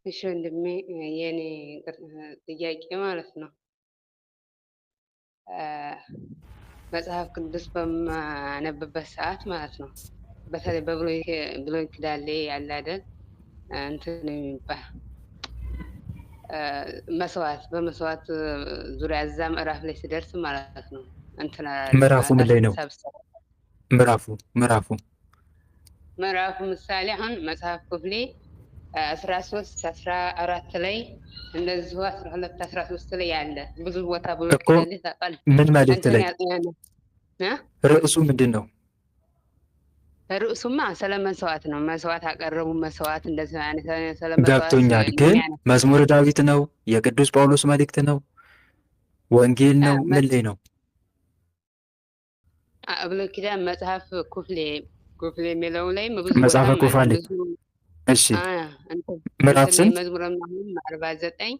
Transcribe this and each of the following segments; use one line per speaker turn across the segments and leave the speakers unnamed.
እሺ ወንድሜ የኔ ጥያቄ ማለት ነው መጽሐፍ ቅዱስ በማነብበት ሰዓት ማለት ነው በተለይ በብሉይ ኪዳን ላይ ያለ አይደል እንትን የሚባል በመስዋዕት ዙሪያ እዛ ምዕራፍ ላይ ሲደርስ ማለት ነው እንትን እላለሁ
ምዕራፉ
ማለት
ምን ላይ ነው?
ሰብሰብ
ምዕራፉ
ምዕራፉ ምሳሌ አሁን መጽሐፍ ክፍሌ 13 14 ላይ እንደዚሁ 12 13 ላይ ያለ ብዙ ቦታ ብሉይ
እኮ
ኪዳን ላይ ታውቃለህ
ምን መልእክት
እንትን
ላይ
ያለ
ርዕሱ ምንድን ነው?
ርዕሱማ ስለ መስዋዕት ነው። መስዋዕት አቀረቡ፣ መስዋዕት እንደዚህ አይነት ስለ መስዋዕት
ገብቶኛል። ግን
የሚያነሳ
መዝሙረ ዳዊት ነው? የቅዱስ ጳውሎስ መልእክት ነው? ወንጌል ነው? ምን ላይ ነው?
ብሉይ ኪዳን መጽሐፍ ኩፍሌ የሚለው ላይ ብዙ ቦታ
መጽሐፈ ኩፋሌ። እሺ፣ ምዕራፍ
እንትን ላይ
ስንት?
መዝሙረ 49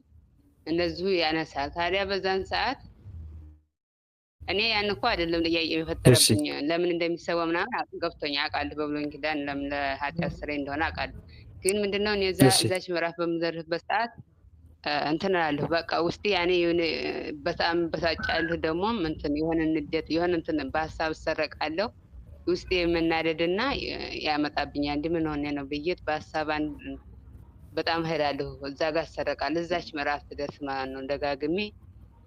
እንደዚሁ ያነሳል። ታዲያ በዛን ሰዓት እኔ ያን እኮ አይደለም ጥያቄ
እሺ፣
የፈጠረብኝ ለምን እንደሚሰዋ ምናምን ገብቶኝ አውቃለሁ። በብሉይ ኪዳን ለምን ለኃጢአት ስሬ እንደሆነ አውቃለሁ። ግን ምንድነው እኔ
እሺ፣
እዛች ምዕራፍ በምዘርፍበት ሰዓት እንትን እላለሁ በቃ ውስጤ ያኔ የሆነ በጣም በሳጫለሁ። ደግሞ እንትን የሆነ ንዴት የሆነ እንትን በሀሳብ እሰረቃለሁ። ውስጤ የመናደድና ያመጣብኛል። እንዲህ ምን ሆኜ ነው ብዬ በሀሳብ በጣም እሄዳለሁ። እዛ ጋር እሰረቃለሁ። እዛች ምዕራፍ ትደርስ ማለት ነው ደጋግሜ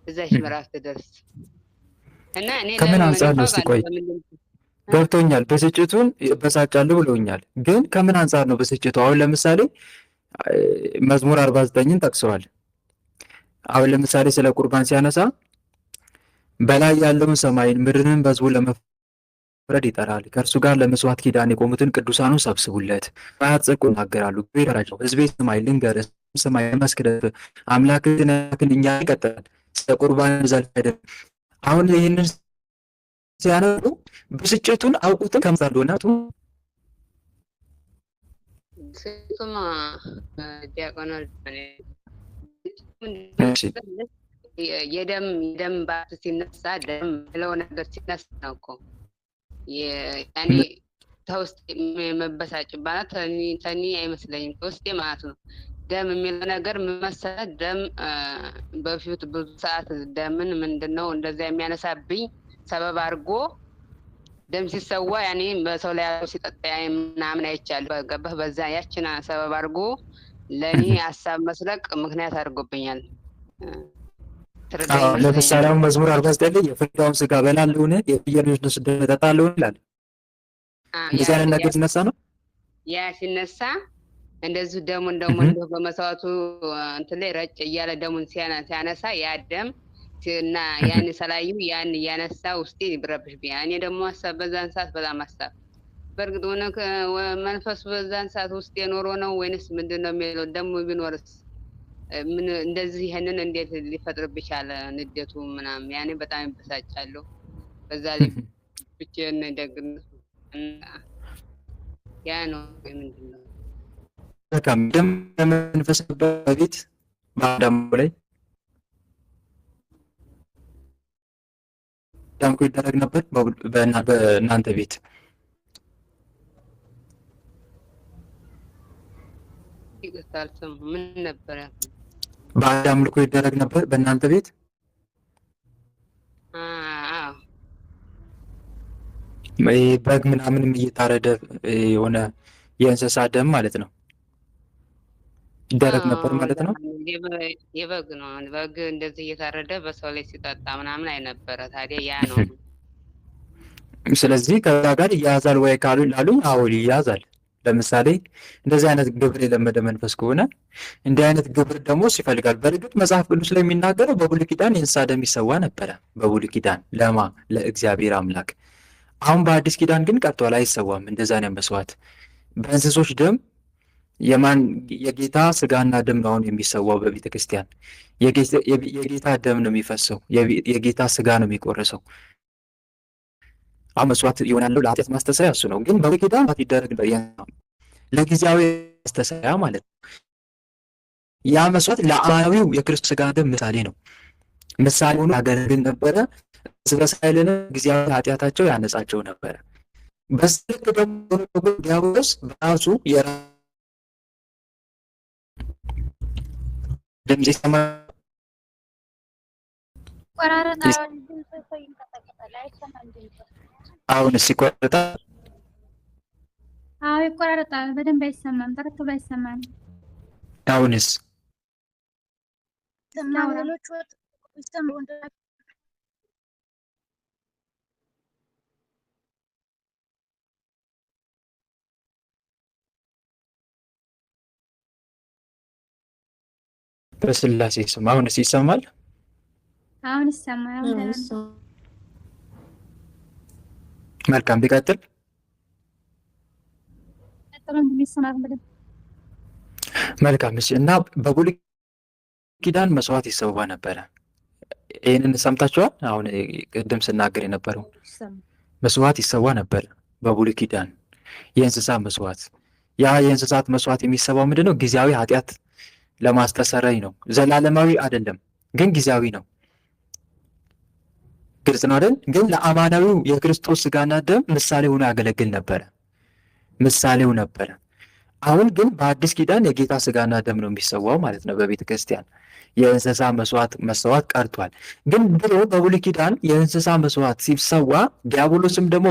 እዛች ምዕራፍ ትደርስ እና እኔ
ከምን
ለምን
አንጻር ነው? እስቲ ቆይ፣ ገብቶኛል። ብስጭቱን በሳጫለሁ ብለውኛል። ግን ከምን አንጻር ነው ብስጭቱ? አሁን ለምሳሌ መዝሙር 49ን ጠቅሰዋል። አሁን ለምሳሌ ስለ ቁርባን ሲያነሳ በላይ ያለውን ሰማይን ምድርንም በሕዝቡ ለመፍረድ ይጠራል። ከእርሱ ጋር ለመስዋዕት ኪዳን የቆሙትን ቅዱሳኑን ሰብስቡለት። ሰማያት ጸድቆ ይናገራሉ። ይጠራቸው ሕዝቤ ስማኝ ልንገርህ፣ ስማኝ መስክረት አምላክን እኛ ይቀጥላል። ስለ ቁርባን ዘልፍ አይደለም። አሁን ይህንን ሲያነቡ ብስጭቱን አውቁትም ከምዛ እንደሆነ
የደም ባት ሲነሳ ደም ብለው ነገር ሲነሳ ነው እኮ ያኔ ተውስጤ መበሳጭ ማለት ተኒ አይመስለኝም ከውስጤ ማለት ነው። ደም የሚለው ነገር መሰረት ደም በፊት ብዙ ሰዓት ደምን ምንድነው እንደዛ የሚያነሳብኝ ሰበብ አድርጎ ደም ሲሰዋ ያኔ በሰው ላይ ሲጠጣ ምናምን አይቻለሁ። ገባህ? በዛ ያችን ሰበብ አድርጎ ለእኔ ሀሳብ መስለቅ ምክንያት አድርጎብኛል።
ለምሳሌ አሁን መዝሙር 49 ላይ የፍሪዳውን ስጋ በላለሁን የፍየሎችን ደም እጠጣለሁን ይላል። እንደዚህ አይነት ነገር ሲነሳ ነው
ያ ሲነሳ እንደዚሁ ደሙን እንደው በመስዋዕቱ እንትን ላይ ረጭ እያለ ደሙን ሲያነሳ ያ ደም እና ያን ሰላዩ ያን እያነሳ ውስጤ ይብረብሽብኛል። እኔ ደግሞ ሀሳብ በዛን ሰዓት በጣም ሀሳብ በእርግጥ ሆነ መንፈሱ በዛን ሰዓት ውስጥ የኖሮ ነው ወይንስ ምንድን ነው የሚለው ደግሞ ቢኖርስ ምን እንደዚህ ይሄንን እንዴት ሊፈጥርብኝ ቻለ? ንዴቱ ምናምን ያኔ በጣም ይበሳጫለሁ። በዛ ላይ ብቻዬን ደግነቱ ያ ነው ምንድን ነው
በቃ ደም መንፈስ በፊት በአዳም ላይ ዳምኩ ይደረግ ነበር በእናንተ ቤት
ይቅርታል። ምን ነበር?
በአዳም ልኮ ይደረግ ነበር በእናንተ ቤት?
አዎ
በግ ምናምንም እየታረደ የሆነ የእንስሳ ደም ማለት ነው ይደረግ ነበር ማለት ነው።
የበግ ነው። በግ እንደዚህ እየታረደ በሰው ላይ ሲጠጣ ምናምን አይነበረ። ታዲያ ያ ነው።
ስለዚህ ከዛ ጋር ይያዛል ወይ ካሉ ላሉኝ፣ አዎ ይያዛል። ለምሳሌ እንደዚህ አይነት ግብር የለመደ መንፈስ ከሆነ እንዲህ አይነት ግብር ደግሞ ይፈልጋል። በእርግጥ መጽሐፍ ቅዱስ ላይ የሚናገረው በብሉይ ኪዳን የእንስሳ ደም ይሰዋ ነበረ። በብሉይ ኪዳን ለእግዚአብሔር አምላክ። አሁን በአዲስ ኪዳን ግን ቀርቷል፣ አይሰዋም። እንደዛ ነው መስዋዕት በእንስሶች ደም የጌታ ስጋና ደም ነው አሁን የሚሰዋው በቤተ ክርስቲያን። የጌታ ደም ነው የሚፈሰው፣ የጌታ ስጋ ነው የሚቆረሰው። አሁን መስዋዕት ይሆናለው ለኃጢአት ማስተሰሪያ እሱ ነው። ግን በብሉይ ኪዳን ይደረግ ለጊዜያዊ ማስተሰሪያ ማለት ነው። ያ መስዋዕት ለአማናዊው የክርስቶስ ስጋ ደም ምሳሌ ነው። ምሳሌ ሆኖ ያገለግል ነበረ። እስራኤልን ጊዜያዊ ኃጢአታቸው ያነጻቸው ነበረ። በስልክ ደግሞ ዲያብሎስ በራሱ ድምጽ ይሰማል?
ቆራረጣውን ድምፅ ሰው ይንቀጠቀጣል፣ አይሰማም ድምፅ።
አሁንስ ይቆርጣል?
አዎ ይቆራረጣል፣ በደንብ አይሰማም፣ ጥርት ብሎ አይሰማም።
አሁንስ
ይሰማል።
ሌሎች ወጥ ይሰማሉ።
በስላሴ ስም አሁንስ ይሰማል?
አሁን ይሰማል። አሁን ደህና ነው።
መልካም ቢቀጥል
ቀጥሎ እንደሚሰማው በደንብ
መልካም። እሺ እና በብሉይ ኪዳን መስዋዕት ይሰዋ ነበረ። ይህንን ሰምታችኋል? አሁን ቅድም ስናገር የነበረው መስዋዕት ይሰዋ ነበር በብሉይ ኪዳን፣ የእንስሳ መስዋዕት። ያ የእንስሳት መስዋዕት የሚሰዋው ምንድነው? ጊዜያዊ ኃጢአት ለማስተሰረይ ነው። ዘላለማዊ አይደለም፣ ግን ጊዜያዊ ነው። ግልጽ ነው አይደል? ግን ለአማናዊው የክርስቶስ ስጋና ደም ምሳሌ ሆኖ ያገለግል ነበረ፣ ምሳሌው ነበረ። አሁን ግን በአዲስ ኪዳን የጌታ ስጋና ደም ነው የሚሰዋው ማለት ነው በቤተ ክርስቲያን። የእንስሳ መስዋዕት መሰዋት ቀርቷል። ግን ድሮ በብሉይ ኪዳን የእንስሳ መስዋዕት ሲሰዋ ዲያብሎስም ደግሞ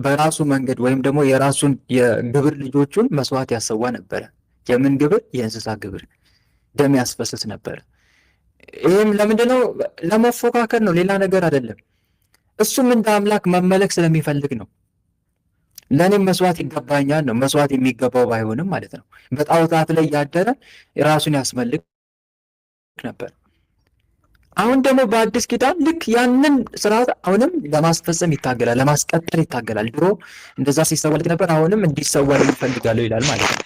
በራሱ መንገድ ወይም ደግሞ የራሱን የግብር ልጆቹን መስዋዕት ያሰዋ ነበረ። የምን ግብር? የእንስሳ ግብር፣ ደም ያስፈስስ ነበረ። ይህም ለምንድነው? ለመፎካከር ነው፣ ሌላ ነገር አይደለም። እሱም እንደ አምላክ መመለክ ስለሚፈልግ ነው። ለእኔም መስዋዕት ይገባኛል ነው። መስዋዕት የሚገባው ባይሆንም ማለት ነው። በጣዖታት ላይ ያደረ ራሱን ያስመልክ ነበር። አሁን ደግሞ በአዲስ ኪዳን ልክ ያንን ስርዓት አሁንም ለማስፈጸም ይታገላል፣ ለማስቀጠል ይታገላል። ድሮ እንደዛ ሲሰዋልክ ነበር፣ አሁንም እንዲሰዋል ይፈልጋለሁ ይላል ማለት ነው።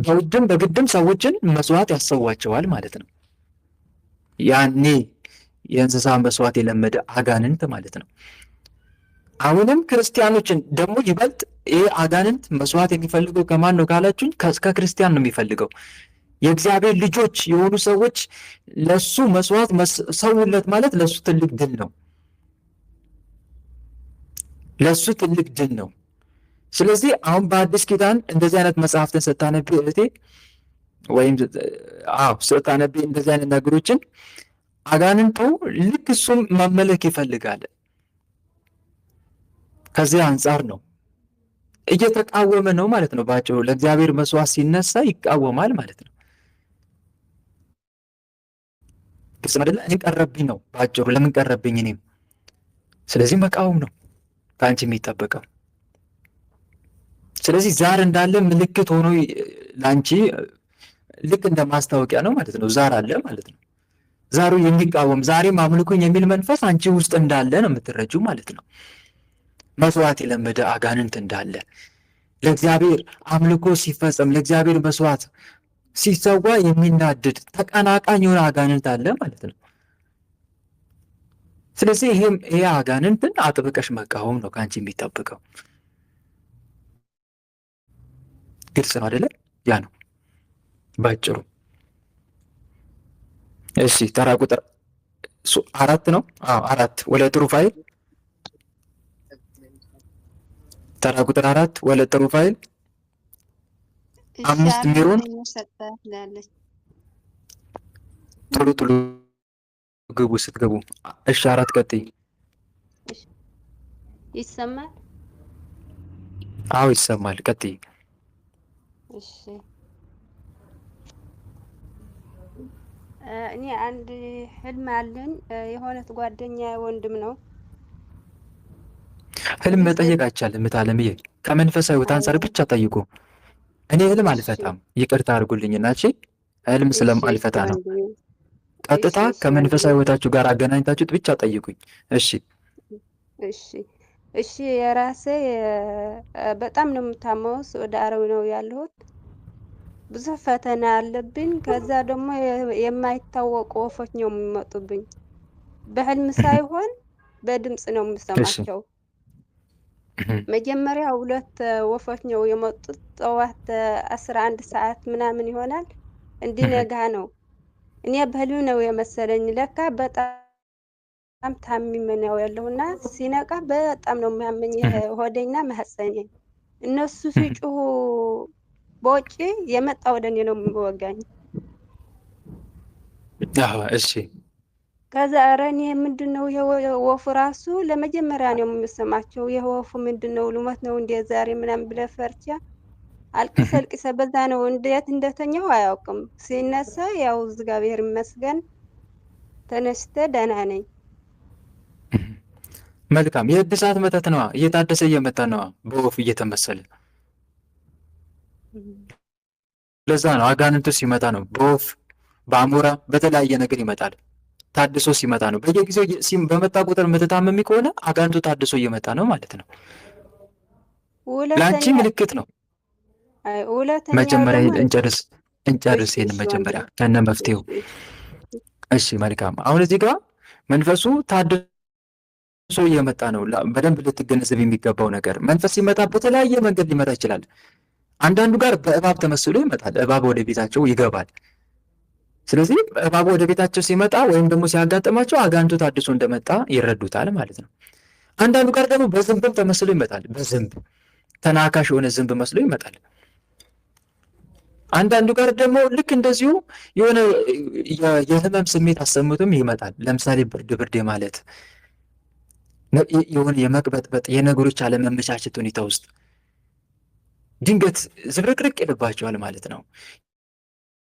በውድም በግድም ሰዎችን መስዋዕት ያሰዋቸዋል ማለት ነው። ያኔ የእንስሳ መስዋዕት የለመደ አጋንንት ማለት ነው። አሁንም ክርስቲያኖችን ደግሞ ይበልጥ ይህ አጋንንት መስዋዕት የሚፈልገው ከማን ነው ካላችሁኝ፣ ከክርስቲያን ነው የሚፈልገው። የእግዚአብሔር ልጆች የሆኑ ሰዎች ለሱ መስዋዕት ሰውለት ማለት ለሱ ትልቅ ድል ነው፣ ለሱ ትልቅ ድል ነው። ስለዚህ አሁን በአዲስ ኪዳን እንደዚህ አይነት መጽሐፍትን ስታነቢ እህቴ ወይም ስታነቢ እንደዚህ አይነት ነገሮችን አጋንንቱ ልክ እሱም መመለክ ይፈልጋል። ከዚህ አንጻር ነው እየተቃወመ ነው ማለት ነው። ባጭሩ ለእግዚአብሔር መስዋዕት ሲነሳ ይቃወማል ማለት ነው። ግልጽ አይደለ? እኔ ቀረብኝ ነው ባጭሩ። ለምን ቀረብኝ? እኔም ስለዚህ መቃወም ነው ከአንቺ የሚጠበቀው። ስለዚህ ዛር እንዳለ ምልክት ሆኖ ለአንቺ ልክ እንደ ማስታወቂያ ነው ማለት ነው። ዛር አለ ማለት ነው። ዛሩ የሚቃወም ዛሬም አምልኩኝ የሚል መንፈስ አንቺ ውስጥ እንዳለ ነው የምትረጂው ማለት ነው። መስዋዕት የለመደ አጋንንት እንዳለ፣ ለእግዚአብሔር አምልኮ ሲፈጸም ለእግዚአብሔር መስዋዕት ሲሰዋ የሚናድድ ተቀናቃኝ የሆነ አጋንንት አለ ማለት ነው። ስለዚህ ይሄ አጋንንትን አጥብቀሽ መቃወም ነው ከአንቺ የሚጠብቀው። ግልጽ ነው አይደለ? ያ ነው ባጭሩ። እሺ ተራ ቁጥር 4 ነው። 4 ወለተ ሩፋኤል ተራ ቁጥር 4 ወለተ ሩፋኤል 5 ሜሮን ቶሎ ቶሎ ግቡ ስትገቡ። እሺ 4 ቀጥይ።
ይሰማል?
አዎ ይሰማል። ቀጥይ።
እሺ እኔ አንድ ህልም አለኝ። የሆነት ጓደኛ ወንድም ነው።
ህልም መጠየቅ አይቻልም። ምታለምዬ ከመንፈሳዊ ህይወት አንጻር ብቻ ጠይቁ። እኔ ህልም አልፈታም፣ ይቅርታ አድርጉልኝና እሺ። ህልም ስለማልፈታ ነው። ቀጥታ ከመንፈሳዊ ህይወታችሁ ጋር አገናኝታችሁት ብቻ ጠይቁኝ። እሺ
እሺ እሺ። የራሴ በጣም ነው የምታመው። ወደ አረብ ነው ያለሁት። ብዙ ፈተና አለብኝ። ከዛ ደግሞ የማይታወቁ ወፎች ነው የሚመጡብኝ። በህልም ሳይሆን በድምጽ ነው የምሰማቸው። መጀመሪያ 2 ወፎች ነው የመጡት። ጠዋት 11 ሰዓት ምናምን ይሆናል። እንዲነጋ ነው። እኔ በህልም ነው የመሰለኝ። ለካ በጣም ታሚም ነው ያለሁና ሲነቃ በጣም ነው የሚያመኝ ሆዴና ማህፀኔ። እነሱ ሲጮሁ በውጭ የመጣ ወደ እኔ ነው የሚወጋኝ።
አዎ እሺ
ከዛ ኧረ እኔ ምንድን ነው ይሄ ወፉ ራሱ ለመጀመሪያ ነው የምሰማቸው። ይሄ ወፉ ምንድን ነው ልሞት ነው እንደ ዛሬ ምናምን ብለህ ፈርቻ አልቅሰ በዛ ነው እንዴት እንደተኛው አያውቅም። ሲነሳ ያው እግዚአብሔር ይመስገን ተነስተ ደህና ነኝ።
መልካም። የእድሳት መተት ነዋ፣ እየታደሰ እየመጣ ነዋ በወፍ እየተመሰለ። ለዛ ነው አጋንንቱ ሲመጣ ነው በወፍ በአሞራ በተለያየ ነገር ይመጣል። ታድሶ ሲመጣ ነው። በየጊዜው በመጣ ቁጥር የምትታመሚ ከሆነ አጋንንቱ ታድሶ እየመጣ ነው ማለት ነው። ለአንቺ ምልክት ነው። መጀመሪያ እንጨርስ ይሄን መጀመሪያ ከነ መፍትሄው። እሺ መልካም። አሁን እዚህ ጋር መንፈሱ ታድሶ እየመጣ ነው። በደንብ ልትገነዘብ የሚገባው ነገር መንፈስ ሲመጣ በተለያየ መንገድ ሊመጣ ይችላል። አንዳንዱ ጋር በእባብ ተመስሎ ይመጣል። እባብ ወደ ቤታቸው ይገባል። ስለዚህ እባብ ወደ ቤታቸው ሲመጣ ወይም ደግሞ ሲያጋጥማቸው አጋንንቱ ታድሶ እንደመጣ ይረዱታል ማለት ነው። አንዳንዱ ጋር ደግሞ በዝንብም ተመስሎ ይመጣል። በዝንብ ተናካሽ የሆነ ዝንብ መስሎ ይመጣል። አንዳንዱ ጋር ደግሞ ልክ እንደዚሁ የሆነ የህመም ስሜት አሰምቶም ይመጣል። ለምሳሌ ብርድ ማለት የሆነ የመቅበጥበጥ የነገሮች አለመመቻቸት ሁኔታ ውስጥ ድንገት ዝብርቅርቅ ይልባቸዋል ማለት ነው።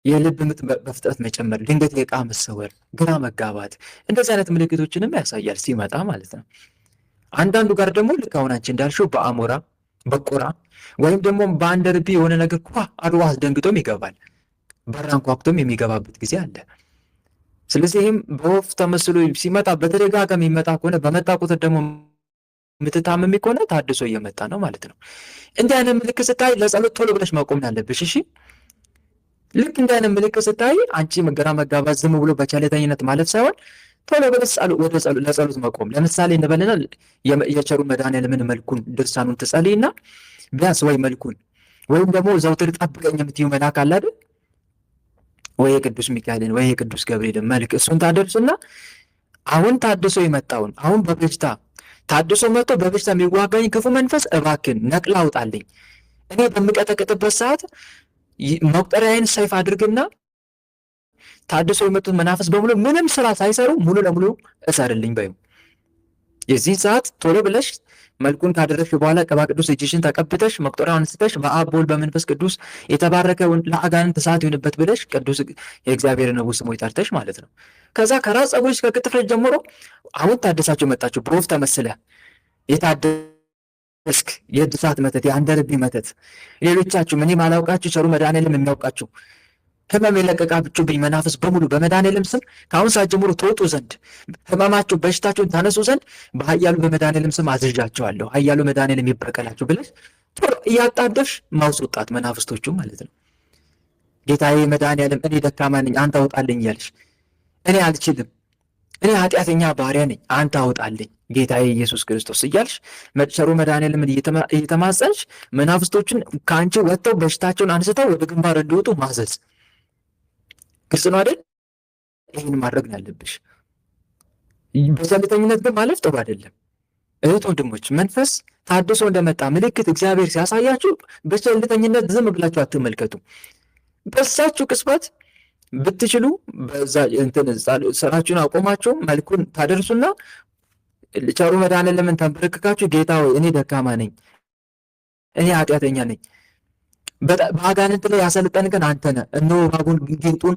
የልብ ምት በፍጥነት መጨመር፣ ድንገት የዕቃ መሰወር፣ ግራ መጋባት፣ እንደዚህ አይነት ምልክቶችንም ያሳያል ሲመጣ ማለት ነው። አንዳንዱ ጋር ደግሞ ልክ አሁን አንቺ እንዳልሽው በአሞራ በቁራ ወይም ደግሞ በአንድ ርቢ የሆነ ነገር አድዋ አስደንግጦም ይገባል። በራን ኳኩቶም የሚገባበት ጊዜ አለ። ስለዚህ ይህም በወፍ ተመስሎ ሲመጣ በተደጋጋሚ የሚመጣ ከሆነ በመጣ ቁጥር ደግሞ የምትታመሚ ከሆነ ታድሶ እየመጣ ነው ማለት ነው። እንዲህ አይነት ምልክት ስታይ ለጸሎት ቶሎ ብለሽ ማቆም አለብሽ። እሺ ልክ እንዲህ አይነት ምልክት ስታይ አንቺ ግራ መጋባት ዝም ብሎ በቸልተኝነት ማለት ሳይሆን ቶሎ ብለሽ ለጸሎት መቆም። ለምሳሌ እንበልና የቸሩ መድኃኔዓለምን መልኩን ድርሳኑን ትጸልይና ቢያንስ ወይ መልኩን ወይም ደግሞ ዘውትር ጠብቀኝ የምትይው መልአክ አለ አይደል? ወይ የቅዱስ ሚካኤልን ወይ የቅዱስ ገብርኤልን መልክ እሱን ታደርሱና አሁን ታድሶ የመጣውን አሁን በበሽታ ታድሶ መጥቶ በበሽታ የሚዋጋኝ ክፉ መንፈስ እባክን ነቅላ አውጣልኝ። እኔ በምቀጠቅጥበት ሰዓት መቁጠሪያዬን ሰይፍ አድርግና ታድሶ የመጡት መናፍስ በሙሉ ምንም ስራ ሳይሰሩ ሙሉ ለሙሉ እሰርልኝ በዩ። የዚህ ሰዓት ቶሎ ብለሽ መልኩን ካደረግሽ በኋላ ቅባ ቅዱስ እጅሽን ተቀብተሽ መቁጠሪያውን አንስተሽ በአብ በወልድ በመንፈስ ቅዱስ የተባረከ ለአጋንንት እሳት ይሁንበት ብለሽ ቅዱስ የእግዚአብሔርን ንጉሥ ስም ጠርተሽ ማለት ነው። ከዛ ከራስ ፀጉርሽ ከቅጥፍረሽ ጀምሮ አሁን ታደሳችሁ መጣችሁ። በወፍ ተመስለ የታደስክ የእድሳት መተት፣ የአንደርቢ መተት፣ ሌሎቻችሁ እኔ ማላውቃችሁ ቸሩ መድኃኔዓለም የሚያውቃችሁ ህመም የለቀቃችሁብኝ መናፍስ በሙሉ በመድኃኔዓለም ስም ከአሁን ሰዓት ጀምሮ ተወጡ ዘንድ ህመማችሁ በሽታችሁን ታነሱ ዘንድ በኃያሉ በመድኃኔዓለም ስም አዝዣቸዋለሁ። ኃያሉ መድኃኔዓለም ይበቀላችሁ ብለሽ ቶሎ እያጣደፍሽ ማስወጣት መናፍስቶቹ ማለት ነው። ጌታዬ መድኃኔዓለም እኔ ደካማ ነኝ አንተ አውጣልኝ እያልሽ፣ እኔ አልችልም፣ እኔ ኃጢአተኛ ባሪያ ነኝ አንተ አውጣልኝ ጌታዬ ኢየሱስ ክርስቶስ እያልሽ ቸሩ መድኃኔዓለምን እየተማጸንሽ መናፍስቶቹን ከአንቺ ወጥተው በሽታቸውን አንስተው ወደ ግንባር እንዲወጡ ማዘዝ። ግልጽ ነው አይደል? ይህን ማድረግ ነው ያለብሽ። በቸልተኝነት ግን ማለፍ ጥሩ አይደለም። እህት ወንድሞች፣ መንፈስ ታድሶ እንደመጣ ምልክት እግዚአብሔር ሲያሳያችሁ በቸልተኝነት ዝም ብላችሁ አትመልከቱ። በሳችሁ ቅጽበት ብትችሉ በዛ ስራችሁን አቆማችሁ መልኩን ታደርሱና ቸሩ መድኃኔዓለምን ተንበርክካችሁ ጌታ ሆይ እኔ ደካማ ነኝ፣ እኔ ኃጢአተኛ ነኝ፣ በአጋንንት ላይ ያሰለጠንከን አንተ ነህ። እነሆ እባቡን ጊንጡን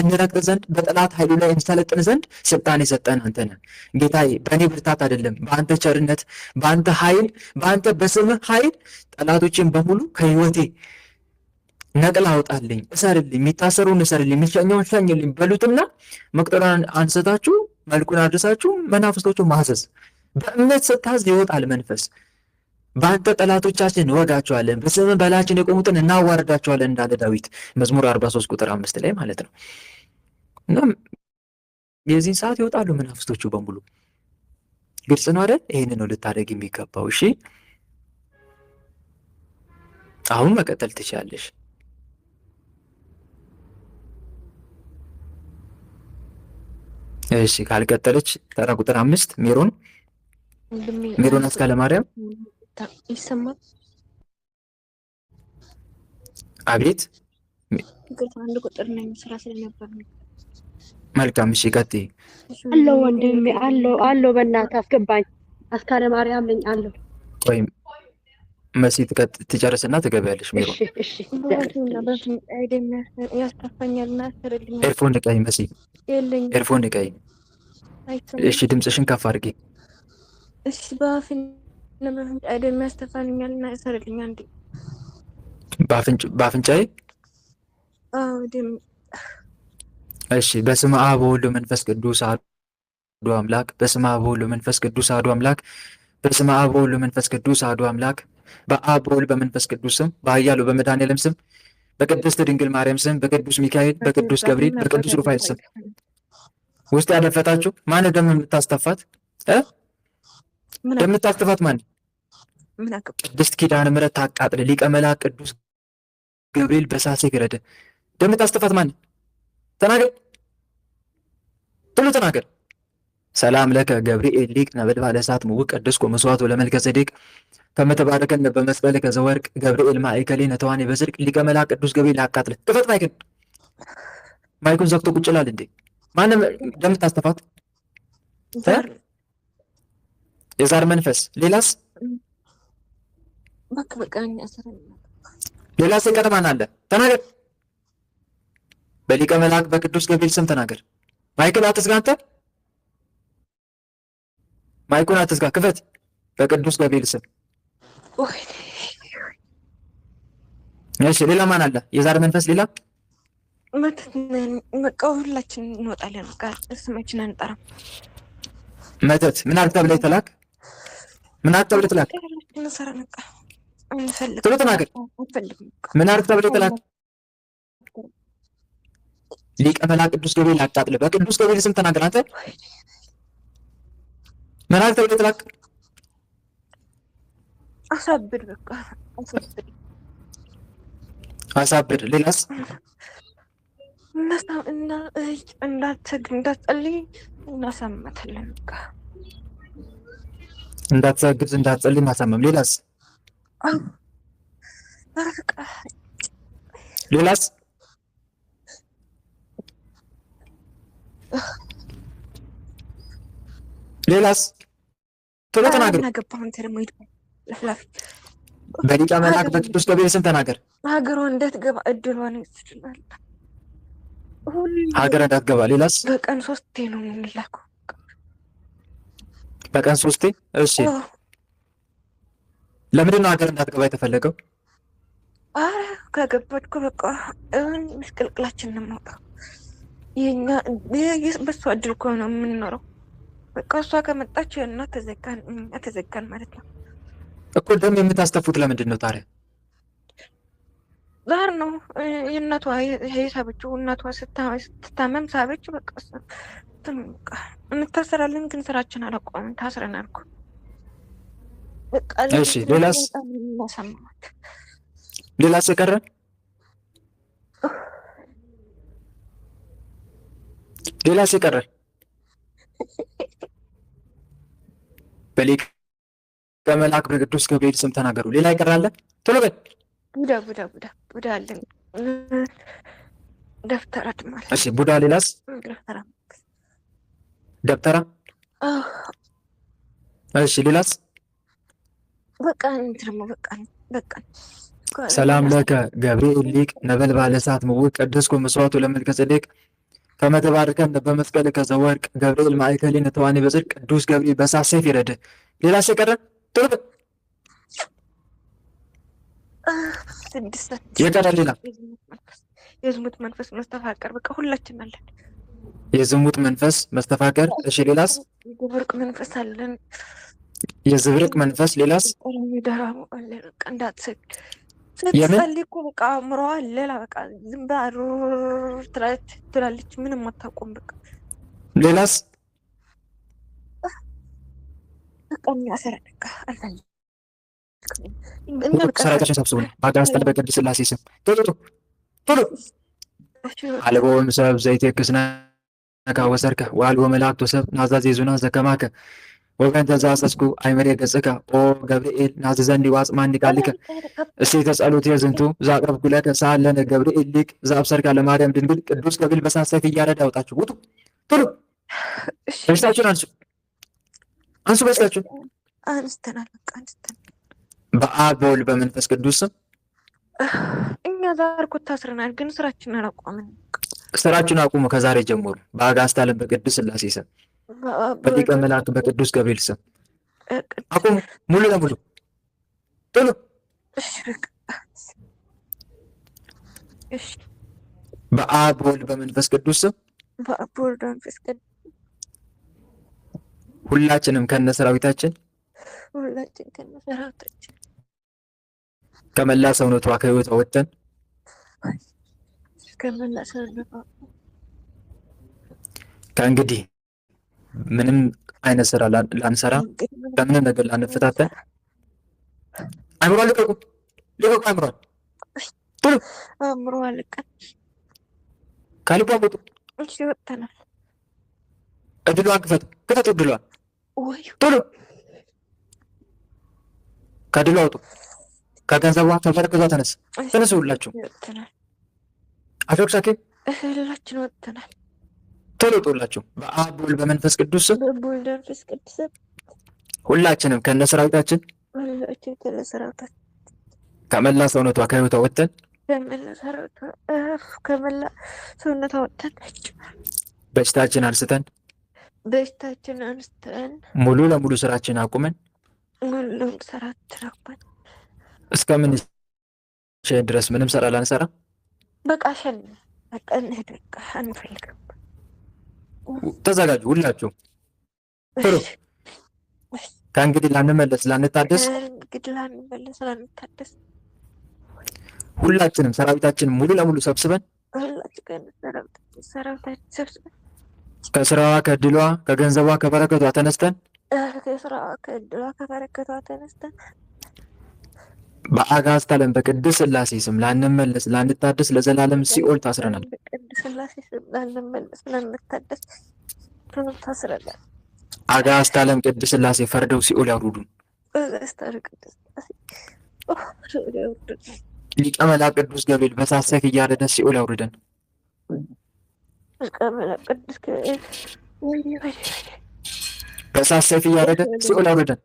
እንረግጥ ዘንድ በጠላት ኃይሉ ላይ እንሰለጥን ዘንድ ስልጣን የሰጠን አንተ ነህ። ጌታዬ በእኔ ብርታት አይደለም፣ በአንተ ቸርነት፣ በአንተ ኃይል፣ በአንተ በስምህ ኃይል ጠላቶችን በሙሉ ከህይወቴ ነቅላ አውጣልኝ፣ እሰርልኝ፣ የሚታሰሩን እሰርልኝ፣ የሚሸኘውን ሸኝልኝ በሉትና መቁጠሪያን አንስታችሁ መልኩን አድርሳችሁ መናፍስቶቹ ማዘዝ። በእምነት ስታዝ ይወጣል መንፈስ። በአንተ ጠላቶቻችን እንወጋቸዋለን፣ በስምህ በላያችን የቆሙትን እናዋርዳቸዋለን እንዳለ ዳዊት መዝሙር 43 ቁጥር 5 ላይ ማለት ነው። እና የዚህን ሰዓት ይወጣሉ መናፍስቶቹ በሙሉ። ግልጽ ነው አይደል? ይህን ነው ልታደርግ የሚገባው። እሺ አሁን መቀጠል ትችላለሽ። እሺ ካልቀጠለች ተራ ቁጥር 5 ሜሮን አስካለ ማርያም
ይሰማል?
አቤት
ይቅርታ አንድ ቁጥር ነኝ ስራ ስለነበር ነው።
መልካም እሺ ቀጥይ።
አለው ወንድሜ አለው በእናትህ አስገባኝ። አስካለ ማርያም ነኝ አለው።
ቆይ መሲ ትጨርስና ትገቢያለሽ። ሜሮ
እሺ
ያስታፋኛል እና ያስርልኛል።
ኤርፎን ንቀይ መሲ፣
የለኝም።
ኤርፎን ንቀይ።
አይተም
እሺ ድምፅሽን ከፍ አድርጊ።
እሺ በአፍን ለበፍንጫ ደም ያስተፋልኛል እና ያስርልኛል። እንዴ
በአፍንጫዬ?
አዎ ደም።
እሺ በስመ አብ ወወልድ ወመንፈስ ቅዱስ አሐዱ አምላክ። በስመ አብ ወወልድ ወመንፈስ ቅዱስ አሐዱ አምላክ። በስመ አብ ወወልድ ወመንፈስ ቅዱስ አሐዱ አምላክ። በአብ ወወልድ በመንፈስ ቅዱስ ስም፣ በኃያሉ በመድኃኔዓለም ስም፣ በቅድስት ድንግል ማርያም ስም፣ በቅዱስ ሚካኤል፣ በቅዱስ ገብርኤል፣ በቅዱስ ሩፋኤል ስም ውስጥ ያደፈጣችሁ ማን ደም የምታስተፋት ደም የምታስተፋት ማን? ቅድስት ኪዳነ ምሕረት ታቃጥል። ሊቀ መላእክት ቅዱስ ገብርኤል በሳሴ ገረደ። ደም የምታስተፋት ማን? ተናገር፣ ቶሎ ተናገር። ሰላም ለከ ገብርኤል ሊቅ ነበልባለ እሳት ምውቅ ቅዱስኮ መስዋዕቱ ለመልከ ጼዴቅ ከመተባረከን በመስቀልከ ዘወርቅ ገብርኤል ማእከሌነ ተዋኔ በጽድቅ ሊቀ መላእክት ቅዱስ ገብርኤል አቃጥል። ክፈት ማይክን። ማይኩን ዘግቶ ቁጭ ይላል እንዴ? ማንም ደም የምታስተፋት የዛር መንፈስ። ሌላስ? ሌላስ የቀረ ማን አለ? ተናገር። በሊቀ መላእክት በቅዱስ ገብርኤል ስም ተናገር። ማይክን አትዝጋ አንተ። ማይኩን አትዝጋ፣ ክፈት። በቅዱስ ገብርኤል ስም። እሺ ሌላ ማን አለ? የዛር መንፈስ ሌላ?
በቃ ሁላችን እንወጣለን። በቃ ስማችን አንጠራም።
መተት ምን አልክ ተብለህ ተላክ? ምን አልክ ተብለህ ተላክ? ቶሎ ተናገር። ምን አልክ ተብለህ ተላክ? ሊቀ መላእክት ቅዱስ ገብርኤል አቃጥል። በቅዱስ ገብርኤል ስም ተናገር አንተ። ምን አልክ ተብለህ ተላክ?
አሳብድ። በቃ
አሳብድ። ሌላስ?
እንዳትጸልይ እናሳመታለን። በቃ
እንዳትሰግድ እንዳትጸልይ ማሳመም። ሌላስ? ሌላስ? ሌላስ? ቶሎ ተናገር። በሊቀ መላእክት በቅዱስ ገብርኤል ስም ተናገር።
ሀገሯ እንዳትገባ እድሏን ይስጥልናል።
ሀገር እንዳትገባ። ሌላስ?
በቀን 3 ነው የምንላከው።
በቀን 3? እሺ ለምንድን ነው ሀገር እንዳትገባ የተፈለገው?
አረ ከገባች እኮ በቃ ምስቅልቅላችን ነው የምንወጣው። የኛ በሷ እድል እኮ ነው የምንኖረው። በቃ እሷ ከመጣች እና ተዘጋን ማለት ነው
እኮ። ደም የምታስተፉት ለምንድን ነው ታዲያ?
ዛር ነው የእናቷ የሳበችው። እናቷ ስትታመም ሳበች። በቃ እንታሰራለን፣ ግን ስራችን አላቆምም። ታስረናል እኮ በቃ።
እሺ ሌላስ? ሌላስ የቀረ? ሌላስ የቀረ? በሊቀ መላእክት በቅዱስ ገብርኤል ስም ተናገሩ። ሌላ ይቀራል? ቶሎ በል። ቡዳ
አለን። ደብተራ ድማል።
እሺ ቡዳ። ሌላስ? ደብተራ። እሺ ሌላስ?
በቃ እንትርሞ በቃ
ሰላም ለከ ገብርኤል ሊቅ ነበልባለ እሳት ምውቅ ቅዱስኮ መስዋዕቱ ለመልከ ጼዴቅ ከመተባርከን በመስቀልከ ዘወርቅ ገብርኤል ማእከሌነ ተዋኔ በጽድቅ ቅዱስ ገብርኤል በእሳት ሰይፍ ይረድ። ሌላስ የቀረ? ቶሎ በል። የቀረ ሌላ?
የዝሙት መንፈስ መስተፋቀር። በቃ ሁላችን አለን
የዝሙት መንፈስ መስተፋቀር። እሺ ሌላስ?
የዝብርቅ መንፈስ አለን።
የዝብርቅ መንፈስ። ሌላስ?
ደራሙ አለ። በቃ እንዳትሰግድ ስትጸልይ እኮ በቃ አእምሮዋ ሌላ በቃ ዝም ብላ ትላለች። ምንም አታውቁም። በቃ
ሌላስ?
በቃ የሚያሰራ በቃ አልፈልግም።
ሰራዊታችን ሰብስቡ በሀገር አስጠል በቅድስት ሥላሴ ስም ቶሎ አልቦም ሰብ ዘይቴክስነ ወሰርከ ወአልቦ መላእክት ወሰብ ናዛዝ የዙና ዘከማከ ወገን ተዛሰስኩ አይመሬ ገጽከ ኦ ገብርኤል ናዝዘኒ ዋጽማኒ ቃልከ እሴተ ጸሎት የዝንቱ ዛቅረብኩ ለከ ሳለነ ገብርኤል ሊቅ ዛብሰርካ ለማርያም ድንግል ቅዱስ ገብርኤል በሳሰፍ እያረዳ ያውጣችሁ። ውጡ ቶሎ በሽታችሁን አንሱ አንሱ በሽታችሁን
አንስተናል። በቃ አንስተናል።
በአብ በወልድ በመንፈስ ቅዱስ ስም
እኛ ዛሬ እኮ ታስረናል፣ ግን ስራችንን አላቆምን።
ስራችሁን አቁሙ። ከዛሬ ጀምሮ በአጋዕዝተ ዓለም በቅዱስ ሥላሴ ስም በሊቀ መላእክት በቅዱስ ገብርኤል ስም አቁሙ ሙሉ ለሙሉ ቶሎ። በአብ በወልድ በመንፈስ ቅዱስ ስም
በአብ በወልድ በመንፈስ ቅዱስ
ሁላችንም ከነ ሰራዊታችን ከመላ ሰውነቷ ከሕይወቷ ወጥተን ከእንግዲህ ምንም አይነት ስራ ላንሰራ በምንም ነገር ላንፈታተን። አእምሯን ልቀቁ ልቀቁ አእምሯን ቶሎ
አእምሯን ልቀን
ከልቧ ውጡ።
እሺ ወጥተናል።
እድሏን ክፈቱ ክፈቱ እድሏን ቶሎ ከድሏ ውጡ። ከገንዘቧ ከበረከቷ ተነስ ተነሱ ሁላችሁ አሾክሻኬ
እህላችን ወጥተናል።
ቶሎ ጦላችሁ በአብ በወልድ በመንፈስ ቅዱስ ስም
በወልድ በመንፈስ ቅዱስ
ሁላችንም ከነ ሰራዊታችን ከመላ ሰውነቷ ከሕይወቷ ወጥተን
ከመላ ሰውነቷ ወጥተን
በሽታችን አንስተን ሙሉ ለሙሉ ስራችን አቁመን እስከምን ድረስ ምንም ስራ ላንሰራ
በቃ ሸን በቃ እንሂድ። በቃ አንፈልግም።
ተዘጋጁ ሁላችሁ ቶሎ። ከእንግዲህ ላንመለስ ላንታደስ ሁላችንም ሰራዊታችን ሙሉ ለሙሉ ሰብስበን ከስራዋ ከድሏ ከገንዘቧ ከበረከቷ ተነስተን በአጋዕዝተ ዓለም በቅድስት ሥላሴ ስም ላንመለስ ላንታደስ ለዘላለም ሲኦል ታስረናል። አጋዕዝተ ዓለም ቅድስት ሥላሴ ፈርደው ሲኦል ያውርዱን። ሊቀ መላእክት ቅዱስ ገብርኤል በእሳት ሰይፍ እያረደ ሲኦል ያውርደን። በእሳት ሰይፍ እያረደ ሲኦል ያውርደን።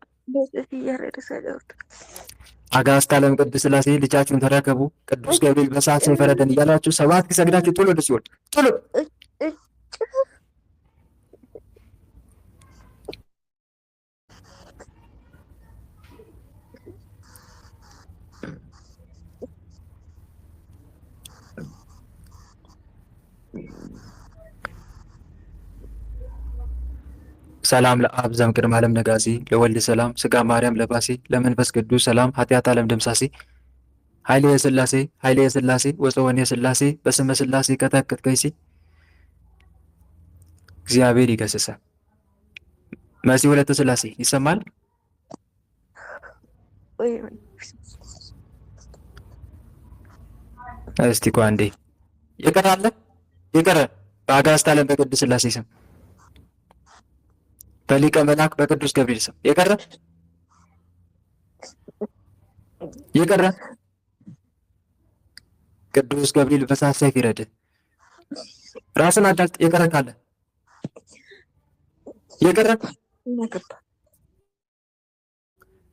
አጋዕዝተ ዓለም ቅድስት ሥላሴ ልጃችሁን ተረከቡ፣ ቅዱስ ገብርኤል በእሳት ሰይፍ ፈረደን እያላችሁ 7 ጊዜ ሰግዳችሁ ቶሎ ወደ ሲኦል ቶሎ። ሰላም ለአብ ዘእምቅድመ ዓለም ነጋሲ ለወልድ ሰላም ስጋ ማርያም ለባሴ ለመንፈስ ቅዱስ ሰላም ኃጢአት ዓለም ደምሳሴ ኃይሌ የሥላሴ ወፀወኔ የሥላሴ በስመ ሥላሴ ቀጠቅጥ ከይሲ እግዚአብሔር ይገስጸ መሲ ወለተ ሥላሴ ይሰማል። እስቲ ቆይ አንዴ የቀረ በአጋዕዝተ ዓለም በቅድስት ሥላሴ ስም በሊቀ መላእክት በቅዱስ ገብርኤል ስም የቀረ ቅዱስ ገብርኤል በእሳት ሰይፍ ይረድ። ራስን አዳልጥ። የቀረ ካለ የቀረ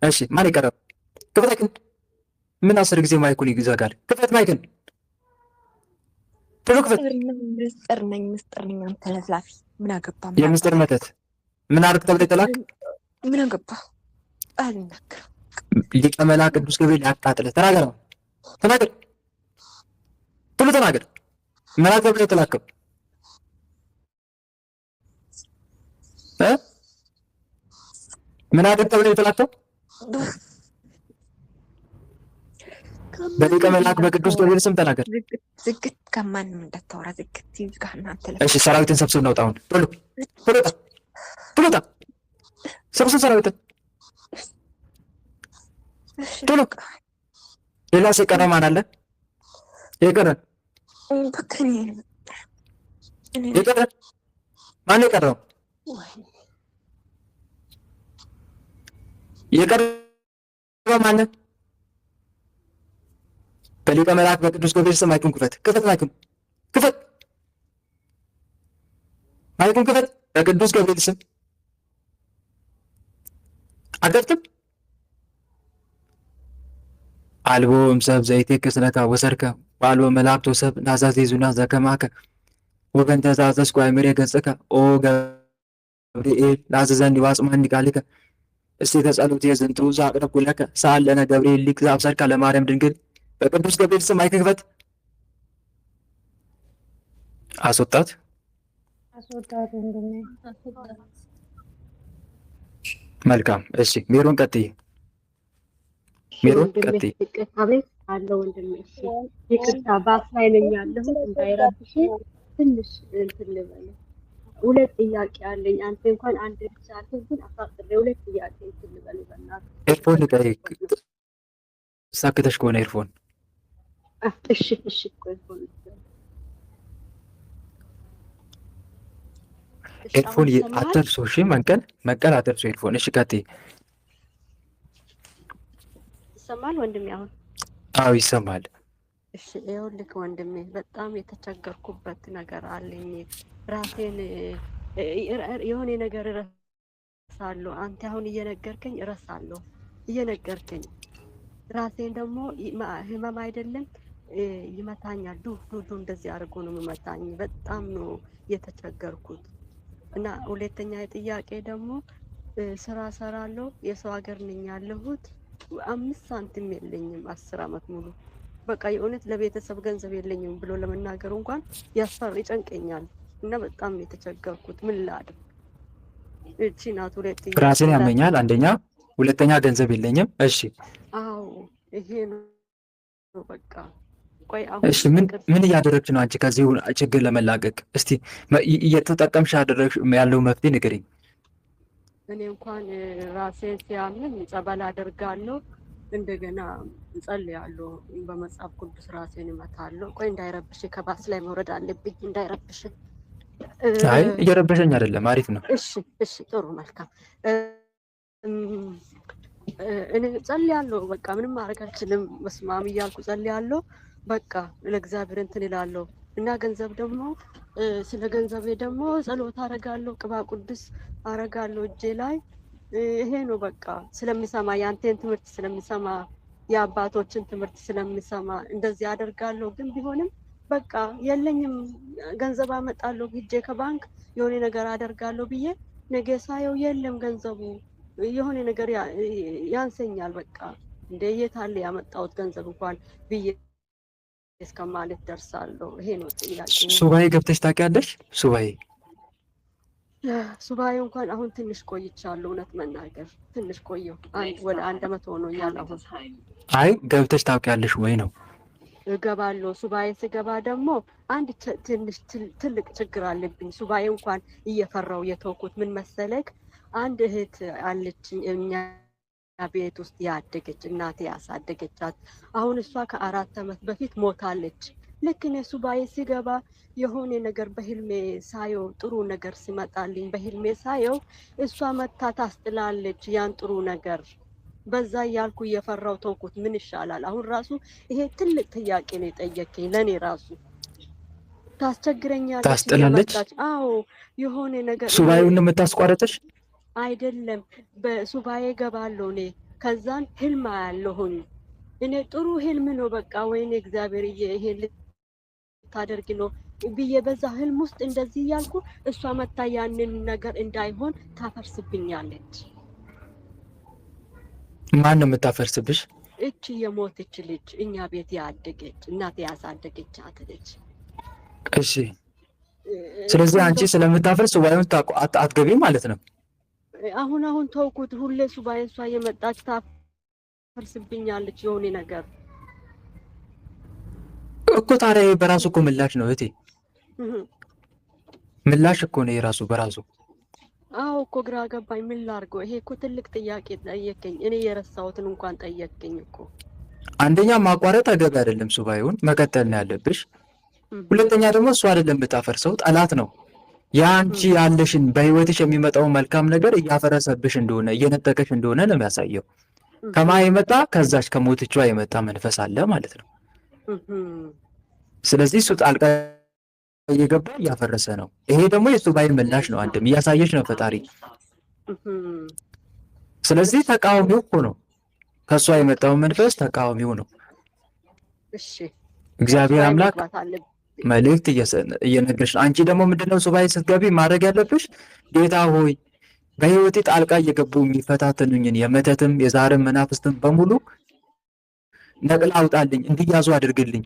እሺ፣ ማን የቀረ? ክፈት ማይክን። ምን 10 ጊዜ ማይኩን ይዘጋል? ክፈት ማይክን ቶሎ ክፈት።
ምስጢር ነኝ አንተ ለፍላፊ ምን አገባ?
የምስጢር መተት ምን አድርግ ተብለህ ተላክ?
ምን አገባ? አልናገርም።
ሊቀ መላእክት ቅዱስ ገብርኤል ያቃጥልህ። ተናገር ቶሎ ተናገር። ምን አድርግ ተብለህ ተላከው? ምን አድርግ ተብለህ ተላከው? በሊቀ መላእክት በቅዱስ ገብርኤል ስም ተናገር።
ዝግት ከማንም እንዳታወራ ዝግት ይዝጋና አንተ።
እሺ፣ ሰራዊትን ሰብስብ ነው። አሁን ቶሎ ሰብስብ ሰራዊትን ቶሎ። ሌላስ የቀረ ማን አለ? የቀረ ማን የቀረው? የቀረበ ማነው? በሊቀ መልአክ በቅዱስ ገብርኤል ስም ማይኩን ክፈት፣ ክፈት፣ ማይኩን ክፈት፣ ማይኩን ክፈት። በቅዱስ ገብርኤል ስም አገብትም አልቦ እምሰብ ዘይቴክስ ለከ ወሰርከ ወአልቦ መላእክት ወሰብ ናዛዜዙና ዘከማከ ወበእንተ ዘአዘዝኩ አእምሬ ገጽከ ኦ ገብርኤል ለአዘዘኒ ወአጽምዓኒ ቃልከ እስቴተ ጸሎት የዝንቱ ዘአቅረብኩ ለከ ሰአል ለነ ገብርኤል ሊቅ ዘአብሰርከ ለማርያም ድንግል። በቅዱስ ገብርኤል ስም ማይክ ክፈት። አስወጣት። መልካም እሺ፣ ሜሮን ቀጥይ። ሜሮን ቀጥይ።
አቤት አለ ወንድሜ። እሺ ይቅርታ፣ ባስ ላይ ነኝ ያለሁት እንዳይረብሽ ትንሽ እንትን ልበል። ሁለት ጥያቄ አለኝ። አንተ እንኳን አንድ ብቻ አልከኝ፣ ግን አሳጥሬ ሁለት ጥያቄ እንትን ልበል። በእናትህ
ኤርፎን ልቀይ። ሳክተሽ ከሆነ ኤርፎን
እሺ እሺ፣
ኤርፎን አትርሱ። እሺ መንቀል አትርሱ ኤርፎን። እሺ ቀጥይ።
ይሰማል ወንድሜ አሁን?
አዎ ይሰማል።
እሺ ይኸውልህ ወንድሜ በጣም የተቸገርኩበት ነገር አለኝ። ራሴን የሆነ ነገር እረሳለሁ። አንተ አሁን እየነገርከኝ እረሳለሁ። እየነገርከኝ ራሴን ደግሞ ህመም አይደለም ይመታኛል። ዱዱ እንደዚህ አድርጎ ነው የሚመታኝ። በጣም ነው የተቸገርኩት። እና ሁለተኛ ጥያቄ ደግሞ ስራ ሰራለሁ። የሰው ሀገር ነኝ ያለሁት። 5 ሳንቲም የለኝም 10 ዓመት ሙሉ። በቃ የእውነት ለቤተሰብ ገንዘብ የለኝም ብሎ ለመናገር እንኳን ይጨንቀኛል። እና በጣም ነው የተቸገርኩት። ምን ላድርግ? እቺ ናት ሁለት
ራሴን ያመኛል አንደኛ፣ ሁለተኛ ገንዘብ የለኝም። እሺ
አዎ ይሄ ነው በቃ። ቆይ
እሺ ምን እያደረግሽ ነው አንቺ ከዚህ ችግር ለመላቀቅ? እስቲ እየተጠቀምሽ ያለው መፍትሄ ንገሪኝ።
እኔ እንኳን ራሴን ሲያምን ጸበል አደርጋለሁ፣ እንደገና እጸልያለሁ፣ በመጽሐፍ ቅዱስ ራሴን እመታለሁ። ቆይ እንዳይረብሽ፣ ከባስ ላይ መውረድ አለብኝ እንዳይረብሽ።
አይ እየረበሸኝ አይደለም፣ አሪፍ ነው።
እሺ እሺ፣ ጥሩ መልካም። እኔ ጸልያለሁ፣ በቃ ምንም ማድረግ አልችልም። በስመ አብ እያልኩ ጸልያለሁ። በቃ ለእግዚአብሔር እንትን ይላለሁ። እና ገንዘብ ደግሞ ስለ ገንዘቤ ደግሞ ጸሎት አረጋለሁ፣ ቅባ ቅዱስ አረጋለሁ እጄ ላይ። ይሄ ነው በቃ። ስለሚሰማ የአንቴን ትምህርት ስለሚሰማ የአባቶችን ትምህርት ስለሚሰማ እንደዚህ አደርጋለሁ። ግን ቢሆንም በቃ የለኝም። ገንዘብ አመጣለሁ ሂጄ ከባንክ የሆነ ነገር አደርጋለሁ ብዬ ነገ ሳየው የለም ገንዘቡ። የሆነ ነገር ያንሰኛል። በቃ እንደ የት አለ ያመጣሁት ገንዘብ እንኳን ብዬ እስከማለት ደርሳለሁ። ይሄ ነው ጥያቄ።
ሱባኤ ገብተሽ ታውቂያለሽ?
ሱባኤ እንኳን አሁን ትንሽ ቆይቻለሁ። እውነት መናገር ትንሽ ቆየሁ። ወደ 1 ዓመት ሆኖኛል አሁን።
አይ ገብተሽ ታውቂያለሽ ወይ ነው?
እገባለሁ። ሱባኤ ስገባ ደግሞ አንድ ትንሽ ትልቅ ችግር አለብኝ። ሱባኤ እንኳን እየፈራው የተውኩት ምን መሰለክ፣ አንድ እህት አለች እኛ ቤት ውስጥ ያደገች፣ እናቴ ያሳደገቻት። አሁን እሷ ከ4 ዓመት በፊት ሞታለች። ልክ እኔ ሱባኤ ሲገባ የሆነ ነገር በህልሜ ሳየው፣ ጥሩ ነገር ሲመጣልኝ በህልሜ ሳየው እሷ መታ ታስጥላለች ያን ጥሩ ነገር። በዛ እያልኩ እየፈራው ተውኩት። ምን ይሻላል? አሁን ራሱ ይሄ ትልቅ ጥያቄ ነው የጠየቀኝ። ለእኔ ራሱ ታስቸግረኛለች።
ታስጥላለች?
አዎ የሆነ ነገር።
ሱባኤውን ነው የምታስቋረጠሽ?
አይደለም፣ በሱባኤ ገባለሁ እኔ። ከዛን ህልም አያለሁኝ እኔ። ጥሩ ህልም ነው በቃ። ወይኔ እግዚአብሔር ይሄ ልታደርግ ነው ብዬ በዛ ህልም ውስጥ እንደዚህ እያልኩ እሷ መታ ያንን ነገር እንዳይሆን ታፈርስብኛለች።
ማን ነው የምታፈርስብሽ?
እቺ የሞተች ልጅ፣ እኛ ቤት ያደገች እናቴ ያሳደገቻት ልጅ።
እሺ፣ ስለዚህ አንቺ ስለምታፈርስ ሱባኤውን አትገቢም ማለት ነው?
አሁን ተውኩት። ሁሌ ሱባኤ እሷ የመጣች ታፈርስብኛለች የሆነ ነገር
እኮ። ታዲያ በራሱ እኮ ምላሽ ነው እህቴ፣ ምላሽ እኮ ነው የራሱ በራሱ።
አዎ እኮ ግራ ገባኝ። ምን ላድርገው? ይሄ እኮ ትልቅ ጥያቄ ጠየቀኝ። እኔ የረሳሁትን እንኳን ጠየቀኝ እኮ።
አንደኛ ማቋረጥ አገቢ አይደለም፣ ሱባኤውን መቀጠል ነው ያለብሽ። ሁለተኛ ደግሞ እሱ አይደለም የምታፈርሰው፣ ጠላት ነው። የአንቺ ያለሽን በህይወትሽ የሚመጣው መልካም ነገር እያፈረሰብሽ እንደሆነ እየነጠቀሽ እንደሆነ ነው የሚያሳየው። ከማ የመጣ ከዛች ከሞትቿ የመጣ መንፈስ አለ ማለት ነው። ስለዚህ እሱ ጣልቃ እየገባ እያፈረሰ ነው። ይሄ ደግሞ የሱባኤ ምላሽ ነው። አንድም እያሳየች ነው ፈጣሪ። ስለዚህ ተቃዋሚው እኮ ነው፣ ከእሷ የመጣው መንፈስ ተቃዋሚው ነው። እግዚአብሔር አምላክ መልእክት እየነገርሽ ነው። አንቺ ደግሞ ምንድነው ሱባኤ ስትገቢ ማድረግ ያለብሽ? ጌታ ሆይ በህይወቴ ጣልቃ እየገቡ የሚፈታተኑኝን የመተትም የዛርም መናፍስትም በሙሉ ነቅላ አውጣልኝ፣ እንዲያዙ አድርግልኝ፣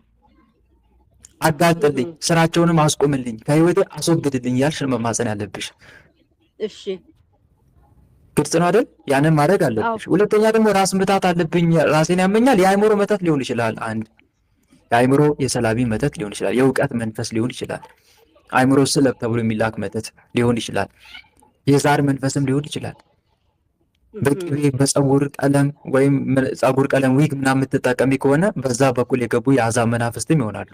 አጋልጥልኝ፣ ስራቸውንም አስቆምልኝ፣ ከህይወቴ አስወግድልኝ ያልሽ መማፀን ያለብሽ።
እሺ
ግልጽ ነው አይደል? ያንን ማድረግ አለብሽ። ሁለተኛ ደግሞ ራስ ምታት አለብኝ፣ ራሴን ያመኛል። የአእምሮ መተት ሊሆን ይችላል። አንድ የአእምሮ የሰላቢ መተት ሊሆን ይችላል። የእውቀት መንፈስ ሊሆን ይችላል። አእምሮ ስለብ ተብሎ የሚላክ መተት ሊሆን ይችላል። የዛር መንፈስም ሊሆን ይችላል። በቅቤ በፀጉር ቀለም ወይም ፀጉር ቀለም ዊግ ምናምን የምትጠቀሚ ከሆነ በዛ በኩል የገቡ የአሕዛብ መናፍስትም ይሆናሉ።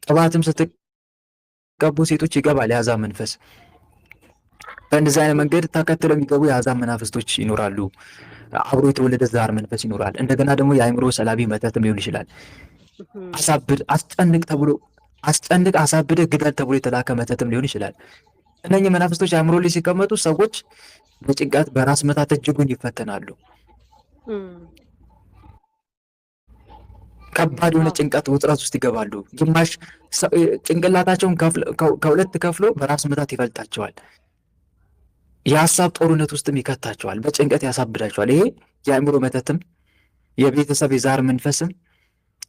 ቅባትም ስትቀቡ ሴቶች ይገባል የአሕዛብ መንፈስ። በእንደዚህ አይነት መንገድ ተከትለው የሚገቡ የአሕዛብ መናፍስቶች ይኖራሉ። አብሮ የተወለደ ዛር መንፈስ ይኖራል። እንደገና ደግሞ የአእምሮ ሰላቢ መተትም ሊሆን ይችላል። አስጨንቅ፣ አሳብደ፣ ግደል ተብሎ የተላከ መተትም ሊሆን ይችላል። እነኚህ መናፍስቶች አእምሮ ላይ ሲቀመጡ ሰዎች በጭንቀት በራስ መታት እጅጉን ይፈተናሉ። ከባድ የሆነ ጭንቀት ውጥረት ውስጥ ይገባሉ። ግማሽ ጭንቅላታቸውን ከሁለት ከፍሎ በራስ መታት ይፈልጣቸዋል። የሀሳብ ጦርነት ውስጥም ይከታቸዋል። በጭንቀት ያሳብዳቸዋል። ይሄ የአእምሮ መተትም የቤተሰብ የዛር መንፈስም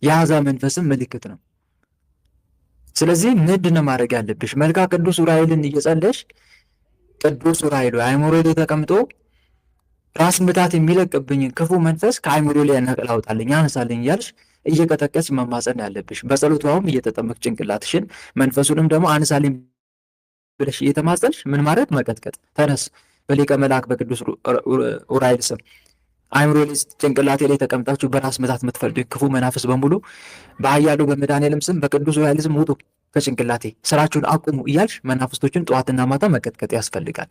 የአሕዛብ መንፈስም ምልክት ነው። ስለዚህ ምንድን ነው ማድረግ ያለብሽ? መልካ ቅዱስ ዑራኤልን እየጸለሽ ቅዱስ ዑራኤል አእምሮ ላይ ተቀምጦ ራስ ምታት የሚለቅብኝን ክፉ መንፈስ ከአእምሮ ላይ ነቅል አውጣልኝ፣ አነሳልኝ እያልሽ እየቀጠቀስ መማፀን ያለብሽ። በጸሎቷም እየተጠመቅ ጭንቅላትሽን መንፈሱንም ደግሞ አነሳልኝ ብለሽ እየተማጸንሽ ምን ማድረግ? መቀጥቀጥ። ተነስ በሊቀ መልአክ በቅዱስ ዑራኤል ስም አእምሮ ላይ ጭንቅላቴ ላይ ተቀምጣችሁ በራስ ምታት የምትፈልጉ ክፉ መናፍስ በሙሉ በኃያሉ በመድኃኔዓለም ስም በቅዱስ ዑራኤል ስም ውጡ ከጭንቅላቴ፣ ስራችሁን አቁሙ እያልሽ መናፍስቶችን ጠዋትና ማታ መቀጥቀጥ ያስፈልጋል።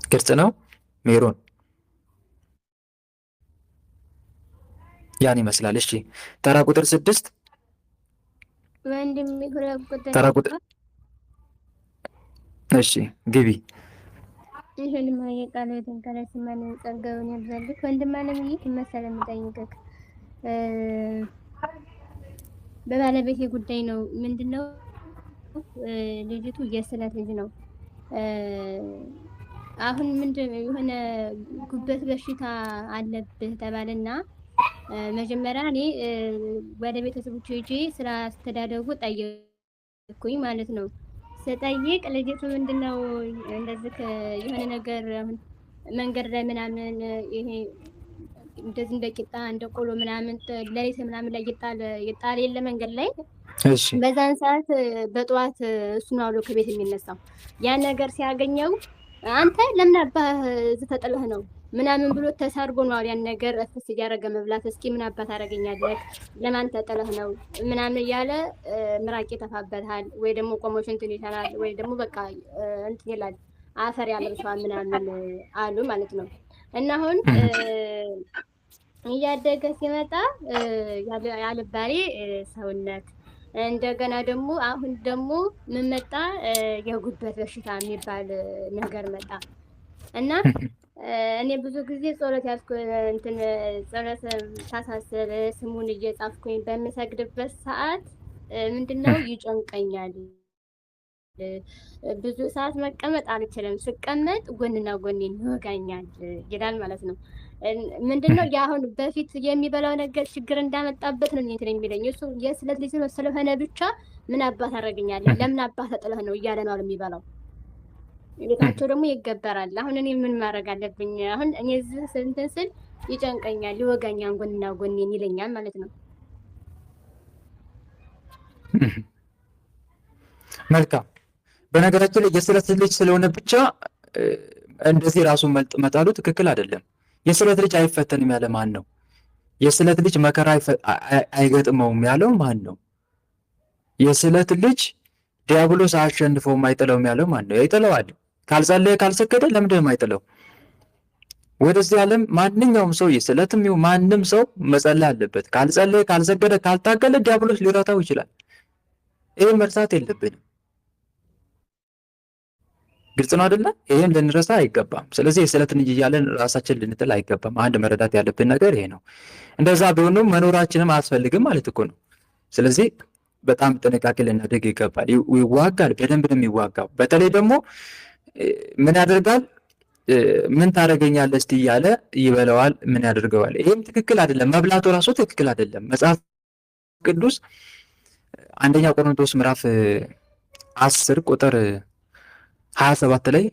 ግልጽ ነው ሜሮን? ያን ይመስላል። እሺ ተራ ቁጥር 6 ተራ ቁጥር እሺ ግቢ።
ይሄን ማየቃለ ተንከለ ስማን ጸጋውን ያብዛልክ ወንድም አለም ይህ መሰለ የምጠይቅህ በባለቤቴ ጉዳይ ነው። ምንድነው ልጅቱ የስለት ልጅ ነው። አሁን ምንድነው የሆነ ጉበት በሽታ አለብህ ተባለና መጀመሪያ እኔ ወደ ቤተሰቦቹ ሄጄ ስራ አስተዳደጉ ጠየቅኩኝ ማለት ነው። ስጠይቅ ልጅቱ ምንድነው እንደዚህ የሆነ ነገር አሁን መንገድ ላይ ምናምን ይሄ እንደዚህ እንደ ቂጣ እንደ ቆሎ ምናምን ለሊት ምናምን ላይ ይጣል የለ መንገድ ላይ።
እሺ
በዛን ሰዓት በጠዋት እሱ ነው አውሎ ከቤት የሚነሳው። ያን ነገር ሲያገኘው አንተ ለምን አባህ እዚህ ተጥለህ ነው ምናምን ብሎ ተሳርቦ ነው ያን ነገር እፍስ እያደረገ መብላት። እስኪ ምን አባት አደረገኛለህ ለማን ተጥለህ ነው ምናምን እያለ ምራቅ ይተፋበታል፣ ወይ ደግሞ ቆሞሽ እንትን ይላል፣ ወይ ደግሞ በቃ እንትን ይላል፣ አፈር ያለብሰዋል ምናምን አሉ ማለት ነው። እና አሁን እያደገ ሲመጣ ያልባሌ ሰውነት እንደገና ደግሞ አሁን ደግሞ ምን መጣ? የጉበት በሽታ የሚባል ነገር መጣ እና እኔ ብዙ ጊዜ ጸሎት ያዝኩ እንትን ጸሎት ሳሳስብ ስሙን እየጻፍኩኝ በምሰግድበት ሰዓት ምንድነው ይጨንቀኛል። ብዙ ሰዓት መቀመጥ አልችልም። ስቀመጥ ጎንና ጎኔን ይወጋኛል ይላል ማለት ነው። ምንድነው ያሁን በፊት የሚበላው ነገር ችግር እንዳመጣበት ነው እንትን የሚለኝ እሱ የስለት ልጅ ስለሆነ ብቻ ምን አባት አደረገኛለህ ለምን አባት ተጥለህ ነው እያለ ነው የሚበላው። ቤታቸው ደግሞ ይገበራል። አሁን እኔ ምን ማድረግ አለብኝ? አሁን እኔ እዚህ እንትን ስል ይጨንቀኛል፣ ይወጋኛል፣ ጎንና ጎኔን ይለኛል ማለት ነው።
መልካም። በነገራችን ላይ የስለት ልጅ ስለሆነ ብቻ እንደዚህ ራሱን መጣሉ ትክክል አይደለም። የስለት ልጅ አይፈተንም ያለ ማን ነው? የስለት ልጅ መከራ አይገጥመውም ያለው ማን ነው? የስለት ልጅ ዲያብሎስ አሸንፎም አይጥለውም ያለው ማን ነው? ይጥለዋል። ካልጸለየ ካልሰገደ ለምንድን ነው የማይጥለው? ወደዚህ ዓለም ማንኛውም ሰው የስለትም ይሁን ማንም ሰው መጸለይ አለበት። ካልጸለየ ካልሰገደ ካልታገለ ዲያብሎስ ሊረታው ይችላል። ይህን መርሳት የለብንም። ግልጽ ነው አይደለ? ይህን ልንረሳ አይገባም። ስለዚህ የስለትን ልጅ እያለን ራሳችን ልንጥል አይገባም። አንድ መረዳት ያለብን ነገር ይሄ ነው። እንደዛ ቢሆንም መኖራችንም አያስፈልግም ማለት እኮ ነው። ስለዚህ በጣም ጥንቃቄ ልናደርግ ይገባል። ይዋጋል፣ በደንብ ነው የሚዋጋው። በተለይ ደግሞ ምን ያደርጋል? ምን ታደርገኛለህ እስቲ እያለ ይበለዋል። ምን ያደርገዋል? ይህም ትክክል አይደለም። መብላቱ ራሱ ትክክል አይደለም። መጽሐፍ ቅዱስ አንደኛ ቆሮንቶስ ምዕራፍ 10 ቁጥር 27 ላይ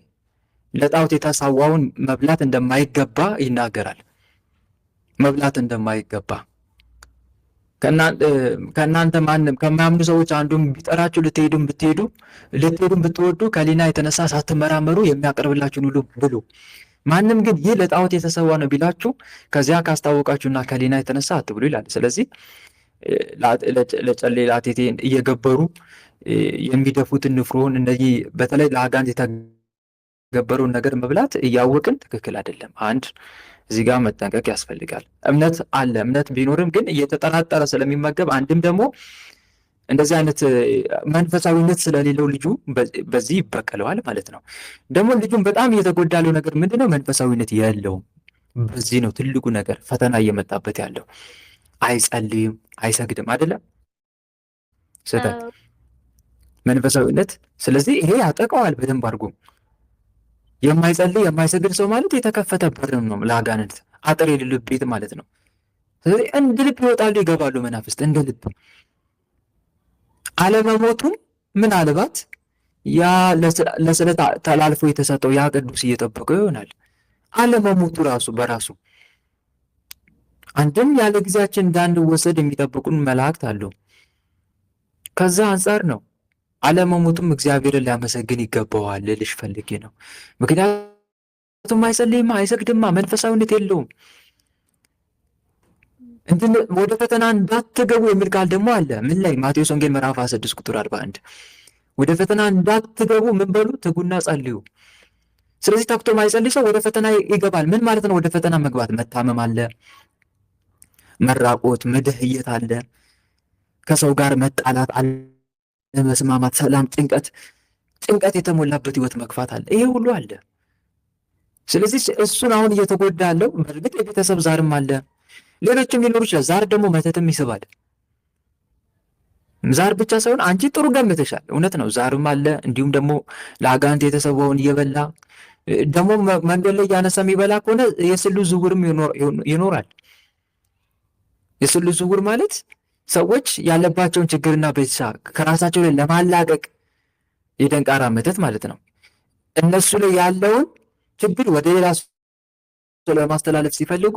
ለጣዖት የተሰዋውን መብላት እንደማይገባ ይናገራል። መብላት እንደማይገባ ከእናንተ ማንም ከማያምኑ ሰዎች አንዱም ቢጠራችሁ ልትሄዱም ብትወዱ ከሊና የተነሳ ሳትመራመሩ የሚያቀርብላችሁን ሁሉ ብሉ። ማንም ግን ይህ ለጣዖት የተሰዋ ነው ቢላችሁ ከዚያ ካስታወቃችሁና ከሊና የተነሳ አትብሉ ይላል። ስለዚህ ለጨሌ ላቴቴ እየገበሩ የሚደፉትን ንፍሮን እነዚህ በተለይ ለአጋንንት የተገበረውን ነገር መብላት እያወቅን ትክክል አይደለም። አንድ እዚህ ጋር መጠንቀቅ ያስፈልጋል። እምነት አለ። እምነት ቢኖርም ግን እየተጠራጠረ ስለሚመገብ አንድም ደግሞ እንደዚህ አይነት መንፈሳዊነት ስለሌለው ልጁ በዚህ ይበቀለዋል ማለት ነው። ደግሞ ልጁም በጣም እየተጎዳ ያለው ነገር ምንድነው? መንፈሳዊነት የለውም። በዚህ ነው ትልቁ ነገር ፈተና እየመጣበት ያለው። አይጸልይም፣ አይሰግድም አይደለም ስህተት መንፈሳዊነት። ስለዚህ ይሄ ያጠቀዋል በደንብ አድርጎ። የማይጸልይ የማይሰግድ ሰው ማለት የተከፈተ በር ነው ለአጋንንት፣ አጥር የሌለው ቤት ማለት ነው። ስለዚህ እንደ ልብ ይወጣሉ ይገባሉ መናፍስት እንደ ልብ። አለመሞቱን ምናልባት ያ ለስለት ተላልፎ የተሰጠው ያ ቅዱስ እየጠበቀው ይሆናል። አለመሞቱ ራሱ በራሱ አንድም ያለ ጊዜያችን እንዳንወሰድ የሚጠብቁን መላእክት አሉ። ከዛ አንጻር ነው አለመሞቱም እግዚአብሔርን ሊያመሰግን ይገባዋል ልልሽ ፈልጌ ነው። ምክንያቱም አይጸልይማ አይሰግድማ መንፈሳዊነት የለውም። ወደ ፈተና እንዳትገቡ የሚል ቃል ደግሞ አለ። ምን ላይ? ማቴዎስ ወንጌል ምዕራፍ 26 ቁጥር 41 ወደ ፈተና እንዳትገቡ ምን በሉ? ትጉና ጸልዩ። ስለዚህ ተግቶ ማይጸልይ ሰው ወደ ፈተና ይገባል። ምን ማለት ነው ወደ ፈተና መግባት? መታመም አለ፣ መራቆት፣ መደህየት አለ፣ ከሰው ጋር መጣላት አለ፣ መስማማት፣ ሰላም፣ ጭንቀት የተሞላበት ህይወት መግፋት አለ። ይሄ ሁሉ አለ። ስለዚህ እሱን አሁን እየተጎዳ ያለው በእርግጥ የቤተሰብ ዛርም አለ፣ ሌሎችም ሊኖሩ ይችላል። ዛር ደግሞ መተትም ይስባል። ዛር ብቻ ሳይሆን አንቺ ጥሩ ገምተሻል፣ እውነት ነው፣ ዛርም አለ። እንዲሁም ደግሞ ለአጋንንት የተሰዋውን እየበላ ደግሞ መንገድ ላይ እያነሳ የሚበላ ከሆነ የስሉስ ዝውውርም ይኖራል። የስሉስ ዝውውር ማለት ሰዎች ያለባቸውን ችግርና በሽታ ከራሳቸው ላይ ለማላቀቅ የደንቃራ መተት ማለት ነው። እነሱ ላይ ያለውን ችግር ወደ ሌላ ሰው ለማስተላለፍ ሲፈልጉ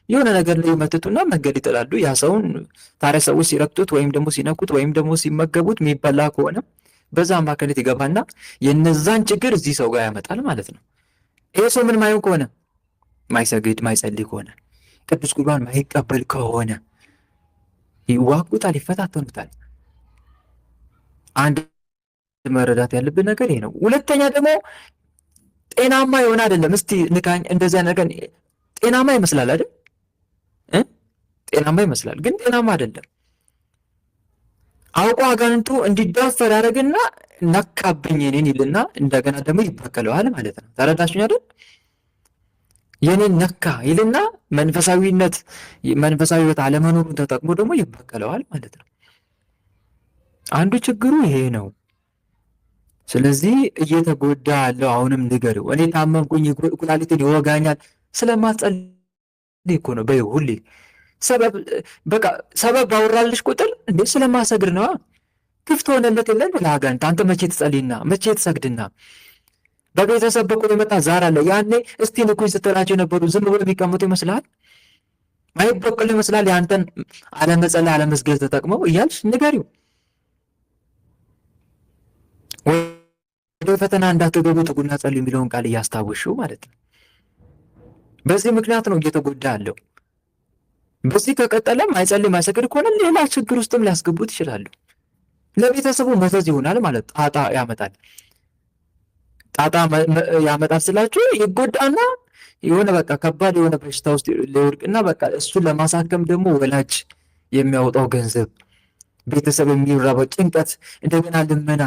የሆነ ነገር ላይ መተቱና መንገድ ይጥላሉ። ያ ሰውን ታዲያ ሰዎች ሲረግጡት ወይም ደግሞ ሲነኩት ወይም ደግሞ ሲመገቡት የሚበላ ከሆነ በዛ አማካኝነት ይገባና የነዛን ችግር እዚህ ሰው ጋር ያመጣል ማለት ነው። ይሄ ሰው ምን ማየው ከሆነ ማይሰግድ ማይጸልይ ከሆነ ቅዱስ ቁርባን ማይቀበል ከሆነ ይዋጉታል፣ ይፈታተኑታል። አንድ መረዳት ያለብን ነገር ይሄ ነው። ሁለተኛ ደግሞ ጤናማ የሆነ አይደለም። እስቲ ንካኝ። እንደዚያ ነገር ጤናማ ይመስላል አይደል? ጤናማ ይመስላል ግን ጤናማ አይደለም። አውቆ አጋንንቱ እንዲዳፈር ያደርግና ነካብኝ የኔን ይልና እንደገና ደግሞ ይበቀለዋል ማለት ነው። ተረዳሽኝ አይደል? የኔን ነካ ይልና መንፈሳዊ ሕይወት አለመኖሩን ተጠቅሞ ደግሞ ይበቀለዋል ማለት ነው። አንዱ ችግሩ ይሄ ነው። ስለዚህ እየተጎዳ ያለው አሁንም ንገሪው። እኔ ታመምኩኝ፣ ኩላሊትን ይወጋኛል ስለማጸልይ እኮ ነው። በይው ሁሌ ሰበብ ባወራልሽ ቁጥር እንዴ ስለማሰግድ ነው። ክፍት ሆነለት የለን ለአጋንንት። አንተ መቼ ትጸልይና መቼ ትሰግድና? በቤተሰብ በኩል የመጣ ዛር አለ። ያኔ እስቲ ንኩኝ ስትላቸው የነበሩ ዝም ብሎ የሚቀመጡ ይመስላል? ማይበቀሉ ይመስላል? የአንተን አለመጸለይ አለመስገድ ተጠቅመው እያልሽ ንገሪው። ወደ ፈተና እንዳትገቡ ትጉና ጸልዩ የሚለውን ቃል እያስታወሽው ማለት ነው። በዚህ ምክንያት ነው እየተጎዳ ያለው። በዚህ ከቀጠለ ማይጸልይ ማይሰግድ ከሆነ ሌላ ችግር ውስጥም ሊያስገቡት ይችላሉ። ለቤተሰቡ መዘዝ ይሆናል ማለት ጣጣ ያመጣል። ጣጣ ያመጣል ስላችሁ ይጎዳና የሆነ በቃ ከባድ የሆነ በሽታ ውስጥ ሊወድቅና በቃ እሱን ለማሳከም ደግሞ ወላጅ የሚያወጣው ገንዘብ፣ ቤተሰብ የሚራበው ጭንቀት፣ እንደገና ልመና፣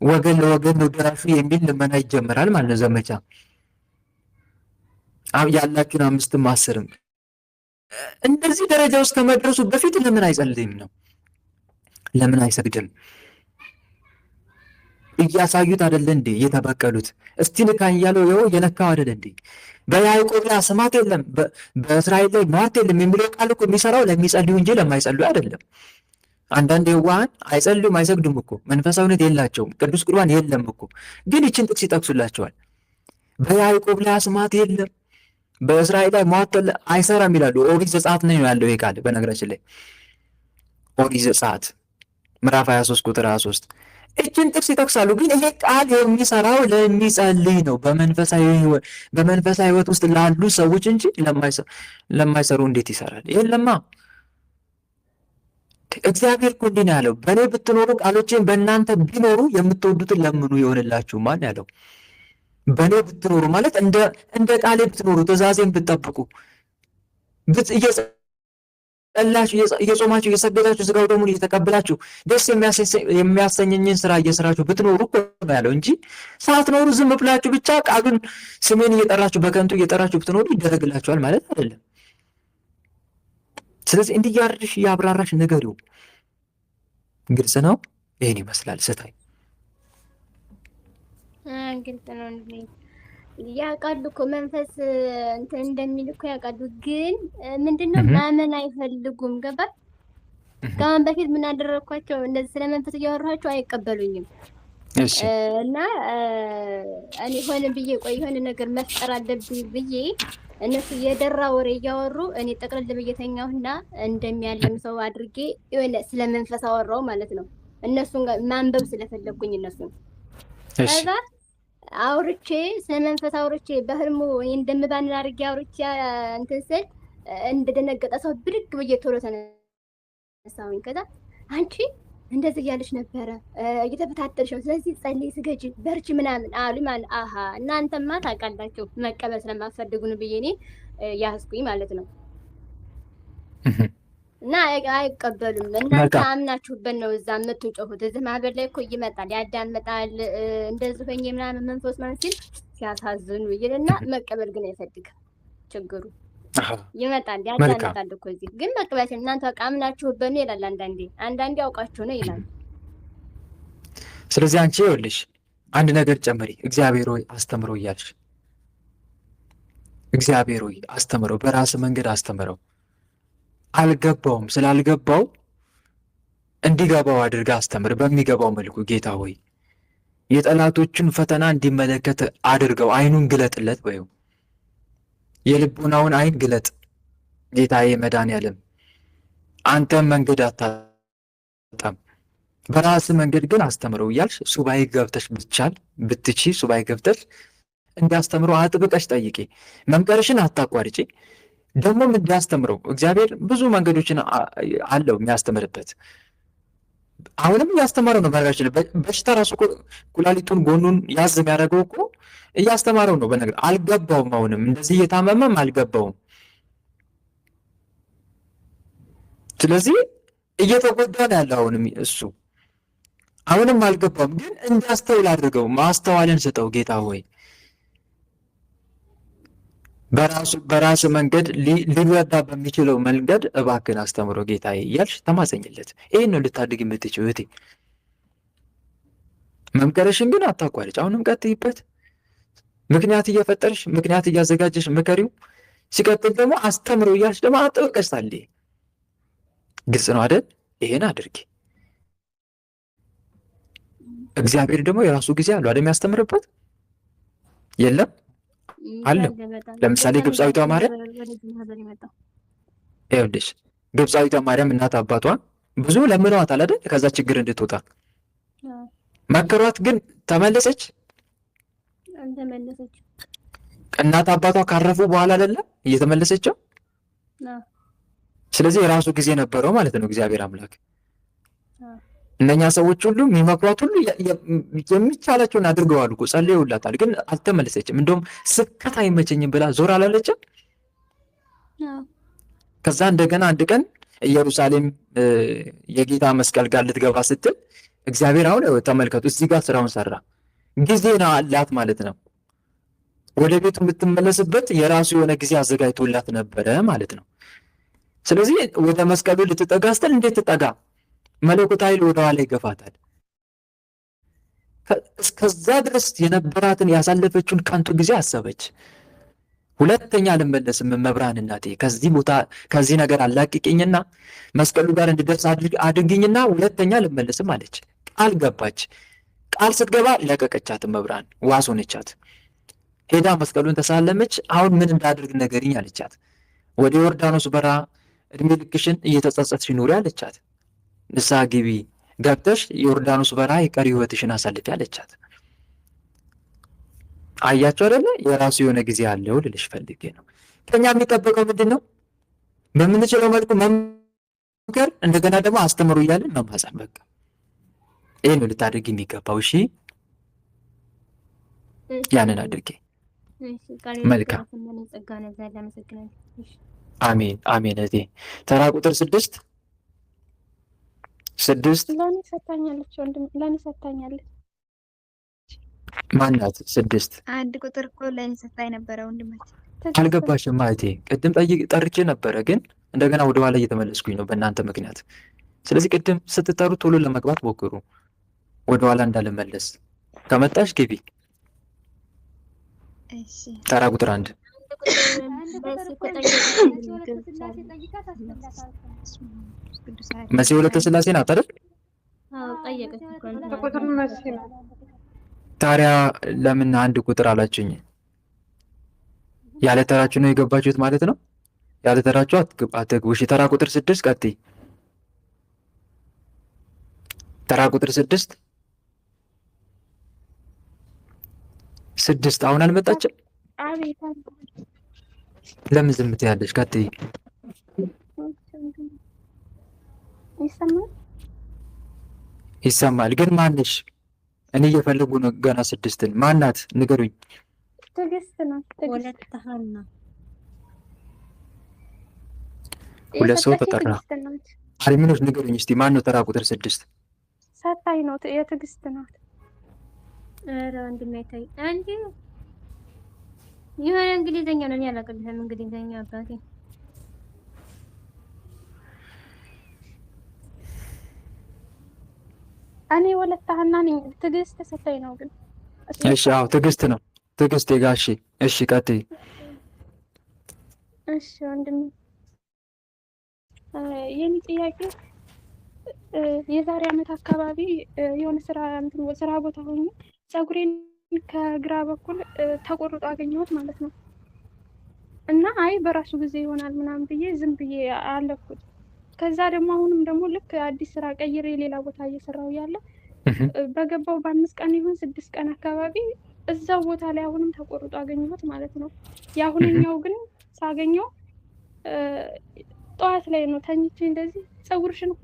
ወገን ለወገን ነው ደራሹ የሚል ልመና ይጀምራል ማለት ነው። ዘመቻ ያላችሁን 5ም 10ም እንደዚህ ደረጃ ውስጥ ከመድረሱ በፊት ለምን አይጸልይም ነው? ለምን አይሰግድም? እያሳዩት አይደለ እንዴ? እየተበቀሉት እስቲ ንካኝ እያለው ይኸው እየነካው አይደለ እንዴ? በያዕቆብ ላይ አስማት የለም በእስራኤል ላይ ሟርት የለም የሚለው ቃል እኮ የሚሰራው ለሚጸልዩ እንጂ ለማይጸልዩ አይደለም። አንዳንድ የዋሃን አይጸልዩም አይሰግዱም እኮ መንፈሳዊነት የላቸውም፣ ቅዱስ ቁርባን የለም እኮ። ግን ይችን ጥቅስ ይጠቅሱላቸዋል። በያዕቆብ ላይ አስማት የለም በእስራኤል ላይ ሟርት አይሰራም ይላሉ። ኦሪት ዘጸአት ነው ያለው ይሄ ቃል በነገራችን ላይ ኦሪት ዘጸአት ምዕራፍ 23 ቁጥር 23 እችን ጥቅስ ይጠቅሳሉ። ግን ይሄ ቃል የሚሰራው ለሚጸልይ ነው፣ በመንፈሳዊ ሕይወት ውስጥ ላሉ ሰዎች እንጂ ለማይሰሩ እንዴት ይሰራል? ይሄን ለማ እግዚአብሔር እኮ እንዲህ ነው ያለው፣ በእኔ ብትኖሩ ቃሎቼን በእናንተ ቢኖሩ የምትወዱትን ለምኑ ይሆንላችሁ። ማን ያለው? በእኔ ብትኖሩ ማለት እንደ ቃሌ ብትኖሩ፣ ትእዛዜን ብትጠብቁ፣ እየጾማችሁ እየሰገዳችሁ ስጋው ደሙን እየተቀበላችሁ ደስ የሚያሰኘኝን ስራ እየሰራችሁ ብትኖሩ እኮ ነው ያለው እንጂ ሳትኖሩ ዝም ብላችሁ ብቻ ቃሉን ስሜን እየጠራችሁ በከንቱ እየጠራችሁ ብትኖሩ ይደረግላችኋል ማለት አይደለም። ስለዚህ እንዲህ እያደረግሽ እያብራራሽ ንገሪው። ግልጽ ነው። ይህን ይመስላል ስታይ
ግልጽ ነው። ያውቃሉ እኮ መንፈስ እንትን እንደሚል እኮ ያውቃሉ። ግን ምንድነው ማመን አይፈልጉም። ገባል? ከአሁን በፊት ምን አደረግኳቸው? እንደዚህ ስለ መንፈስ እያወራኋቸው አይቀበሉኝም። እና እኔ ሆነ ብዬ ቆይ የሆነ ነገር መፍጠር አለብኝ ብዬ እነሱ የደራ ወሬ እያወሩ እኔ ጠቅልል ብዬተኛውና እንደሚያለም ሰው አድርጌ የሆነ ስለ መንፈስ አወራው ማለት ነው። እነሱን ማንበብ ስለፈለግኩኝ እነሱን ከዛ አውርቼ ስለ መንፈስ አውርቼ በህልሙ እንደምባንን አድርጌ አውርቼ እንትን ስል እንደደነገጠ ሰው ብድግ ብዬ ቶሎ ተነሳሁኝ። ከዛ አንቺ እንደዚህ እያለች ነበረ እየተፈታተልሽ ነው፣ ስለዚህ ጸልይ፣ ስገጂ፣ በርቺ ምናምን አሉ ማለት አሃ እናንተማ ታውቃላችሁ መቀበል ስለማትፈልጉ ነው ብዬ እኔ ያስኩኝ ማለት ነው። እና አይቀበሉም። እናንተ አምናችሁበት ነው እዛ የምትጮሁት። እዚህ ማህበር ላይ እኮ ይመጣል ያዳምጣል፣ እንደዚህ ሆኜ ምናምን መንፈስ ማለት ሲል ሲያሳዝኑ ይልና መቀበል ግን አይፈልግም። ችግሩ ይመጣል ያዳምጣል እኮ እዚህ ግን መቀበል እናንተ በቃ አምናችሁበት ነው ይላል። አንዳንዴ አውቃችሁ ነው ይላል።
ስለዚህ አንቺ ይኸውልሽ አንድ ነገር ጨምሪ። እግዚአብሔር ሆይ አስተምሮ እያልሽ እግዚአብሔር ሆይ አስተምረው፣ በራስ መንገድ አስተምረው። አልገባውም ስላልገባው እንዲገባው አድርጋ አስተምር በሚገባው መልኩ። ጌታ ሆይ የጠላቶቹን ፈተና እንዲመለከት አድርገው፣ አይኑን ግለጥለት በይው። የልቡናውን አይን ግለጥ ጌታዬ መድኃኒዓለም። አንተም መንገድ አታጣም፣ በራስ መንገድ ግን አስተምረው እያልሽ ሱባኤ ገብተሽ ብቻል ብትቺ ሱባኤ ገብተሽ እንዲያስተምረው አጥብቀሽ ጠይቄ። መምከርሽን አታቋርጪ። ደግሞም እንዲያስተምረው እግዚአብሔር ብዙ መንገዶችን አለው የሚያስተምርበት። አሁንም እያስተማረው ነው። በነገራችን በሽታ ራሱ ኩላሊቱን ጎኑን ያዝ የሚያደርገው እኮ እያስተማረው ነው። በነገር አልገባውም። አሁንም እንደዚህ እየታመመም አልገባውም። ስለዚህ እየተጎዳ ነው ያለው አሁንም እሱ አሁንም አልገባውም። ግን እንዳስተውል አድርገው፣ ማስተዋልን ስጠው ጌታ ሆይ። በራሱ መንገድ ሊረዳ በሚችለው መንገድ እባክን አስተምሮ ጌታዬ እያልሽ ተማጸኝለት። ይህን ነው ልታድግ የምትችው እህቴ። መምከርሽን ግን አታቋርጭ። አሁንም ቀጥይበት። ምክንያት እየፈጠርሽ ምክንያት እያዘጋጀሽ ምከሪው። ሲቀጥል ደግሞ አስተምሮ እያልሽ ደግሞ አጥብቀሽ ጸልይ። ግልጽ ነው አይደል? ይሄን አድርጊ። እግዚአብሔር ደግሞ የራሱ ጊዜ አለው አይደል? የሚያስተምርበት የለም አለው። ለምሳሌ ግብፃዊቷ ማርያም ይኸውልሽ፣ ግብፃዊቷ ማርያም እናት አባቷን ብዙ ለምነዋታል አይደል? ከዛ ችግር እንድትወጣ መከሯት። ግን ተመለሰች። እናት አባቷ ካረፉ በኋላ አይደለም እየተመለሰችው። ስለዚህ የራሱ ጊዜ ነበረው ማለት ነው እግዚአብሔር አምላክ። እነኛ ሰዎች ሁሉ የሚመክሯት ሁሉ የሚቻላቸውን አድርገዋል እኮ ጸልየውላታል፣ ግን አልተመለሰችም። እንደውም ስብከት አይመቸኝም ብላ ዞር አላለችም። ከዛ እንደገና አንድ ቀን ኢየሩሳሌም የጌታ መስቀል ጋር ልትገባ ስትል እግዚአብሔር አሁን ተመልከቱ እዚህ ጋር ስራውን ሰራ። ጊዜ ነው አላት ማለት ነው። ወደ ቤቱ የምትመለስበት የራሱ የሆነ ጊዜ አዘጋጅቶላት ነበረ ማለት ነው። ስለዚህ ወደ መስቀሉ ልትጠጋ ስትል እንዴት ትጠጋ? መለኮታዊ ኃይል ወደ ኋላ ይገፋታል። እስከዛ ድረስ የነበራትን ያሳለፈችውን ከንቱ ጊዜ አሰበች። ሁለተኛ አልመለስም መብርሃን እናቴ፣ ከዚህ ቦታ ከዚህ ነገር አላቅቂኝና መስቀሉ ጋር እንድደርስ አድርግኝና ሁለተኛ አልመለስም አለች። ቃል ገባች። ቃል ስትገባ ለቀቀቻት መብርሃን፣ ዋስ ሆነቻት። ሄዳ መስቀሉን ተሳለመች። አሁን ምን እንዳድርግ ነገርኝ አለቻት። ወደ ዮርዳኖስ በረሃ እድሜ ልክሽን እየተጸጸትሽ ኑሪ አለቻት። ንስሐ ግቢ ገብተሽ ዮርዳኖስ በረሃ የቀሪ ህይወትሽን አሳልፊ አለቻት። አያቸው አይደለ? የራሱ የሆነ ጊዜ አለው ልልሽ ፈልጌ ነው። ከኛ የሚጠበቀው ምንድን ነው? በምንችለው መልኩ መምከር፣ እንደገና ደግሞ አስተምሩ እያለን መማፀን። በቃ ይህ ነው ልታደርግ የሚገባው። እሺ ያንን አድርጌ። መልካም አሜን አሜን። እቴ ተራ ቁጥር 6
ለእኔ ሰታኛለች ወንድም፣ ለእኔ ሰታኛለች።
ማናት? 6
አንድ ቁጥር እኮ ለእኔ ሰታኝ ነበረ ወንድማችን።
አልገባሽም ማለቴ። ቅድም ጠርቼ ነበረ፣ ግን እንደገና ወደ ኋላ እየተመለስኩኝ ነው በእናንተ ምክንያት። ስለዚህ ቅድም ስትጠሩ ቶሎ ለመግባት ሞክሩ፣ ወደ ኋላ እንዳልመለስ። ከመጣሽ ግቢ። ተራ ቁጥር 1 መሲ ወለተ ስላሴ ናት አይደል? ታዲያ ለምን አንድ ቁጥር አላችሁኝ? ያለ ተራችሁ ነው የገባችሁት ማለት ነው? ያለ ተራችሁ አትግቡ። እሺ ተራ ቁጥር 6 ቀጥይ። ተራ ቁጥር 6 አሁን አልመጣችም? ለምን ዝም ትያለሽ? ቀጥይ። ይሰማል፣ ግን ማንሽ? እኔ እየፈለጉ ነው ገና 6ን። ማናት? ንገሩኝ።
ትዕግስት ነው።
ሁለት ሰው ተጠራ። አሪሚኖች ንገሩኝ እስቲ ማን ነው ተራ ቁጥር 6?
ሰታይ ነው። የትዕግስት ናት።
ኧረ ወንድሜ ተይ አንቺ። የሆነ እንግሊዘኛ ነው ያላቀልህም። እንግሊዘኛ አባቴ
እኔ ወለተ ሀና ነኝ። ትዕግስት ሰታይ ነው ግን።
እሺ አዎ ትዕግስት ነው። ትዕግስት የጋሺ። እሺ ቀጥይ።
እሺ ወንድሜ የኔ ጥያቄ የዛሬ ዓመት አካባቢ የሆነ ስራ ቦታ ሆኜ ፀጉሬን ከግራ በኩል ተቆርጦ አገኘሁት ማለት ነው። እና አይ በራሱ ጊዜ ይሆናል ምናምን ብዬ ዝም ብዬ አለፍኩት። ከዛ ደግሞ አሁንም ደግሞ ልክ አዲስ ስራ ቀይሬ ሌላ ቦታ እየሰራሁ ያለ በገባው በ5 ቀን ይሁን 6 ቀን አካባቢ እዛው ቦታ ላይ አሁንም ተቆርጦ አገኘሁት ማለት ነው። የአሁነኛው ግን ሳገኘው ጠዋት ላይ ነው ተኝቼ እንደዚህ ፀጉርሽን እኮ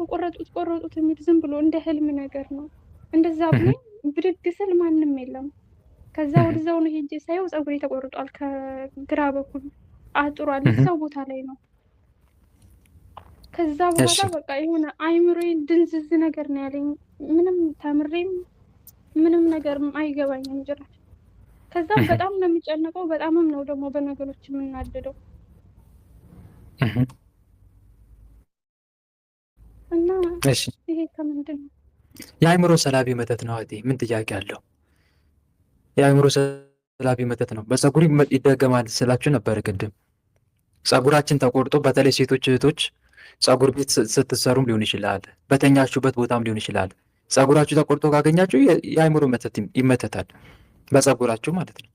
ቆረጡት የሚል ዝም ብሎ እንደ ህልም ነገር ነው። እንደዛ ብሎ ብድግ ስል ማንም የለም። ከዛ ወደዛው ነው ሄጄ ሳየው ፀጉሬ ተቆርጧል፣ ከግራ በኩል አጥሯል፣ እዛው ቦታ ላይ ነው። ከዛ በኋላ በቃ የሆነ አይምሮዬ ድንዝዝ ነገር ነው ያለኝ። ምንም ተምሬም ምንም ነገር አይገባኝም ጭራሽ። ከዛ በጣም ነው የሚጨነቀው፣ በጣምም ነው ደግሞ በነገሮች የምናደደው እና ይሄ ከምንድን ነው?
የአእምሮ ሰላቢ መተት ነው እህቴ። ምን ጥያቄ አለው? የአእምሮ ሰላቢ መተት ነው። በፀጉር ይደገማል ስላችሁ ነበር ቅድም። ፀጉራችን ተቆርጦ በተለይ ሴቶች እህቶች ፀጉር ቤት ስትሰሩም ሊሆን ይችላል፣ በተኛችሁበት ቦታም ሊሆን ይችላል። ፀጉራችሁ ተቆርጦ ካገኛችሁ የአእምሮ መተት ይመተታል፣ በፀጉራችሁ ማለት ነው።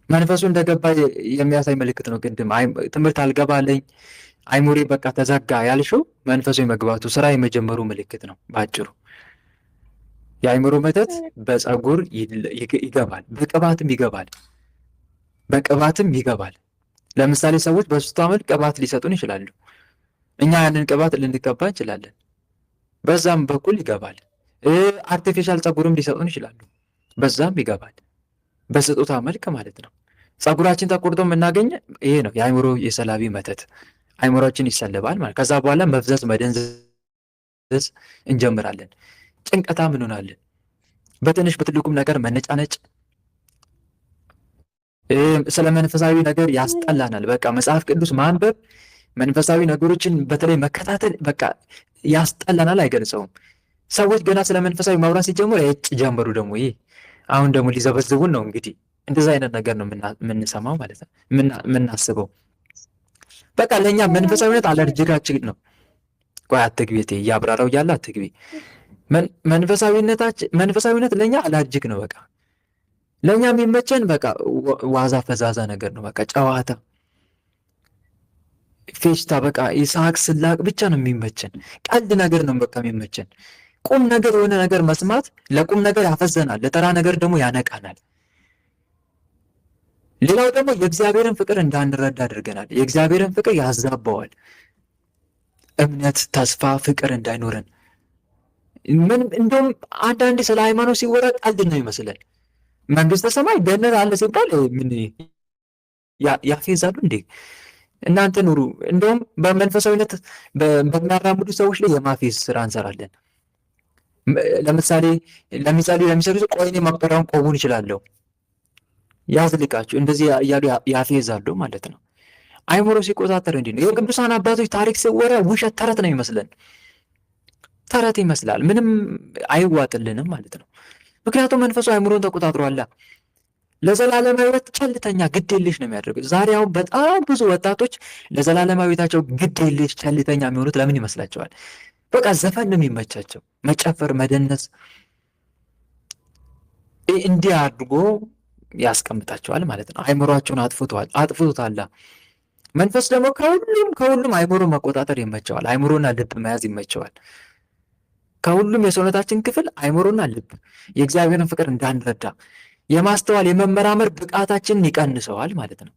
መንፈሱ እንደገባ የሚያሳይ ምልክት ነው። ቅድም ትምህርት አልገባለኝ አይሙሬ በቃ ተዘጋ ያልሽው መንፈሱ የመግባቱ ስራ የመጀመሩ ምልክት ነው ባጭሩ። የአእምሮ መተት በፀጉር ይገባል፣ በቅባትም ይገባል። ለምሳሌ ሰዎች በስጦታ መልክ ቅባት ሊሰጡን ይችላሉ። እኛ ያንን ቅባት ልንቀባ እንችላለን። በዛም በኩል ይገባል። አርቲፊሻል ፀጉርም ሊሰጡን ይችላሉ፣ በዛም ይገባል። በስጦታ መልክ ማለት ነው። ፀጉራችን ተቆርጦ የምናገኝ ይሄ ነው የአእምሮ የሰላቢ መተት። አእምሮችን ይሰልባል ማለት። ከዛ በኋላ መፍዘዝ መደንዘዝ እንጀምራለን። ጭንቀታም እንሆናለን። በትንሽ በትልቁም ነገር መነጫነጭ፣ ስለ መንፈሳዊ ነገር ያስጠላናል። በቃ መጽሐፍ ቅዱስ ማንበብ፣ መንፈሳዊ ነገሮችን በተለይ መከታተል በቃ ያስጠላናል፣ አይገልጸውም። ሰዎች ገና ስለ መንፈሳዊ ማውራት ሲጀምሩ እጭ ጀመሩ። ደግሞ ይሄ አሁን ደግሞ ሊዘበዝቡን ነው። እንግዲህ እንደዛ አይነት ነገር ነው የምንሰማው ማለት ነው፣ የምናስበው። በቃ ለእኛ መንፈሳዊነት አለርጅካችን ነው። ቆይ አትግቢ፣ እያብራራው እያለ አትግቢ። መንፈሳዊነት ለእኛ አላርጅክ ነው። በቃ ለእኛ የሚመቸን በቃ ዋዛ ፈዛዛ ነገር ነው። በቃ ጨዋታ፣ ፌሽታ፣ በቃ ይስሐቅ ስላቅ ብቻ ነው የሚመቸን። ቀልድ ነገር ነው በቃ የሚመቸን። ቁም ነገር የሆነ ነገር መስማት ለቁም ነገር ያፈዘናል፣ ለተራ ነገር ደግሞ ያነቃናል። ሌላው ደግሞ የእግዚአብሔርን ፍቅር እንዳንረዳ አድርገናል። የእግዚአብሔርን ፍቅር ያዛባዋል። እምነት፣ ተስፋ፣ ፍቅር እንዳይኖረን እንደውም አንዳንድ ስለ ሃይማኖት ሲወራ ቀልድ ነው ይመስላል። መንግስተ ሰማይ ገነት አለ ሲባል ምን ያፌዛሉ እንዴ? እናንተ ኑሩ። እንደውም በመንፈሳዊነት በሚያራምዱ ሰዎች ላይ የማፌዝ ስራ እንሰራለን። ለምሳሌ ለሚሰሩ ቆይኔ መቁጠሪያውን ቆሙን ይችላለሁ ያዝልቃችሁ እንደዚህ እያሉ ያፌዛሉ ማለት ነው። አይምሮ ሲቆጣጠር እንዲህ ነው። የቅዱሳን አባቶች ታሪክ ሲወራ ውሸት ተረት ነው ይመስለን። ተረት ይመስላል። ምንም አይዋጥልንም ማለት ነው። ምክንያቱም መንፈሱ አይምሮን ተቆጣጥሯላ። ለዘላለማዊ ሕይወት ቸልተኛ ግድ የለሽ ነው የሚያደርገው። ዛሬ አሁን በጣም ብዙ ወጣቶች ለዘላለማዊ ሕይወታቸው ግድ የለሽ ቸልተኛ የሚሆኑት ለምን ይመስላቸዋል? በቃ ዘፈን ነው የሚመቻቸው፣ መጨፈር፣ መደነስ እንዲህ አድርጎ ያስቀምጣቸዋል ማለት ነው። አይምሯቸውን አጥፍቶታል። መንፈስ ደግሞ ከሁሉም አይምሮ መቆጣጠር ይመቸዋል። አይምሮና ልብ መያዝ ይመቸዋል። ከሁሉም የሰውነታችን ክፍል አይምሮና ልብ የእግዚአብሔርን ፍቅር እንዳንረዳ የማስተዋል የመመራመር ብቃታችንን ይቀንሰዋል ማለት ነው።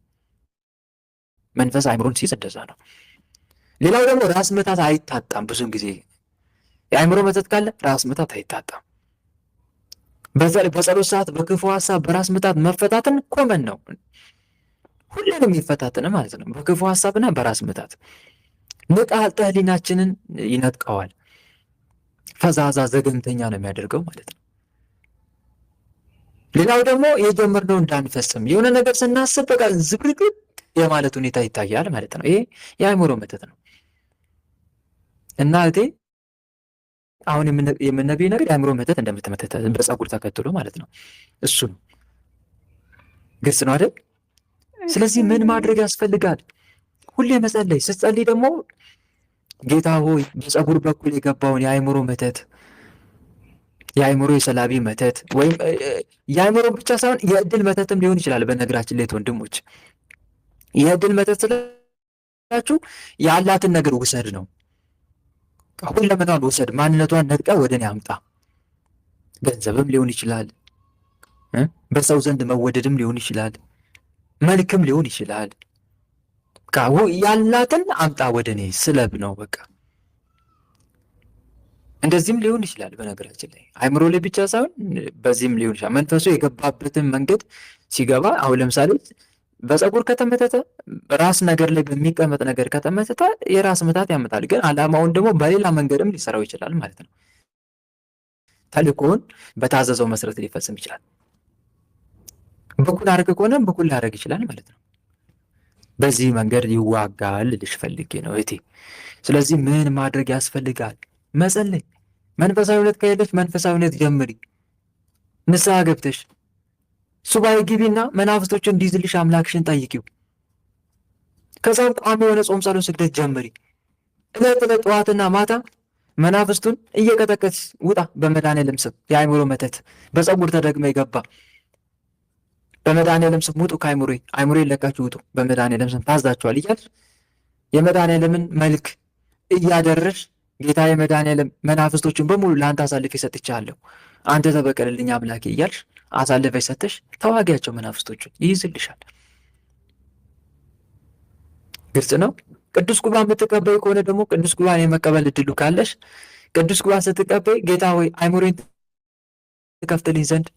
መንፈስ አይምሮን ሲይዝ እንደዛ ነው። ሌላው ደግሞ ራስ ምታት አይታጣም። ብዙን ጊዜ የአይምሮ መተት ካለ ራስ ምታት አይታጣም። በጸሎት ሰዓት በክፉ ሀሳብ በራስ ምታት መፈታትን ኮመን ነው። ሁሉንም የሚፈታትን ማለት ነው። በክፉ ሀሳብና በራስ ምታት ንቃተ ህሊናችንን ይነጥቀዋል። ፈዛዛ ዘገምተኛ ነው የሚያደርገው ማለት ነው። ሌላው ደግሞ የጀመርነው እንዳንፈጽም የሆነ ነገር ስናስብ በቃ ዝብርቅርቅ የማለት ሁኔታ ይታያል ማለት ነው። ይሄ የአእምሮ መተት ነው እና አሁን የምነግርህ ነገር የአእምሮ መተት እንደምትመተት በፀጉር ተከትሎ ማለት ነው። እሱ ነው። ግልጽ ነው አይደል? ስለዚህ ምን ማድረግ ያስፈልጋል? ሁሌ መጸለይ። ስትጸልይ ደግሞ ጌታ ሆይ በፀጉር በኩል የገባውን የአእምሮ መተት፣ የአእምሮ የሰላቢ መተት ወይም የአእምሮ ብቻ ሳይሆን የእድል መተትም ሊሆን ይችላል። በነገራችን ላይ ወንድሞች የእድል መተት ስላችሁ ያላትን ነገር ውሰድ ነው። ሁለመናዋን ውሰድ፣ ማንነቷን ነጥቀ ወደ እኔ አምጣ። ገንዘብም ሊሆን ይችላል፣ በሰው ዘንድ መወደድም ሊሆን ይችላል፣ መልክም ሊሆን ይችላል። ያላትን አምጣ ወደ እኔ ስለብ ነው በቃ። እንደዚህም ሊሆን ይችላል። በነገራችን ላይ አእምሮ ላይ ብቻ ሳይሆን በዚህም ሊሆን ይችላል። መንፈሱ የገባበትን መንገድ ሲገባ አሁን ለምሳሌ በፀጉር ከተመተተ ራስ ነገር ላይ በሚቀመጥ ነገር ከተመተተ የራስ ምታት ያመጣል። ግን ዓላማውን ደግሞ በሌላ መንገድም ሊሰራው ይችላል ማለት ነው። ተልእኮውን በታዘዘው መሰረት ሊፈጽም ይችላል። በኩል አድርግ ከሆነ በኩል ሊያደርግ ይችላል ማለት ነው። በዚህ መንገድ ይዋጋል ልልሽ ፈልጌ ነው እህቴ። ስለዚህ ምን ማድረግ ያስፈልጋል? መጸለይ። መንፈሳዊነት ከሌለች መንፈሳዊነት ጀምሪ። ንስሐ ገብተሽ ሱባኤ ግቢና መናፍስቶችን እንዲይዝልሽ አምላክሽን ጠይቂው። ከዛም ቋሚ የሆነ ጾም፣ ጸሎት፣ ስግደት ጀምሪ። ዕለት ዕለት ጠዋትና ማታ መናፍስቱን እየቀጠቀጥ ውጣ በመድኃኔዓለም ስም። የአእምሮ መተት በፀጉር ተደግመ የገባ በመድኃኔዓለም ስም ውጡ ከአእምሮ ለቃችሁ ውጡ በመድኃኔዓለም ስም ታዛችኋል እያልሽ የመድኃኔዓለምን መልክ እያደረሽ ጌታ የመድኃኔዓለም መናፍስቶችን በሙሉ ለአንተ አሳልፌ ሰጥቻለሁ፣ አንተ ተበቀልልኝ አምላኬ እያልሽ አሳልፈሽ ሰጥተሽ ተዋጊያቸው። መናፍስቶቹን ይይዝልሻል። ግልጽ ነው። ቅዱስ ቁርባን የምትቀበል ከሆነ ደግሞ ቅዱስ ቁርባን የመቀበል እድሉ ካለሽ ቅዱስ ቁርባን ስትቀበይ ጌታ ሆይ አይምሮዬን ትከፍትልኝ ዘንድ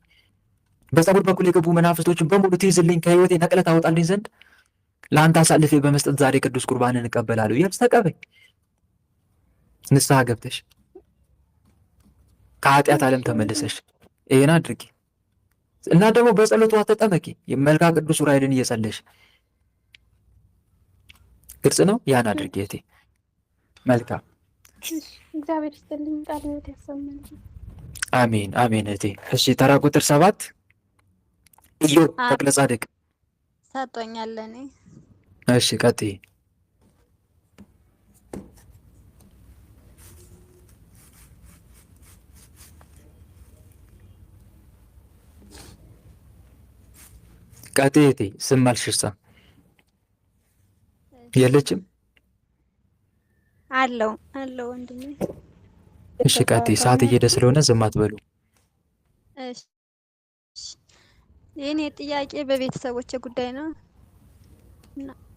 በጸጉር በኩል የገቡ መናፍስቶችን በሙሉ ትይዝልኝ ከህይወቴ ነቅለት አወጣልኝ ዘንድ ለአንተ አሳልፌ በመስጠት ዛሬ ቅዱስ ቁርባንን እቀበላለሁ እያልሽ ተቀበይ። ንስሐ ገብተሽ ከኃጢአት ዓለም ተመልሰሽ ይሄን አድርጊ እና ደግሞ በጸሎቷ ተጠመቂ። የመልካ ቅዱስ ዑራኤልን እየጸለሽ ግልጽ ነው። ያን አድርጊ እህቴ። መልካም
እግዚአብሔር ይስጥልኝ። ቃል ሕይወት ያሰማል።
አሜን አሜን እህቴ። እሺ ተራ ቁጥር 7 ኢዮብ ተክለ ጻድቅ
ሰጦኛል እኔ።
እሺ ቀጥይ። ቀጥይ እህቴ። ስም አልሽሳ የለችም
አለው ወንድሜ።
እሺ ቀጥይ። ሰዓት እየሄደ ስለሆነ ዝም አትበሉ።
እሺ የኔ ጥያቄ በቤተሰቦቼ ጉዳይ ነው።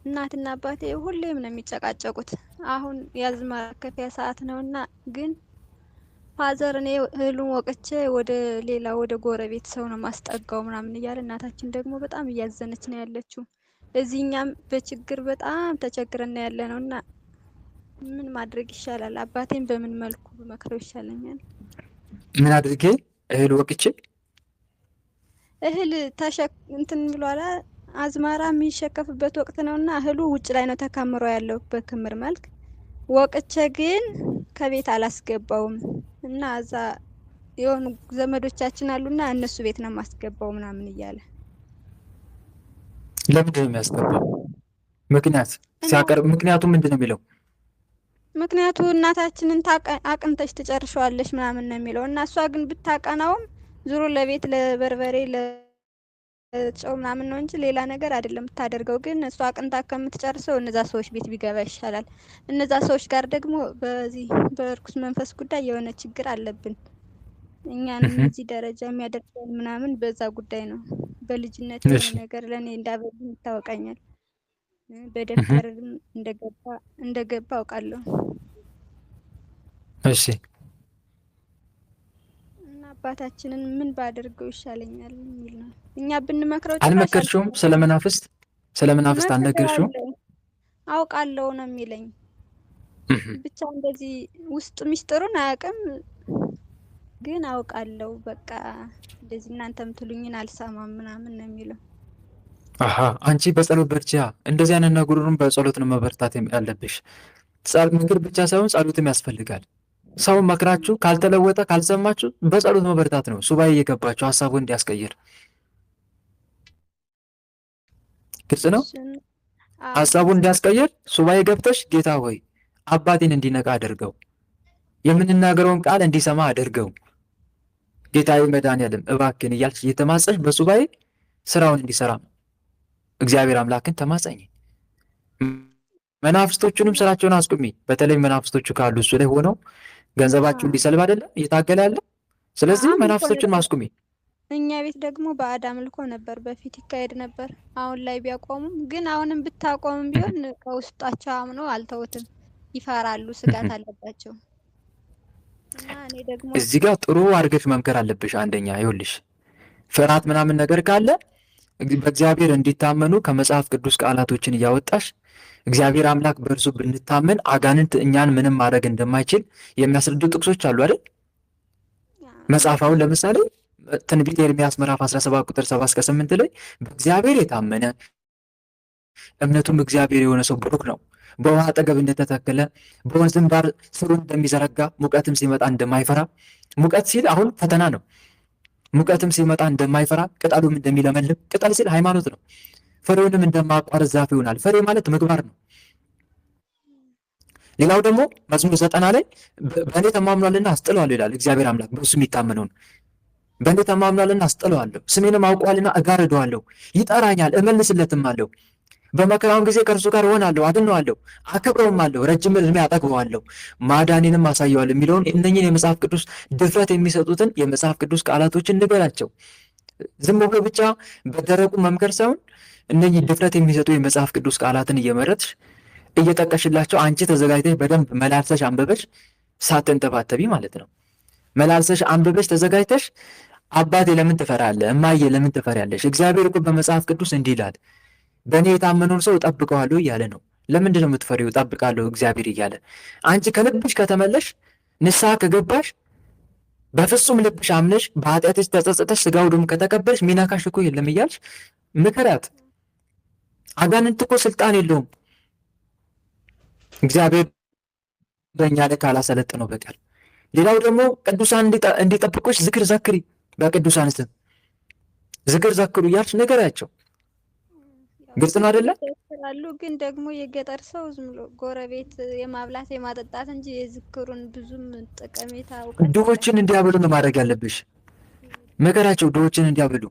እናትና አባቴ ሁሌም ነው የሚጨቃጨቁት። አሁን የአዝመራ ማከፋፈያ ሰዓት ነውና ግን ፋዘር እኔ እህሉን ወቅቼ ወደ ሌላ ወደ ጎረቤት ሰው ነው ማስጠጋው ምናምን እያለ እናታችን ደግሞ በጣም እያዘነች ነው ያለችው። እዚህኛም በችግር በጣም ተቸግረን ያለ ነውና ምን ማድረግ ይሻላል? አባቴን በምን መልኩ መክረው ይሻለኛል?
ምን አድርጌ እህል ወቅቼ
እህል እንትን ብሏላ። አዝመራ የሚሸከፍበት ወቅት ነውና እህሉ ውጭ ላይ ነው ተከምሮ ያለው በክምር መልክ። ወቅቼ ግን ከቤት አላስገባውም እና እዛ የሆኑ ዘመዶቻችን አሉና እነሱ ቤት ነው ማስገባው ምናምን እያለ።
ለምንድን ነው የሚያስገባው? ምክንያት ሲያቀርብ ምክንያቱም ምንድን ነው የሚለው?
ምክንያቱ እናታችንን አቅንተሽ ትጨርሻለሽ ምናምን ነው የሚለው እና እሷ ግን ብታቀናውም ዙሮ ለቤት ለበርበሬ ለጨው ምናምን ነው እንጂ ሌላ ነገር አይደለም የምታደርገው። ግን እሷ አቅንታ ከምትጨርሰው እነዛ ሰዎች ቤት ቢገባ ይሻላል። እነዛ ሰዎች ጋር ደግሞ በዚህ በርኩስ መንፈስ ጉዳይ የሆነ ችግር አለብን። እኛንም እዚህ ደረጃ የሚያደርሰን ምናምን በዛ ጉዳይ ነው። በልጅነት የሆነ ነገር ለእኔ እንዳበልኝ ይታወቀኛል። በደብተርም እንደገባ አውቃለሁ።
እሺ
እና አባታችንን ምን ባደርገው ይሻለኛል የሚል ነው። እኛ ብንመክረው
አልመከርሽውም? ስለ መናፍስት አልነገርሽውም?
አውቃለሁ ነው የሚለኝ። ብቻ እንደዚህ ውስጥ ሚስጥሩን አያውቅም፣ ግን አውቃለሁ በቃ እንደዚህ እናንተም ትሉኝን አልሰማም ምናምን ነው የሚለው።
አሀ አንቺ በጸሎት በርቻ። እንደዚህ አይነት ነገሩን በጸሎት ነው መበርታት ያለብሽ። ምክር ብቻ ሳይሆን ጸሎትም ያስፈልጋል። ሰው መክራችሁ ካልተለወጠ ካልሰማችሁ በጸሎት መበርታት ነው። ሱባኤ እየገባችሁ ሀሳቡን እንዲያስቀይር። ግልጽ ነው። ሀሳቡን እንዲያስቀይር ሱባኤ ገብተሽ ጌታ ሆይ አባቴን እንዲነቃ አድርገው፣ የምንናገረውን ቃል እንዲሰማ አድርገው፣ ጌታዬ መድኃኒዓለም እባክን እያልሽ እየተማጸሽ በሱባኤ ስራውን እንዲሰራ እግዚአብሔር አምላክን ተማጸኝ። መናፍስቶቹንም ስራቸውን አስቁሚ። በተለይ መናፍስቶቹ ካሉ እሱ ላይ ሆነው ገንዘባችሁን ሊሰልብ አይደለ እየታገለ ያለ። ስለዚህ መናፍስቶቹን ማስቁሚ።
እኛ ቤት ደግሞ ባዕድ አምልኮ ነበር በፊት ይካሄድ ነበር። አሁን ላይ ቢያቆሙም ግን አሁንም ብታቆምም ቢሆን ከውስጣቸው አምነው አልተውትም። ይፈራሉ፣ ስጋት አለባቸው። እና እኔ ደግሞ
እዚህ ጋር ጥሩ አድርገሽ መምከር አለብሽ። አንደኛ ይኸውልሽ ፍርሃት ምናምን ነገር ካለ በእግዚአብሔር እንዲታመኑ ከመጽሐፍ ቅዱስ ቃላቶችን እያወጣሽ እግዚአብሔር አምላክ በእርሱ ብንታመን አጋንንት እኛን ምንም ማድረግ እንደማይችል የሚያስረዱ ጥቅሶች አሉ አይደል? መጽሐፋውን ለምሳሌ ትንቢት ኤርምያስ ምዕራፍ 17 ቁጥር 7 እስከ 8 ላይ በእግዚአብሔር የታመነ እምነቱም እግዚአብሔር የሆነ ሰው ብሩክ ነው፣ በውሃ አጠገብ እንደተተከለ በወንዝም ዳር ስሩን እንደሚዘረጋ ሙቀትም ሲመጣ እንደማይፈራ። ሙቀት ሲል አሁን ፈተና ነው። ሙቀትም ሲመጣ እንደማይፈራ ቅጠሉም እንደሚለመልም። ቅጠል ሲል ሃይማኖት ነው። ፍሬውንም እንደማያቋርጥ ዛፍ ይሆናል። ፍሬ ማለት ምግባር ነው። ሌላው ደግሞ መዝሙር 90 ላይ በእኔ ተማምኗልና አስጥለዋለሁ ይላል እግዚአብሔር አምላክ። በእሱ የሚታመነውን በእኔ ተማምኗልና አስጥለዋለሁ፣ ስሜንም አውቋልና እጋርደዋለሁ፣ ይጠራኛል እመልስለትም አለሁ። በመከራውም ጊዜ ከእርሱ ጋር እሆናለሁ፣ አድነዋለሁ፣ አከብረውም አለሁ፣ ረጅም ዕድሜ አጠግበዋለሁ፣ ማዳኔንም አሳየዋለሁ የሚለውን እነኝህን የመጽሐፍ ቅዱስ ድፍረት የሚሰጡትን የመጽሐፍ ቅዱስ ቃላቶችን ንገራቸው። ዝም ብሎ ብቻ በደረቁ መምከር ሳይሆን እነኚህ ድፍረት የሚሰጡ የመጽሐፍ ቅዱስ ቃላትን እየመረጥሽ እየጠቀሽላቸው አንቺ ተዘጋጅተሽ በደንብ መላልሰሽ አንበበሽ ሳትንተባተቢ ማለት ነው። መላልሰሽ አንብበሽ ተዘጋጅተሽ አባቴ ለምን ትፈራለህ? እማዬ ለምን ትፈሪያለሽ? እግዚአብሔር እኮ በመጽሐፍ ቅዱስ እንዲህ ይላል፣ በእኔ የታመነውን ሰው እጠብቀዋለሁ እያለ ነው። ለምንድን ነው የምትፈሪው? እጠብቃለሁ እግዚአብሔር እያለ። አንቺ ከልብሽ ከተመለሽ፣ ንስሐ ከገባሽ፣ በፍጹም ልብሽ አምነሽ በኃጢአትሽ ተጸጽተሽ ስጋው ደሙ ከተቀበልሽ ሚነካሽ እኮ የለም እያልሽ ምከራት። አጋንንት እኮ ስልጣን የለውም እግዚአብሔር በእኛ ላይ ካላሰለጥነው በቀር። ሌላው ደግሞ ቅዱሳን እንዲጠብቁሽ ዝክር ዘክሪ፣ በቅዱሳን ስም ዝክር ዘክሩ እያልሽ ንገሪያቸው። ግልጽ ነው አይደለ?
ይችላሉ። ግን ደግሞ የገጠር ሰው ዝም ብሎ ጎረቤት የማብላት የማጠጣት እንጂ የዝክሩን ብዙም ጠቀሜታ እውቀት
ድሆችን እንዲያበሉ ነው ማድረግ ያለብሽ። መከራቸው ድሆችን እንዲያበሉ።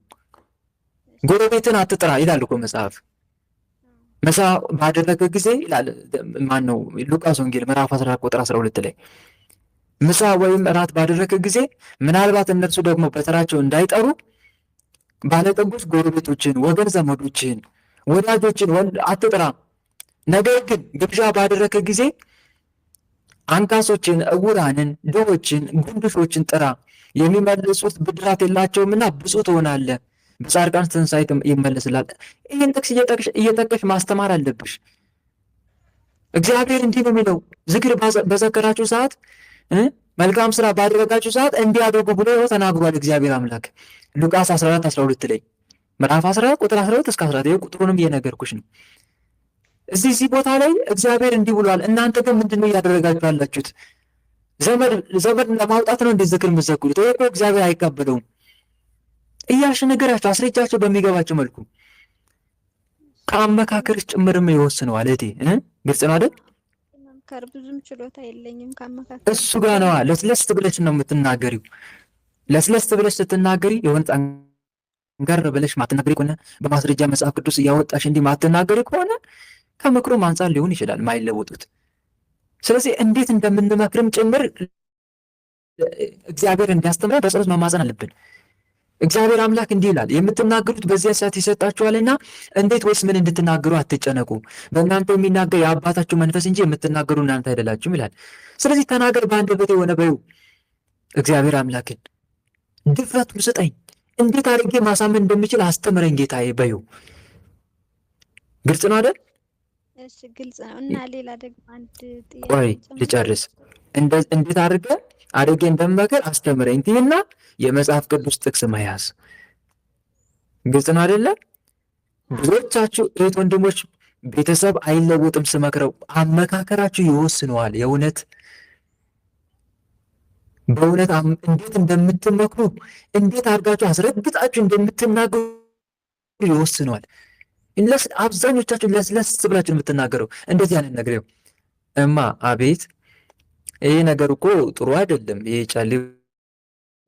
ጎረቤትን አትጥራ ይላል እኮ መጽሐፍ። ምሳ ባደረገ ጊዜ ይላል ማን ነው? ሉቃስ ወንጌል ምዕራፍ 14 ቁጥር 12 ላይ ምሳ ወይም እራት ባደረገ ጊዜ ምናልባት እነርሱ ደግሞ በተራቸው እንዳይጠሩ ባለጠጎች ጎረቤቶችን፣ ወገን ዘመዶችን፣ ወዳጆችን አትጥራ። ነገር ግን ግብዣ ባደረገ ጊዜ አንካሶችን፣ እውራንን፣ ድሆችን፣ ጉንድሾችን ጥራ። የሚመልሱት ብድራት የላቸውምና ብፁዕ ትሆናለህ፣ በጻድቃን ትንሣኤ ይመለስላል። ይህን ጥቅስ እየጠቀሽ ማስተማር አለብሽ። እግዚአብሔር እንዲህ ነው የሚለው፣ ዝክር በዘከራችሁ ሰዓት፣ መልካም ስራ ባደረጋችሁ ሰዓት እንዲያደርጉ ብሎ ተናግሯል እግዚአብሔር አምላክ። ሉቃስ 14 12 ላይ ምዕራፍ 14 ቁጥር 12 እስከ 14 ቁጥሩንም እየነገርኩሽ ነው። እዚህ ቦታ ላይ እግዚአብሔር እንዲህ ብሏል። እናንተ ግን ምንድነው እያደረጋችሁ ያላችሁት? ዘመድ ለማውጣት ነው እንዴ ዝክር የምትዘክሩት? ይሄ እኮ እግዚአብሔር አይቀበለውም እያልሽ ነገራቸው፣ አስረጃቸው በሚገባቸው መልኩ። ከአመካከርሽ ጭምርም ይወስነዋል እህቴ። ግልጽ ነው አይደል?
መምከር ብዙም ችሎታ የለኝም ከአመካከር።
እሱ ጋር ነዋ። ለስለስ ብለሽ ነው የምትናገሪው። ለስለስ ብለሽ ስትናገሪ የሆነ ጠንከር ብለሽ ማትናገሪ ከሆነ በማስረጃ መጽሐፍ ቅዱስ እያወጣሽ እንዲህ ማትናገሪ ከሆነ ከምክሩም አንጻር ሊሆን ይችላል ማይለወጡት። ስለዚህ እንዴት እንደምንመክርም ጭምር እግዚአብሔር እንዲያስተምረን በጸሎት መማፀን አለብን። እግዚአብሔር አምላክ እንዲህ ይላል፣ የምትናገሩት በዚያ ሰዓት ይሰጣችኋልና እንዴት ወይስ ምን እንድትናገሩ አትጨነቁ። በእናንተ የሚናገር የአባታችሁ መንፈስ እንጂ የምትናገሩ እናንተ አይደላችሁም ይላል። ስለዚህ ተናገር በአንደበቴ ሆነ በይው። እግዚአብሔር አምላክን ድፍረቱን ስጠኝ፣ እንዴት አድርጌ ማሳመን እንደምችል አስተምረኝ ጌታዬ በይው። ግልጽ ነው አይደል?
እሺ ግልጽ ነው። እና ሌላ ደግሞ አንድ ጥያቄ
ቆይ ልጨርስ። እንዴት አድርጌ እንደምመክር አስተምረኝ ትይና የመጽሐፍ ቅዱስ ጥቅስ መያዝ። ግልጽ ነው አይደለ? ብዙዎቻችሁ እህት ወንድሞች፣ ቤተሰብ አይለወጥም ስመክረው፣ አመካከራችሁ ይወስነዋል። በእውነት እንዴት እንደምትመክሩ እንዴት አድርጋችሁ አስረግጣችሁ እንደምትናገሩ ይወስነዋል። አብዛኞቻችሁ ለስለስ ብላችሁ የምትናገረው እንደዚህ አይነት ነገር እማ አቤት ይሄ ነገር እኮ ጥሩ አይደለም፣ ይሄ ጫሌ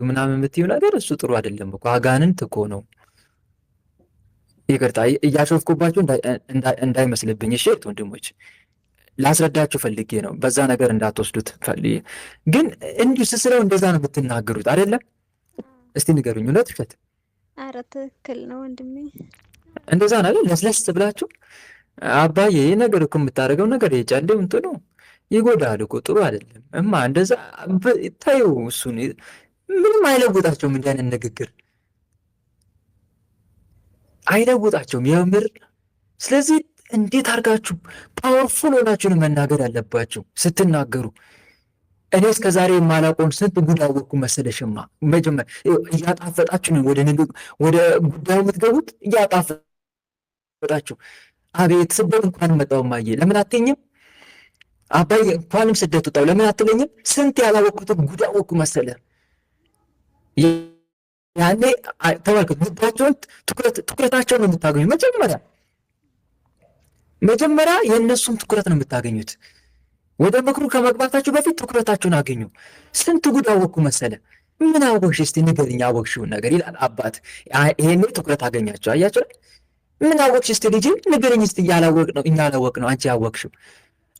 ምናምን የምትይው ነገር እሱ ጥሩ አይደለም እኮ አጋንንት እኮ ነው። ይቅርታ እያሾፍኩባችሁ እንዳይመስልብኝ እሺ ወንድሞች፣ ላስረዳችሁ ፈልጌ ነው። በዛ ነገር እንዳትወስዱት ፈልጌ። ግን እንዲሁ ስስለው እንደዛ ነው የምትናገሩት አይደለም? እስቲ ንገሩኝ፣ እውነት ውሸት?
ኧረ ትክክል ነው ወንድሜ።
እንደዛ ነው ለስለስ ብላችሁ አባዬ ይሄ ነገር እኮ የምታደርገው ነገር የጫሌው እንትን ነው ይጎዳል እኮ ጥሩ አይደለም እማ፣ እንደዛ ታዩ። እሱን ምንም አይለውጣቸውም፣ እንዲህ አይነት ንግግር አይለውጣቸውም የምር። ስለዚህ እንዴት አድርጋችሁ ፓወርፉል ሆናችሁን መናገር ያለባችሁ ስትናገሩ። እኔ እስከ ዛሬ የማላውቀውን ስንት ጉድ አወቅኩ መሰለሽማ። መጀመሪያ እያጣፈጣችሁ ነው ወደ ጉዳዩ የምትገቡት፣ እያጣፈጣችሁ። አቤት ስደት እንኳን መጣው ማየ ለምን አትኝም? አባዬ እንኳንም ስደት ወጣው ለምን አትለኝም? ስንት ያላወቅኩትን ጉድ አወቅኩ መሰለ። ያኔ ተመልከቱ፣ ልባቸውን ትኩረታቸውን ነው የምታገኙ። መጀመሪያ የእነሱን ትኩረት ነው የምታገኙት። ወደ ምክሩ ከመግባታችሁ በፊት ትኩረታችሁን አገኙ። ስንት ጉድ አወቅኩ መሰለ። ምን አወቅሽ እስቲ ንገሪኝ፣ አወቅሽውን ነገር ይላል አባት። ይሄኔ ትኩረት አገኛቸው። አያቸው። ምን አወቅሽ እስቲ ልጅ ንገሪኝ እስቲ፣ እኛ አላወቅ ነው አንቺ ያወቅሽው።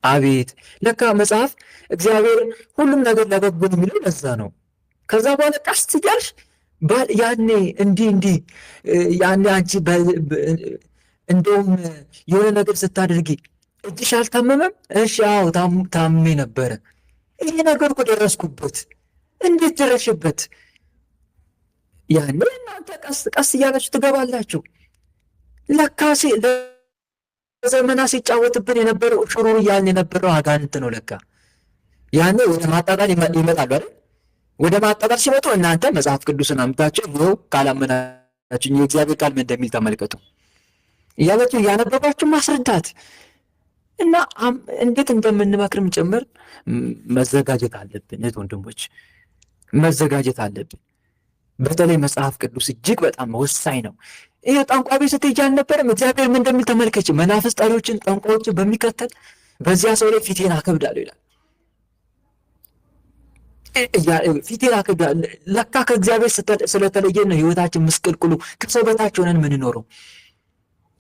አቤት ለካ መጽሐፍ እግዚአብሔር ሁሉም ነገር ለበጎ ነው የሚለው ለዛ ነው። ከዛ በኋላ ቀስ እያልሽ ያኔ እንዲህ ያኔ አንቺ እንደውም የሆነ ነገር ስታደርጊ እጅሽ አልታመመም? እሺ አዎ ታሜ ነበረ። ይሄ ነገር እኮ ደረስኩበት። እንዴት ደረሽበት? ያኔ እናንተ ቀስ ቀስ እያላችሁ ትገባላችሁ። ለካሴ ለዘመና ሲጫወትብን የነበረው ሽሮ እያልን የነበረው አጋንንት ነው ለካ። ያኔ ወደ ማጣጣል ይመጣሉ አይደል? ወደ ማጣጣል ሲመጡ እናንተ መጽሐፍ ቅዱስን አምታችሁ ይኸው ካላመናችሁ የእግዚአብሔር ቃል ምን እንደሚል ተመልከቱ እያላችሁ እያነበባችሁ ማስረዳት እና እንዴት እንደምንመክርም ጭምር መዘጋጀት አለብን። እህት ወንድሞች መዘጋጀት አለብን። በተለይ መጽሐፍ ቅዱስ እጅግ በጣም ወሳኝ ነው። ይሄ ጠንቋይ ቤት ስትሄጂ አልነበረም? እግዚአብሔር ምን እንደሚል ተመልከች። መናፍስት ጠሪዎችን፣ ጠንቋዮችን በሚከተል በዚያ ሰው ላይ ፊቴን አከብዳለሁ ይላል። ፊቴን አከብዳለሁ። ለካ ከእግዚአብሔር ስለተለየ ነው ህይወታችን ምስቅልቅሉ ከሰው በታች ሆነን የምንኖረው።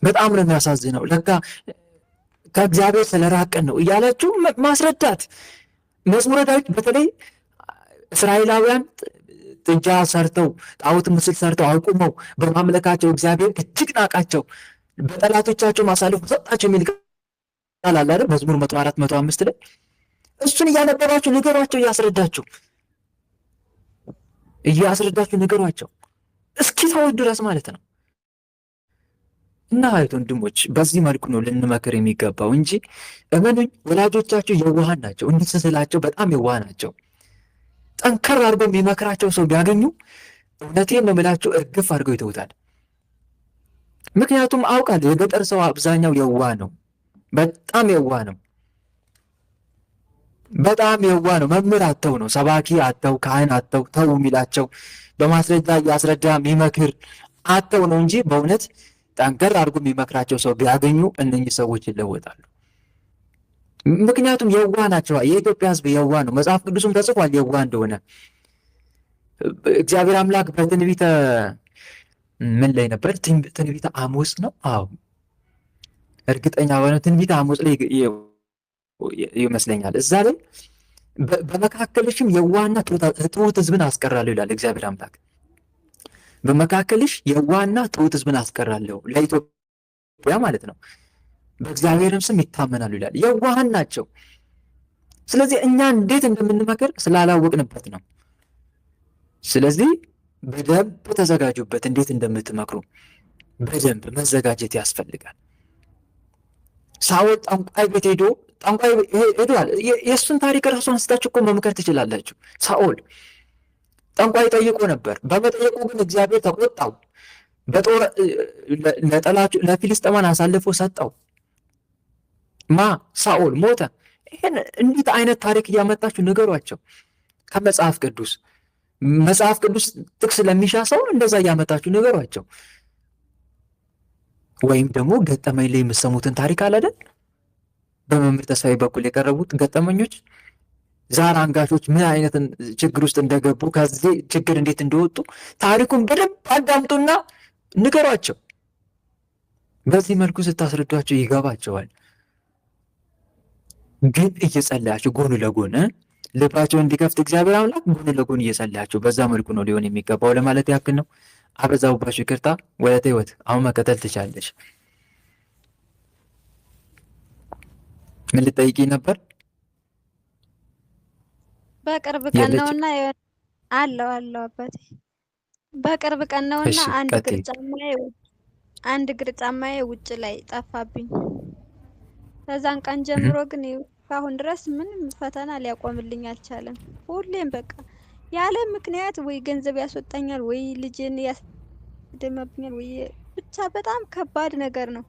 በጣም ነው የሚያሳዝነው። ለካ ከእግዚአብሔር ስለራቀን ነው እያላችሁ ማስረዳት። መዝሙረ ዳዊት በተለይ እስራኤላውያን ጥጃ ሰርተው ጣዖት ምስል ሰርተው አቁመው በማምለካቸው እግዚአብሔር እጅግ ናቃቸው፣ በጠላቶቻቸው አሳልፎ ሰጣቸው የሚል ቃል አለ አይደል? መዝሙር 104 105 ላይ እሱን እያነበባችሁ ንገሯቸው፣ እያስረዳችሁ ንገሯቸው እስኪ ተው ድረስ ማለት ነው። እና እህት ወንድሞች በዚህ መልኩ ነው ልንመክር የሚገባው እንጂ እመኑኝ ወላጆቻቸው የዋሃን ናቸው። እንዲህ ስላቸው በጣም የዋህ ናቸው። ጠንከር አድርገው የሚመክራቸው ሰው ቢያገኙ እውነቴን ነው የምላቸው እርግፍ አድርገው ይተውታል። ምክንያቱም አውቃለሁ የገጠር ሰው አብዛኛው የዋህ ነው። በጣም የዋህ ነው። በጣም የዋህ ነው። መምህር አተው ነው፣ ሰባኪ አተው፣ ካህን አተው ተው የሚላቸው በማስረጃ እያስረዳ የሚመክር አተው ነው እንጂ በእውነት ጠንከር አድርጎ የሚመክራቸው ሰው ቢያገኙ እነኚህ ሰዎች ይለወጣሉ። ምክንያቱም የዋህ ናቸው። የኢትዮጵያ ሕዝብ የዋህ ነው። መጽሐፍ ቅዱስም ተጽፏል የዋህ እንደሆነ። እግዚአብሔር አምላክ በትንቢተ ምን ላይ ነበር? ትንቢተ አሞጽ ነው። አዎ እርግጠኛ ሆነ ትንቢተ አሞጽ ላይ ይመስለኛል። እዛ ላይ በመካከልሽም የዋህና ትሑት ሕዝብን አስቀራለሁ ይላል እግዚአብሔር አምላክ። በመካከልሽ የዋህና ትሑት ሕዝብን አስቀራለሁ፣ ለኢትዮጵያ ማለት ነው። በእግዚአብሔርም ስም ይታመናሉ ይላል። የዋሃን ናቸው። ስለዚህ እኛ እንዴት እንደምንመክር ስላላወቅንበት ነው። ስለዚህ በደንብ ተዘጋጁበት። እንዴት እንደምትመክሩ በደንብ መዘጋጀት ያስፈልጋል። ሳኦል ጠንቋይ ቤት ሄዷል። የእሱን ታሪክ ራሱ አንስታችሁ እኮ መምከር ትችላላችሁ። ሳኦል ጠንቋይ ጠይቆ ነበር። በመጠየቁ ግን እግዚአብሔር ተቆጣው። በጦር ለፊልስጤማን አሳልፎ ሰጠው። ሳኦል ሞተ። ይሄን እንዴት አይነት ታሪክ እያመጣችሁ ንገሯቸው። ከመጽሐፍ ቅዱስ መጽሐፍ ቅዱስ ጥቅስ ለሚሻ ሰው እንደዛ እያመጣችሁ ንገሯቸው። ወይም ደግሞ ገጠመኝ ላይ የምሰሙትን ታሪክ አለ አይደል? በመምህር ተስፋዬ በኩል የቀረቡት ገጠመኞች ዛር አንጋሾች ምን አይነት ችግር ውስጥ እንደገቡ ከዚህ ችግር እንዴት እንደወጡ ታሪኩን በደንብ አዳምጡና ንገሯቸው። በዚህ መልኩ ስታስረዷቸው ይገባቸዋል። ግን እየጸለያችሁ ጎን ለጎን ልባቸው እንዲከፍት እግዚአብሔር አምላክ ጎን ለጎን እየጸለያችሁ በዛ መልኩ ነው ሊሆን የሚገባው ለማለት ያክል ነው። አበዛውባችሁ፣ ይቅርታ። ወደ ህይወት አሁን መቀጠል ትቻለሽ። ምን ልጠይቂ ነበር?
በቅርብ ቀን ነውና አለው አባቴ በቅርብ ቀን ነውና አንድ እግር ጫማዬ ውጭ ላይ ጠፋብኝ። ከዛን ቀን ጀምሮ ግን እስካሁን ድረስ ምንም ፈተና ሊያቆምልኝ አልቻለም። ሁሌም በቃ ያለ ምክንያት ወይ ገንዘብ ያስወጣኛል፣ ወይ ልጅን ያስደመብኛል፣ ወይ ብቻ በጣም ከባድ ነገር ነው።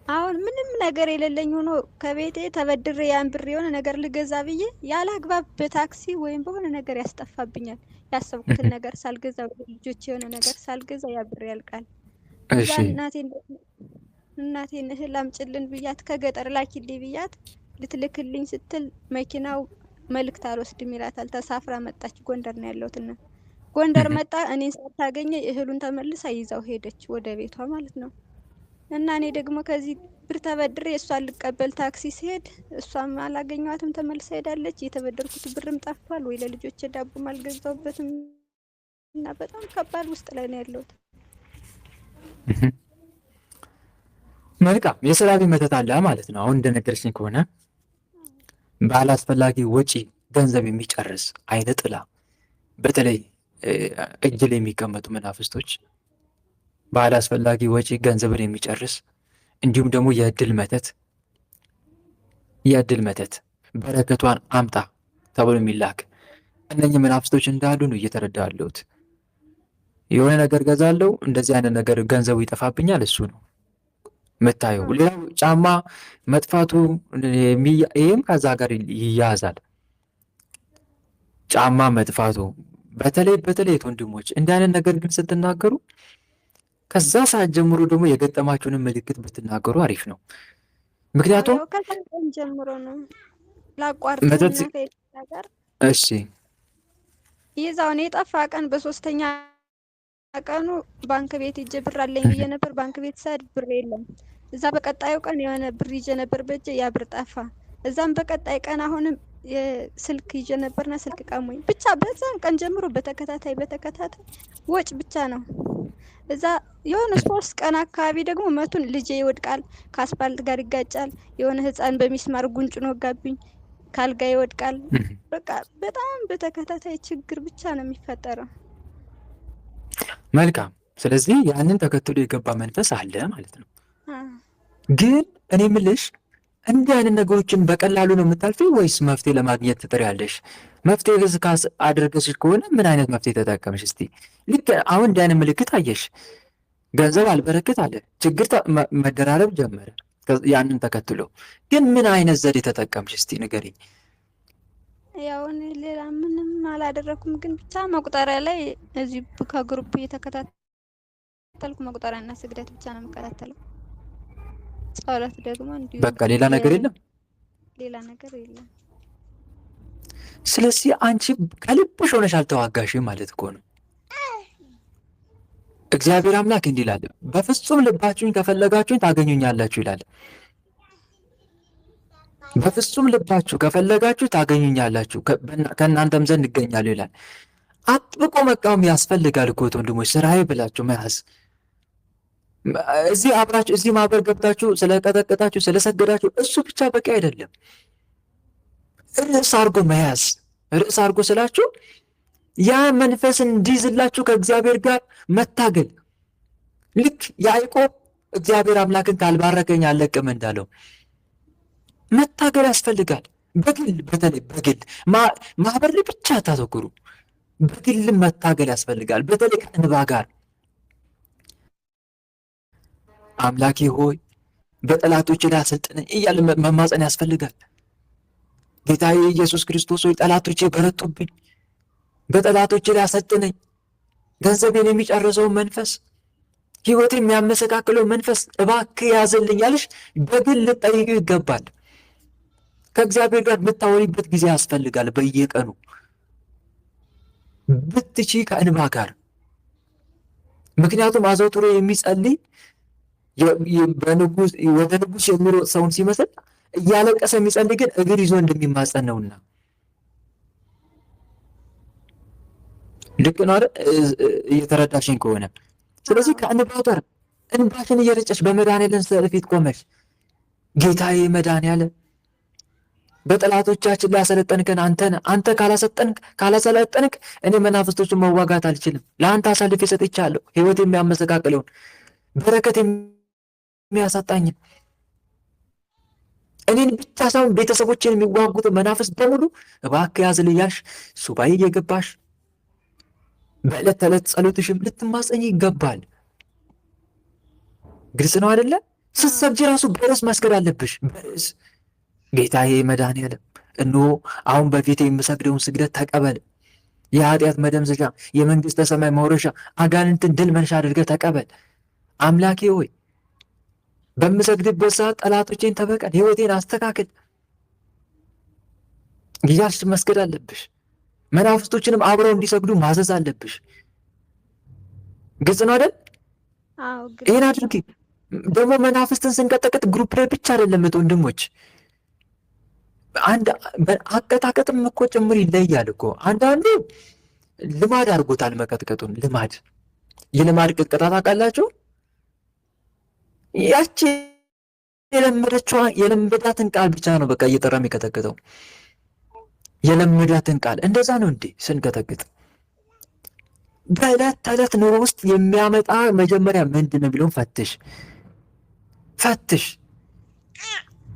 አሁን ምንም ነገር የሌለኝ ሆኖ ከቤቴ ተበድሬ ያን ብር የሆነ ነገር ልገዛ ብዬ ያለ አግባብ በታክሲ ወይም በሆነ ነገር ያስጠፋብኛል። ያሰብኩትን ነገር ሳልገዛ ልጆች የሆነ ነገር ሳልገዛ ያ ብር ያልቃል። እዛ እናቴን እህል አምጪልን ብያት ከገጠር ላኪልኝ ብያት ልትልክልኝ ስትል መኪናው መልእክት አልወስድም ይላታል። ተሳፍራ መጣች። ጎንደር ነው ያለሁትና ጎንደር መጣ። እኔን ሳታገኘ እህሉን ተመልሳ ይዛው ሄደች ወደ ቤቷ ማለት ነው። እና እኔ ደግሞ ከዚህ ብር ተበድሬ እሷን ልቀበል ታክሲ ሲሄድ እሷም አላገኘዋትም፣ ተመልሳ ሄዳለች። የተበደርኩት ብርም ጠፍቷል፣ ወይ ለልጆቼ ዳቦም አልገዛሁበትም። እና በጣም ከባድ ውስጥ ላይ ነው ያለሁት።
መልካም የሰላቢ መተት አለ ማለት ነው። አሁን እንደነገርሽኝ ከሆነ ባላስፈላጊ ወጪ ገንዘብ የሚጨርስ አይነ ጥላ፣ በተለይ እጅ ላይ የሚቀመጡ መናፍስቶች ባላስፈላጊ ወጪ ገንዘብን የሚጨርስ እንዲሁም ደግሞ የእድል መተት በረከቷን አምጣ ተብሎ የሚላክ እነኚህ መናፍስቶች እንዳሉ ነው እየተረዳ ያለሁት። የሆነ ነገር ገዛለው፣ እንደዚህ አይነት ነገር ገንዘቡ ይጠፋብኛል፣ እሱ ነው የምታየው። ሌላው ጫማ መጥፋቱ ይህም ከዛ ጋር ይያያዛል። ጫማ መጥፋቱ በተለይ ወንድሞች እንዲህ አይነት ነገር ግን ስትናገሩ ከዛ ሰዓት ጀምሮ ደግሞ የገጠማችሁንን ምልክት ብትናገሩ አሪፍ ነው። ምክንያቱም
ከቀን ጀምሮ ነው
መተት
ነገር
እሺ
ይዛውን የጠፋ ቀን በሶስተኛ ቀኑ ባንክ ቤት ሂጄ ብር አለኝ ብዬ ነበር። ባንክ ቤት ሰድ ብር የለም። እዛ በቀጣዩ ቀን የሆነ ብር ይዤ ነበር በእጄ፣ ያ ብር ጠፋ። እዛም በቀጣይ ቀን አሁንም የስልክ ይዤ ነበርና ስልክ ቀሙኝ። ብቻ በዛን ቀን ጀምሮ በተከታታይ ወጭ ብቻ ነው። እዛ የሆነ 3 ቀን አካባቢ ደግሞ መቱን ልጄ ይወድቃል፣ ከአስፓልት ጋር ይጋጫል። የሆነ ህፃን በሚስማር ጉንጩን ወጋብኝ፣ ካልጋ ይወድቃል። በቃ በጣም በተከታታይ ችግር ብቻ ነው የሚፈጠረው።
መልካም። ስለዚህ ያንን ተከትሎ የገባ መንፈስ አለ ማለት ነው። ግን እኔ ምልሽ እንዲህ አይነት ነገሮችን በቀላሉ ነው የምታልፊው ወይስ መፍትሄ ለማግኘት ትጥሪያለሽ? መፍትሄ ግዝካስ አድርገሽ ከሆነ ምን አይነት መፍትሄ ተጠቀምሽ? እስቲ ልክ አሁን እንዲህ አይነት ምልክት አየሽ፣ ገንዘብ አልበረክት አለ፣ ችግር መደራረብ ጀመረ። ያንን ተከትሎ ግን ምን አይነት ዘዴ ተጠቀምሽ? እስቲ ንገሪኝ።
ያው እኔ ሌላ ምንም አላደረኩም፣ ግን ብቻ መቁጠሪያ ላይ እዚህ ከግሩፕ እየተከታተልኩ መቁጠሪያና ስግደት ብቻ ነው የምከታተለው። ጸሎት ደግሞ እንዲሁ
በቃ ሌላ ነገር የለም፣
ሌላ ነገር የለም።
ስለዚህ አንቺ ከልብሽ ሆነሽ አልተዋጋሽም ማለት እኮ ነው። እግዚአብሔር አምላክ እንዲህ ይላል፣ በፍጹም ልባችሁን ከፈለጋችሁኝ ታገኙኛላችሁ ይላል። በፍጹም ልባችሁ ከፈለጋችሁ ታገኙኛላችሁ፣ ከእናንተም ዘንድ እገኛለሁ ይላል። አጥብቆ መቃወም ያስፈልጋል እኮ ወንድሞች፣ ስራዬ ብላችሁ መያዝ። እዚህ አብራችሁ እዚህ ማህበር ገብታችሁ ስለቀጠቀጣችሁ ስለሰገዳችሁ እሱ ብቻ በቂ አይደለም። ርዕስ አድርጎ መያዝ። ርዕስ አድርጎ ስላችሁ ያ መንፈስ እንዲይዝላችሁ ከእግዚአብሔር ጋር መታገል። ልክ ያዕቆብ እግዚአብሔር አምላክን ካልባረከኝ አልለቅም እንዳለው መታገል ያስፈልጋል። በግል በተለይ በግል ማህበር ላይ ብቻ አታተኩሩ። በግል መታገል ያስፈልጋል። በተለይ ከእንባ ጋር አምላኬ ሆይ በጠላቶች ላይ አሰልጥነኝ እያለ መማፀን ያስፈልጋል። ጌታዬ ኢየሱስ ክርስቶስ ሆይ ጠላቶቼ በረቱብኝ፣ በጠላቶች ላይ አሰልጥነኝ። ገንዘቤን የሚጨርሰውን መንፈስ፣ ህይወትን የሚያመሰቃቅለው መንፈስ እባክህ ያዘልኝ ያልሽ በግል ልጠይቂው ይገባል። ከእግዚአብሔር ጋር የምታወሪበት ጊዜ ያስፈልጋል። በየቀኑ ብትቺ ከእንባ ጋር። ምክንያቱም አዘውትሮ የሚጸልይ ወደ ንጉሥ የሚሮጥ ሰውን ሲመስል እያለቀሰ የሚጸልይ ግን እግር ይዞ እንደሚማጸን ነውና። ልክ ነው አይደል? እየተረዳሽኝ ከሆነ ስለዚህ ከእንባ ጋር እንባሽን እየረጨሽ በመድኃኔዓለም ፊት ቆመሽ ጌታዬ መድኃኔዓለም በጠላቶቻችን ላይ ያሰለጠንከን አንተ ካላሰለጠንክ እኔ መናፍስቶችን መዋጋት አልችልም። ለአንተ አሳልፌ ሰጥቻለሁ። ህይወት የሚያመሰቃቅለውን በረከት የሚያሳጣኝን እኔን ብቻ ሳይሆን ቤተሰቦችን የሚዋጉት መናፍስት በሙሉ እባክህ ያዝልኝ እያልሽ ሱባኤ እየገባሽ በዕለት ተዕለት ጸሎትሽም ልትማጸኝ ይገባል። ግልጽ ነው አይደለ? ስትሰግጂ ራሱ በርዕስ መስገድ አለብሽ። በርዕስ ጌታዬ መድኃኔዓለም እነሆ አሁን በፊት የምሰግደውን ስግደት ተቀበል። የኃጢአት መደምሰሻ፣ የመንግሥተ ሰማይ መውረሻ፣ አጋንንትን ድል መንሻ አድርገህ ተቀበል። አምላኬ ሆይ በምሰግድበት ሰዓት ጠላቶቼን ተበቀል፣ ህይወቴን አስተካክል እያልሽ መስገድ አለብሽ። መናፍስቶችንም አብረው እንዲሰግዱ ማዘዝ አለብሽ። ግልጽ ነው አይደል? ይህን አድርጊ። ደግሞ መናፍስትን ስንቀጠቅጥ ግሩፕ ላይ ብቻ አይደለም ወንድሞች፣ አንድ አቀጣቀጥም እኮ ጭምር ይለያል እኮ። አንዳንዱ ልማድ አድርጎታል መቀጥቀጡን። የልማድ ቅጥቀጣ ታውቃላችሁ? ያቺ የለመዳትን ቃል ብቻ ነው በቃ እየጠራ የሚቀጠቅጠው። የለመዳትን ቃል እንደዛ ነው እንዴ ስንቀጠቅጥ? በዕለት ተዕለት ኑሮ ውስጥ የሚያመጣ መጀመሪያ ምንድን ነው የሚለውን ፈትሽ።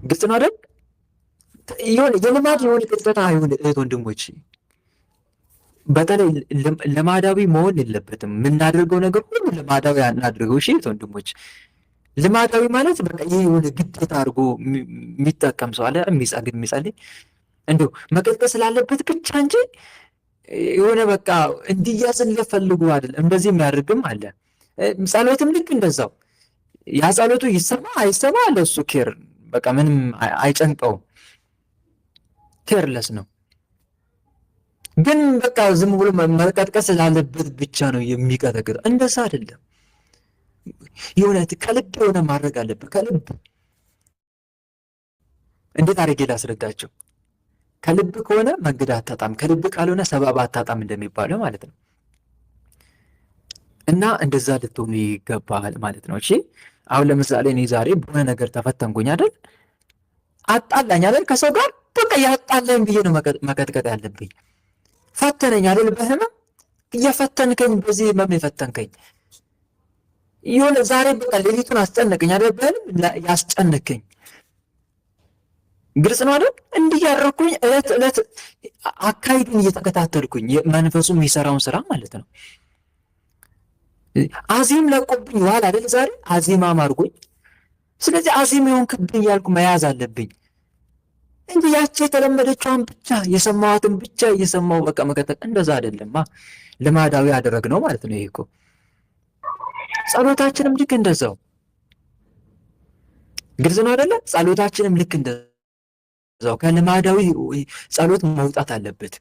ግልጽ ነው አይደል? የሆነ የልማድ የሆነ ቅጥታ አይሆን። እህት ወንድሞች፣ በተለይ ልማዳዊ መሆን የለበትም። የምናደርገው ነገር ሁሉ ልማዳዊ አናድርገው። እሺ እህት ወንድሞች፣ ልማዳዊ ማለት በቃ ይህ የሆነ ግዴታ አድርጎ የሚጠቀም ሰው አለ። የሚጸግድ የሚጸልይ እንዲሁ መቀጥቀጥ ስላለበት ብቻ እንጂ የሆነ በቃ እንዲያዝለት ፈልጉ አይደለም። እንደዚህ የሚያደርግም አለ። ጸሎትም ልክ እንደዛው ያ ጸሎቱ ይሰማ አይሰማ ለሱ ኬር በቃ ምንም አይጨንቀውም። ኬርለስ ነው። ግን በቃ ዝም ብሎ መቀጥቀጥ ስላለበት ብቻ ነው የሚቀጠቅጥ። እንደዛ አይደለም። የሆነ ከልብ የሆነ ማድረግ አለበት። ከልብ እንዴት አድርጌ ላስረዳቸው? ከልብ ከሆነ መንገድ አታጣም፣ ከልብ ካልሆነ ሰበብ አታጣም እንደሚባለው ማለት ነው። እና እንደዛ ልትሆኑ ይገባል ማለት ነው። እሺ አሁን ለምሳሌ እኔ ዛሬ በሆነ ነገር ተፈተንኩኝ አይደል? አጣላኝ አይደል? ከሰው ጋር በቃ ያጣላኝ ብዬ ነው መቀጥቀጥ ያለብኝ። ፈተነኝ አይደል? በህመም እየፈተንከኝ፣ በዚህ ህመም የፈተንከኝ የሆነ ዛሬ በቃ ሌሊቱን አስጨነቀኝ አይደል? በህልም ያስጨነቀኝ ግልጽ ነው አይደል? እንዲህ ያደረኩኝ እለት እለት አካሄዱን እየተከታተልኩኝ መንፈሱ የሚሰራውን ስራ ማለት ነው። አዚም ለቆብኝ ዋል አይደል? ዛሬ አዚማም አድርጎኝ። ስለዚህ አዚም የሆንክብኝ ያልኩ መያዝ አለብኝ እንጂ ያቺ የተለመደችዋን ብቻ የሰማዋትን ብቻ እየሰማው በቃ መቀጠል እንደዛ አይደለማ። ልማዳዊ ያደረግነው ማለት ነው። ይሄ እኮ ጸሎታችንም ልክ እንደዛው ግልጽ ነው አይደለ? ጸሎታችንም ልክ እንደዛው ከልማዳዊ ጸሎት መውጣት አለበት።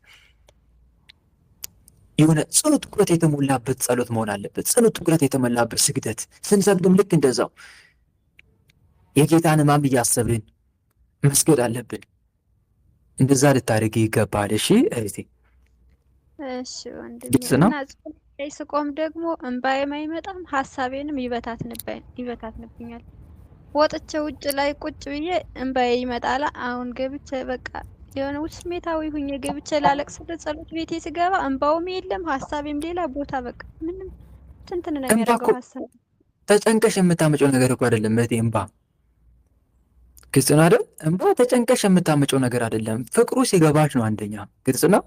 የሆነ ጽኑ ትኩረት የተሞላበት ጸሎት መሆን አለበት። ጽኑ ትኩረት የተሞላበት ስግደት ስንሰግድም ልክ እንደዛው የጌታን ሕማም እያሰብን መስገድ አለብን። እንደዛ ልታደርግ ይገባል። እሺ እህቴ።
እሺ ወንድሜ።
ግልጽ ነው።
እና ጸሎት ላይ ስቆም ደግሞ እንባዬም አይመጣም፣ ሀሳቤንም ይበታትንብኛል። ወጥቼ ውጭ ላይ ቁጭ ብዬ እንባዬ ይመጣል። አሁን ገብቼ በቃ የሆነ ስሜታዊ ሁኜ ገብቼ ላለቅስ ጸሎት ቤቴ ስገባ እንባውም የለም፣ ሀሳቤም ሌላ ቦታ በቃ ምንም ትንትን ነው
እንባ እኮ
የሚያደርገው ሀሳብ።
ተጨንቀሽ የምታመጪው ነገር እኮ አይደለም እህቴ። እንባ ግልጽ ነው አይደል? እንባ ተጨንቀሽ የምታመጪው ነገር አይደለም። ፍቅሩ ሲገባሽ ነው። አንደኛ ግልጽ ነው።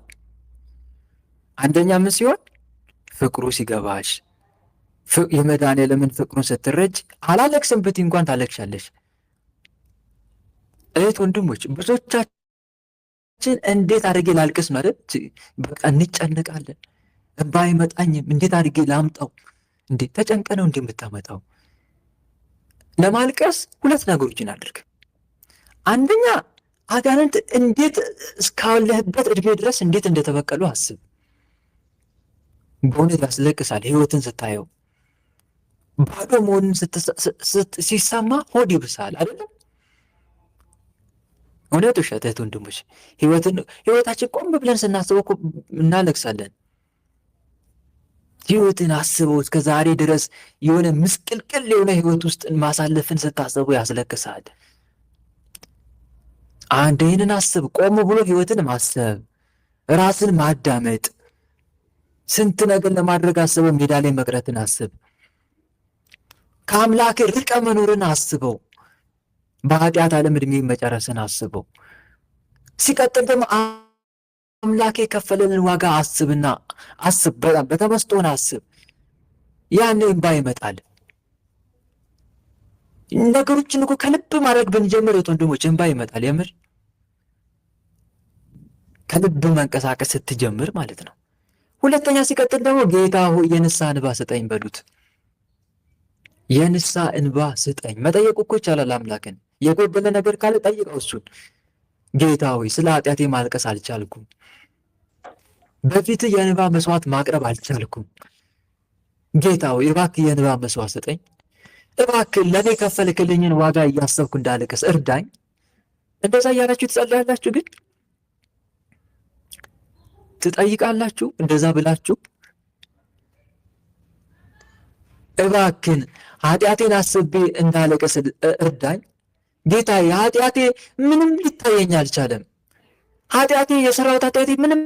አንደኛ ምን ሲሆን ፍቅሩ ሲገባሽ፣ የመድኃኒዓለምን ፍቅሩን ስትረጅ አላለቅስም ብትይ እንኳን ታለቅሻለሽ። እህት ወንድሞች፣ ብዙዎቻችን እንዴት አድርጌ ላልቅስ ነው አይደል? በቃ እንጨነቃለን። እንባ አይመጣኝም፣ እንዴት አድርጌ ላምጣው? እንዴ ተጨንቀ ነው እንዴ የምታመጣው? ለማልቀስ ሁለት ነገሮችን አድርግ። አንደኛ አጋንንት እንዴት እስካለህበት እድሜ ድረስ እንዴት እንደተበቀሉ አስብ። በእውነት ያስለቅሳል። ህይወትን ስታየው ባዶ መሆንን ሲሰማ ሆድ ይብሳል አይደለም? እውነት ውሸት? እህት ወንድሞች፣ ህይወታችን ቆም ብለን ስናስበው እኮ እናለቅሳለን። ህይወትን አስበው እስከ ዛሬ ድረስ የሆነ ምስቅልቅል የሆነ ህይወት ውስጥ ማሳለፍን ስታስቡ ያስለቅሳል። አንድ ይህንን አስብ። ቆም ብሎ ህይወትን ማሰብ፣ ራስን ማዳመጥ። ስንት ነገር ለማድረግ አስበው ሜዳ ላይ መቅረትን አስብ። ከአምላክ ርቀ መኖርን አስበው። በኃጢአት ዓለም ዕድሜ መጨረስን አስበው። ሲቀጥል ደግሞ አምላክ የከፈለልን ዋጋ አስብና አስብ። በጣም በተመስጦን አስብ። ያኔ እንባ ይመጣል። ነገሮችን እኮ ከልብ ማድረግ ብንጀምር ወንድሞች እንባ ይመጣል። የምር ከልብ መንቀሳቀስ ስትጀምር ማለት ነው። ሁለተኛ ሲቀጥል ደግሞ ጌታ ሆይ የንስሐ እንባ ስጠኝ በሉት። የንስሐ እንባ ስጠኝ። መጠየቁ እኮ ይቻላል። አምላክን የጎደለ ነገር ካለ ጠይቀው እሱን። ጌታ ሆይ ስለ ኃጢአቴ ማልቀስ አልቻልኩም፣ በፊት የእንባ መስዋዕት ማቅረብ አልቻልኩም። ጌታ ሆይ እባክህ የእንባ መስዋዕት ስጠኝ። እባክህ ለእኔ ከፈልክልኝን ዋጋ እያሰብኩ እንዳልቅስ እርዳኝ። እንደዛ እያላችሁ ትጸልያላችሁ፣ ግን ትጠይቃላችሁ። እንደዛ ብላችሁ እባክን ኃጢአቴን አስቤ እንዳለቅስ እርዳኝ ጌታ። የኃጢአቴ ምንም ሊታየኝ አልቻለም። ኃጢአቴ የሰራሁት ኃጢአቴ ምንም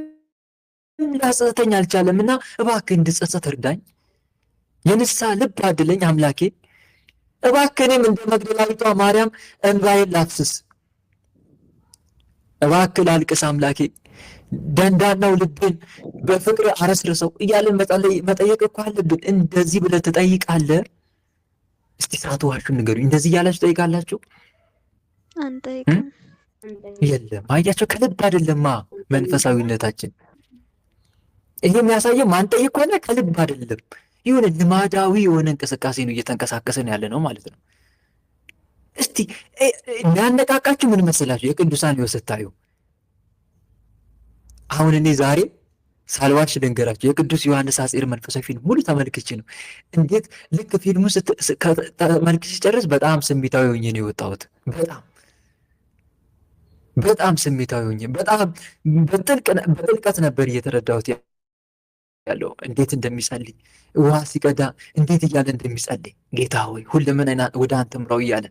ሊያጸጽተኝ አልቻለም እና እባክህ እንድጸጸት እርዳኝ፣ የንስሐ ልብ አድለኝ አምላኬ። እባክህ እኔም እንደ መግደላዊቷ ማርያም እንባዬን ላፍስስ፣ እባክህ ላልቅስ አምላኬ። ደንዳናው ልብን በፍቅር አረስርሰው እያለን መጠየቅ እኮ አለብን። እንደዚህ ብለህ ትጠይቃለህ? እስቲ ሳትዋሹ ንገሩኝ። እንደዚህ እያላችሁ ጠይቃላችሁ?
አንጠይቅም።
የለም። አያቸው፣ ከልብ አይደለማ መንፈሳዊነታችን። ይሄ የሚያሳየው ማንጠይቅ ከሆነ ከልብ አይደለም፣ የሆነ ልማዳዊ የሆነ እንቅስቃሴ ነው እየተንቀሳቀሰን ያለ ነው ማለት ነው። እስቲ የሚያነቃቃችሁ ምን መሰላችሁ? የቅዱሳን ሕይወት ስታዩ አሁን እኔ ዛሬ ሳልዋሽ ልንገራችሁ የቅዱስ ዮሐንስ አጼር መንፈሳዊ ፊልም ሙሉ ተመልክቼ ነው። እንዴት ልክ ፊልሙ ተመልክቼ ጨርስ በጣም ስሜታዊ ሆኜ ነው የወጣሁት። በጣም ስሜታዊ ሆኜ በጣም በጥልቀት ነበር እየተረዳሁት ያለው። እንዴት እንደሚጸልይ ውሃ ሲቀዳ እንዴት እያለ እንደሚጸልይ፣ ጌታ ሆይ ሁለመና ወደ አንተ ምራው እያለ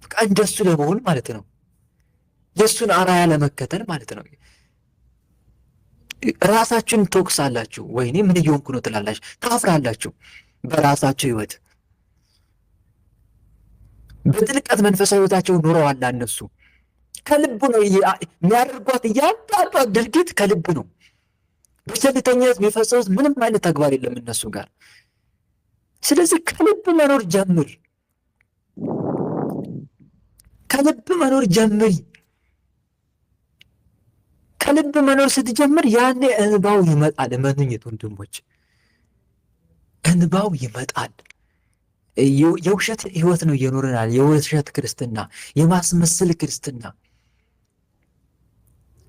በቃ እንደሱ ለመሆን ማለት ነው። የእሱን አራያ ለመከተል ማለት ነው። ራሳችሁን ትወቅሳላችሁ። ወይኔ ምን እየሆንኩ ነው ትላላችሁ፣ ታፍራላችሁ በራሳቸው ሕይወት። በጥልቀት መንፈሳዊ ሕይወታቸው ኑረዋል። እነሱ ከልቡ ነው የሚያደርጓት። እያንዳንዷ ድርጊት ከልብ ነው። በቸልተኝነት የሚፈጸሙት ምንም አይነት ተግባር የለም እነሱ ጋር። ስለዚህ ከልብ መኖር ጀምር፣ ከልብ መኖር ጀምሪ። ከልብ መኖር ስትጀምር ያኔ እንባው ይመጣል። እመኑኝት ወንድሞች፣ እንባው ይመጣል። የውሸት ሕይወት ነው እየኖረናል። የውሸት ክርስትና፣ የማስመሰል ክርስትና።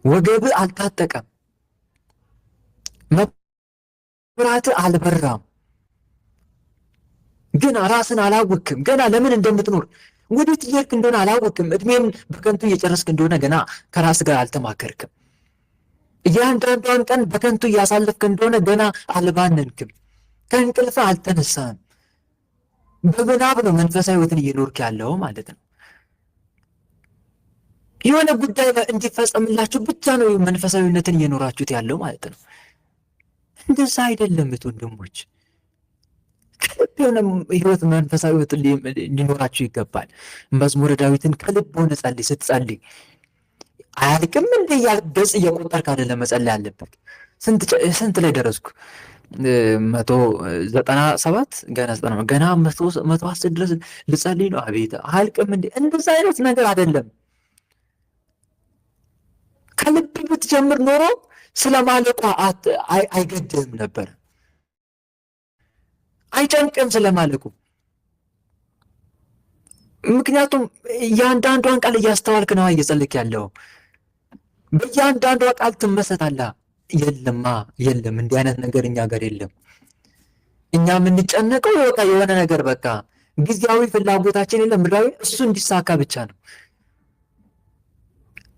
ወገብ አልታጠቀም፣ መብራት አልበራም፣ ግን ራስን አላወቅም። ገና ለምን እንደምትኖር ወዴት እየሄድክ እንደሆነ አላወቅም። እድሜን በከንቱ እየጨረስክ እንደሆነ ገና ከራስ ጋር አልተማከርክም። እያንዳንዷን ቀን በከንቱ እያሳለፍክ እንደሆነ ገና አልባነንክም። ከእንቅልፍ አልተነሳም። በምናብ ነው መንፈሳዊ ሕይወትን እየኖርክ ያለው ማለት ነው። የሆነ ጉዳይ እንዲፈጸምላችሁ ብቻ ነው መንፈሳዊነትን እየኖራችሁት ያለው ማለት ነው። እንደዛ አይደለም ወንድሞች። ከልብ የሆነ ሕይወት መንፈሳዊ ሕይወት ሊኖራችሁ ይገባል። መዝሙረ ዳዊትን ከልብ ሆነ ጸልይ። ስትጸልይ አያልቅም እንደ ገጽ እየቆጠርክ አይደለም መጸለይ አለበት። ስንት ላይ ደረስኩ? 197 ገና 110 ድረስ ልጸልይ ነው። አቤት አያልቅም እንደ እንደዛ አይነት ነገር አይደለም። ከልብ ብትጀምር ኖሮ ስለማለቋ አይገድም ነበር፣ አይጨንቅም ስለማለቁ። ምክንያቱም እያንዳንዷን ቃል እያስተዋልክ ነው እየጸልክ ያለው። በእያንዳንዷ ቃል ትመሰታለህ። የለማ የለም፣ እንዲህ አይነት ነገር እኛ ጋር የለም። እኛ የምንጨነቀው በቃ የሆነ ነገር በቃ ጊዜያዊ ፍላጎታችን የለም፣ ምድራዊ እሱ እንዲሳካ ብቻ ነው።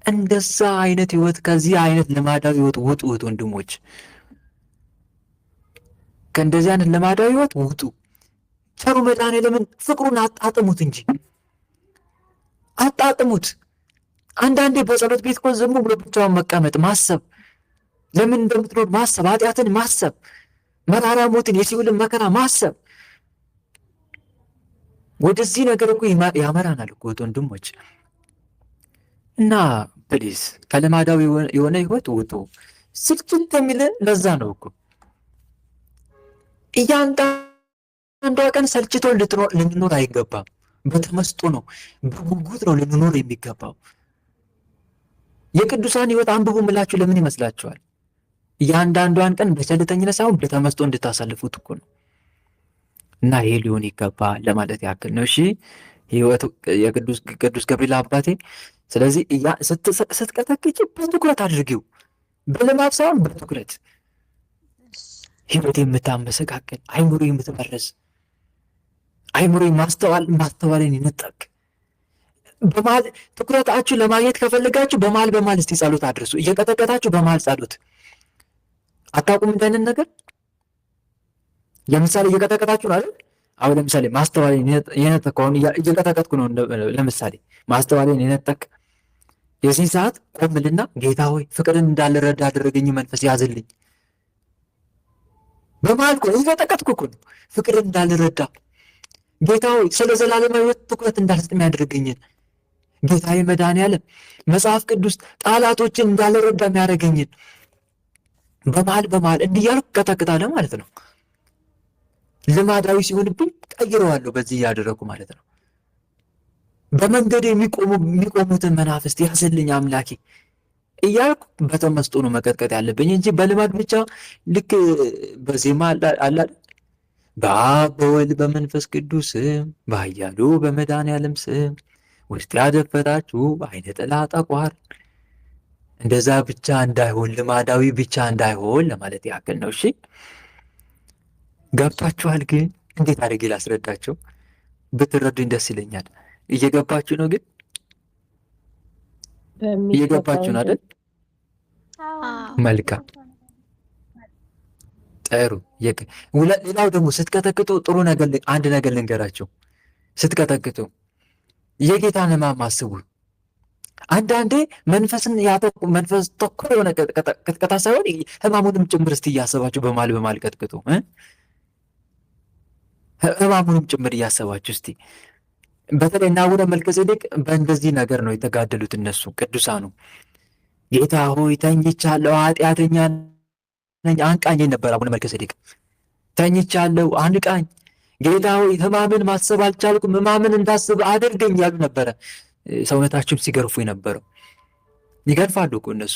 እንደዛ አይነት ህይወት፣ ከዚህ አይነት ልማዳዊ ህይወት ውጡ ወንድሞች። ከእንደዚህ አይነት ልማዳዊ ህይወት ውጡ። ቸሩ መድኃኔዓለምን ፍቅሩን አጣጥሙት እንጂ አጣጥሙት። አንዳንዴ በጸሎት ቤት እኮ ዝም ብሎ ብቻውን መቀመጥ፣ ማሰብ፣ ለምን እንደምትኖር ማሰብ፣ ኃጢአትን ማሰብ፣ መራራ ሞትን፣ የሲኦልን መከራ ማሰብ፣ ወደዚህ ነገር እኮ ያመራናል እኮ ወንድሞች። እና ፕሊዝ ከልማዳዊ የሆነ ህይወት ውጡ። ስልችት የሚልን ለዛ ነው እኮ እያንዳንዷ ቀን ሰልችቶ ልንኖር አይገባም። በተመስጦ ነው፣ በጉጉት ነው ልንኖር የሚገባው። የቅዱሳን ህይወት አንብቡ ምላችሁ ለምን ይመስላችኋል? እያንዳንዷን ቀን በቸልተኝነት ሳይሆን በተመስጦ እንድታሳልፉት እኮ ነው። እና ይሄ ሊሆን ይገባል ለማለት ያክል ነው። እሺ ህይወት የቅዱስ ገብርኤል አባቴ። ስለዚህ ስትቀጠቅጭ በትኩረት አድርጊው፣ በልማድ ሳይሆን በትኩረት። ህይወት የምታመሰቃቅል፣ አይምሮ የምትመረዝ፣ አይምሮ ማስተዋልን ይነጠቅ። በመሀል ትኩረታችሁ ለማግኘት ከፈለጋችሁ በመሀል እስቲ ጸሎት አድርሱ። እየቀጠቀጣችሁ በመሀል ጸሎት አታውቁም? እንደንን ነገር ለምሳሌ እየቀጠቀጣችሁ ነው አይደል? አሁን ለምሳሌ ማስተዋልን የነጠቅ ከሆነ እየቀጠቀጥኩ ነው። ለምሳሌ ማስተዋልን የነጠቅ የዚህን ሰዓት ቆምልና ጌታ ሆይ ፍቅርን እንዳልረዳ አደረገኝ፣ መንፈስ ያዝልኝ በመሃል እኮ እየተጠቀጥኩ እኮ ነው። ፍቅርን እንዳልረዳ ጌታ ሆይ ስለ ዘላለማዊ ሕይወት ትኩረት እንዳልሰጥ የሚያደርገኝን ጌታዬ መድኃኒዓለም መጽሐፍ ቅዱስ ቃላቶችን እንዳልረዳ የሚያደርገኝን በመሃል እንዲህ እያልኩ እቀጠቅጣለሁ ማለት ነው። ልማዳዊ ሲሆንብኝ ቀይረዋለሁ በዚህ እያደረጉ ማለት ነው። በመንገድ የሚቆሙትን መናፍስት ያዝልኝ አምላኬ እያልኩ በተመስጦ ነው መቀጥቀጥ ያለብኝ እንጂ በልማድ ብቻ ልክ በዜማ አለ በአብ በወልድ በመንፈስ ቅዱስ ስም በኃያሉ በመድኃኒዓለም ስም ውስጥ ያደፈጣችሁ አይነ ጥላ ጠቋር፣ እንደዛ ብቻ እንዳይሆን ልማዳዊ ብቻ እንዳይሆን ለማለት ያክል ነው። እሺ ገብቷችኋል? ግን እንዴት አድርጌ ላስረዳቸው? ብትረዱኝ ደስ ይለኛል። እየገባችሁ ነው? ግን እየገባችሁ ነው አይደል? መልካም ጥሩ። ሌላው ደግሞ ስትቀጠቅጡ ጥሩ ነገር አንድ ነገር ልንገራቸው። ስትቀጠቅጡ የጌታን ሕማም አስቡ። አንዳንዴ መንፈስ ተኮር የሆነ ቅጥቀጣ ሳይሆን ሕማሙንም ጭምር እስቲ እያሰባችሁ በማል ቀጥቅጡ። ሕማሙንም ጭምር እያሰባችሁ እስቲ። በተለይ እና አቡነ መልከጼዴቅ በእንደዚህ ነገር ነው የተጋደሉት እነሱ ቅዱሳኑ። ጌታ ሆይ ተኝቻለሁ፣ ኃጢአተኛ ነኝ፣ አንቃኝ ነበር አቡነ መልከጼዴቅ። ተኝቻለሁ፣ አንቃኝ። ጌታ ሆይ ሕማምን ማሰብ አልቻልኩም፣ ሕማምን እንዳስብ አድርገኝ ያሉ ነበረ። ሰውነታቸውም ሲገርፉ የነበረው ይገርፋሉ እኮ እነሱ።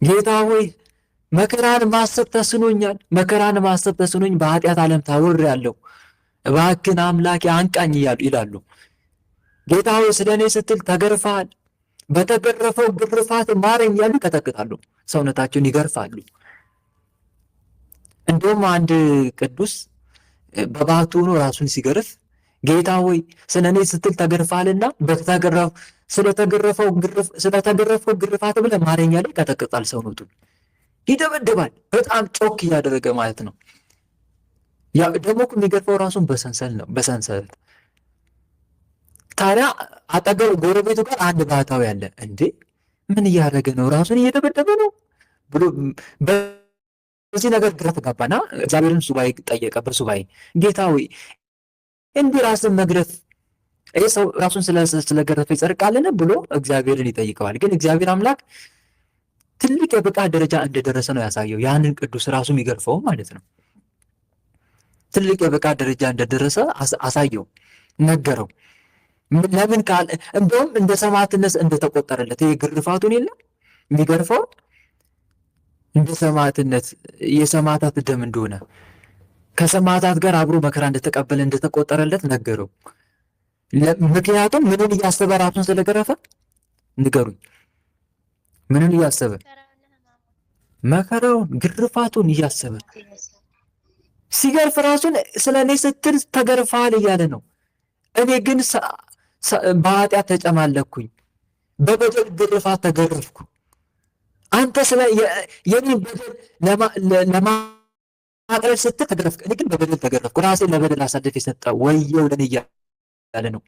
ጌታ ሆይ መከራን ማሰብ ተስኖኛል፣ መከራን ማሰብ ተስኖኝ በኃጢአት ዓለም ታውሬአለሁ፣ እባክን አምላኬ አንቃኝ ይላሉ። ጌታ ሆይ ስለ እኔ ስትል ተገርፈሃል፣ በተገረፈው ግርፋት ማረኝ ያሉ ይቀጠቅጣሉ፣ ሰውነታቸውን ይገርፋሉ። እንደውም አንድ ቅዱስ በባህቱ ሆኖ ራሱን ሲገርፍ ጌታ ሆይ ስለ እኔ ስትል ተገርፈሃልና ስለተገረፈው ግርፋት ብለህ ማረኝ ያለ ይቀጠቅጣል፣ ሰውነቱን ይደበድባል፣ በጣም ጮክ እያደረገ ማለት ነው። ያ ደግሞ እኮ የሚገርፈው ራሱን በሰንሰለት። ታዲያ አጠገቡ ጎረቤቱ ጋር አንድ ባህታዊ አለ። እንዴ ምን እያደረገ ነው? ራሱን እየደበደበ ነው ብሎ በዚህ ነገር ግራ ተጋባና እግዚአብሔርን ሱባኤ ጠየቀ። በሱባኤ ጌታ ሆይ እንዲህ ራስን መግረፍ ይህ ሰው ራሱን ስለገረፈ ይጸድቃልን ብሎ እግዚአብሔርን ይጠይቀዋል። ግን እግዚአብሔር አምላክ ትልቅ የብቃት ደረጃ እንደደረሰ ነው ያሳየው። ያንን ቅዱስ ራሱ የሚገርፈው ማለት ነው። ትልቅ የብቃት ደረጃ እንደደረሰ አሳየው፣ ነገረው። ለምን ካል እንደውም እንደ ሰማዕትነት እንደተቆጠረለት ይሄ ግርፋቱን የለም የሚገርፈው እንደ ሰማዕትነት የሰማዕታት ደም እንደሆነ ከሰማዕታት ጋር አብሮ መከራ እንደተቀበለ እንደተቆጠረለት ነገረው። ምክንያቱም ምንን እያሰበ ራሱን ስለገረፈ ንገሩኝ። ምንን እያሰበ? መከራውን ግርፋቱን እያሰበ ሲገርፍ ራሱን ስለ እኔ ስትል ተገርፈሃል እያለ ነው። እኔ ግን በኃጢአት ተጨማለኩኝ፣ በበደል ግርፋት ተገረፍኩ። አንተ ስለ የኔን በደል ለማቅለል ስትል ተገረፍክ፣ እኔ ግን በበደል ተገረፍኩ። ራሴን ለበደል አሳልፌ የሰጠ ወየው ለእኔ እያለ ነው።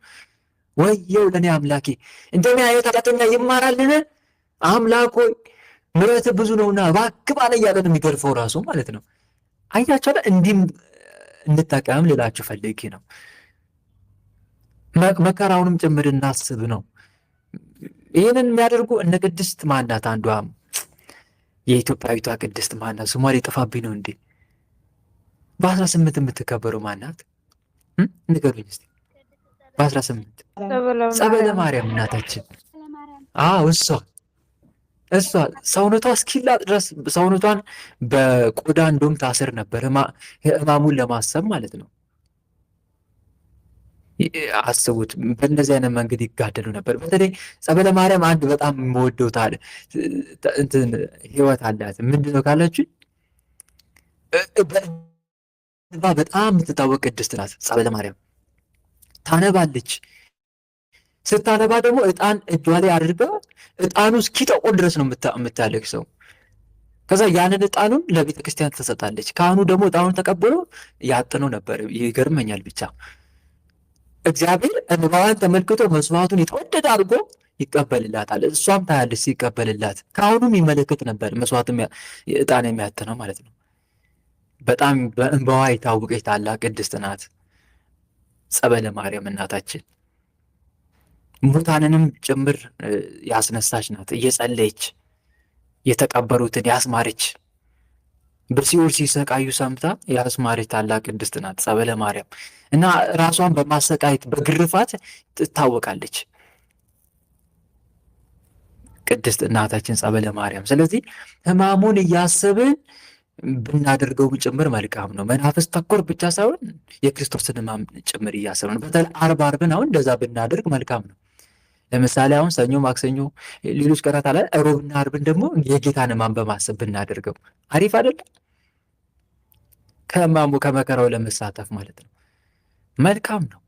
ወየው ለእኔ አምላኬ፣ እንደኔ አይነት ኃጢአተኛ ይማራልን? አምላክ ሆይ ምሕረት ብዙ ነውና እባክህ ባለ እያለ ነው የሚገርፈው ራሱ ማለት ነው። አያቸዋለ። እንዲህም እንጠቀም ልላችሁ ፈልጌ ነው። መከራውንም ጭምር እናስብ ነው። ይህንን የሚያደርጉ እነ ቅድስት ማናት? አንዷ የኢትዮጵያዊቷ ቅድስት ማናት? ስሟ ሊጠፋብኝ ነው እንዴ? በ18 የምትከበረው ማናት? ንገሩኝ እስኪ። በ18 ጸበለ ማርያም እናታችን። አዎ እሷ ሰውነቷ እስኪላጥ ድረስ ሰውነቷን በቆዳ እንደውም ታስር ነበር፣ ሕማሙን ለማሰብ ማለት ነው። አስቡት። በእንደዚህ አይነት መንገድ ይጋደሉ ነበር። በተለይ ጸበለ ማርያም አንድ በጣም የምወደው እንትን ህይወት አላት። ምንድን ነው ካላችሁ በጣም የምትታወቅ ቅድስት ናት ጸበለ ማርያም። ታነባለች። ስታነባ ደግሞ ዕጣን እጇ ላይ አድርጋ ዕጣኑ እስኪጠቆር ድረስ ነው የምታለቅሰው። ከዛ ያንን ዕጣኑን ለቤተ ክርስቲያን ትሰጣለች። ካህኑ ደግሞ ዕጣኑን ተቀብሎ ያጥነው ነበር። ይገርመኛል። ብቻ እግዚአብሔር እንባዋን ተመልክቶ መስዋዕቱን የተወደደ አድርጎ ይቀበልላታል። እሷም ታያለች ሲቀበልላት። ከአሁኑም ይመለከት ነበር መስዋዕትም ዕጣን የሚያትነው ማለት ነው። በጣም በእንባዋ የታወቀች ታላቅ ቅድስት ናት ጸበለ ማርያም እናታችን። ሙታንንም ጭምር ያስነሳች ናት። እየጸለየች የተቀበሩትን ያስማረች፣ በሲኦል ሲሰቃዩ ሰምታ ያስማረች ታላቅ ቅድስት ናት ጸበለ ማርያም እና ራሷን በማሰቃየት በግርፋት ትታወቃለች ቅድስት እናታችን ጸበለ ማርያም። ስለዚህ ሕማሙን እያሰብን ብናደርገው ጭምር መልካም ነው። መናፍስት ተኮር ብቻ ሳይሆን የክርስቶስን ሕማም ጭምር እያሰብን በተለይ ዓርብን አሁን እንደዛ ብናደርግ መልካም ነው። ለምሳሌ አሁን ሰኞ፣ ማክሰኞ፣ ሌሎች ቀናት አለ። ሮብና ዓርብን ደግሞ የጌታን ሕማም በማሰብ ብናደርገው አሪፍ አይደለም? ከሕማሙ ከመከራው ለመሳተፍ ማለት ነው። መልካም ነው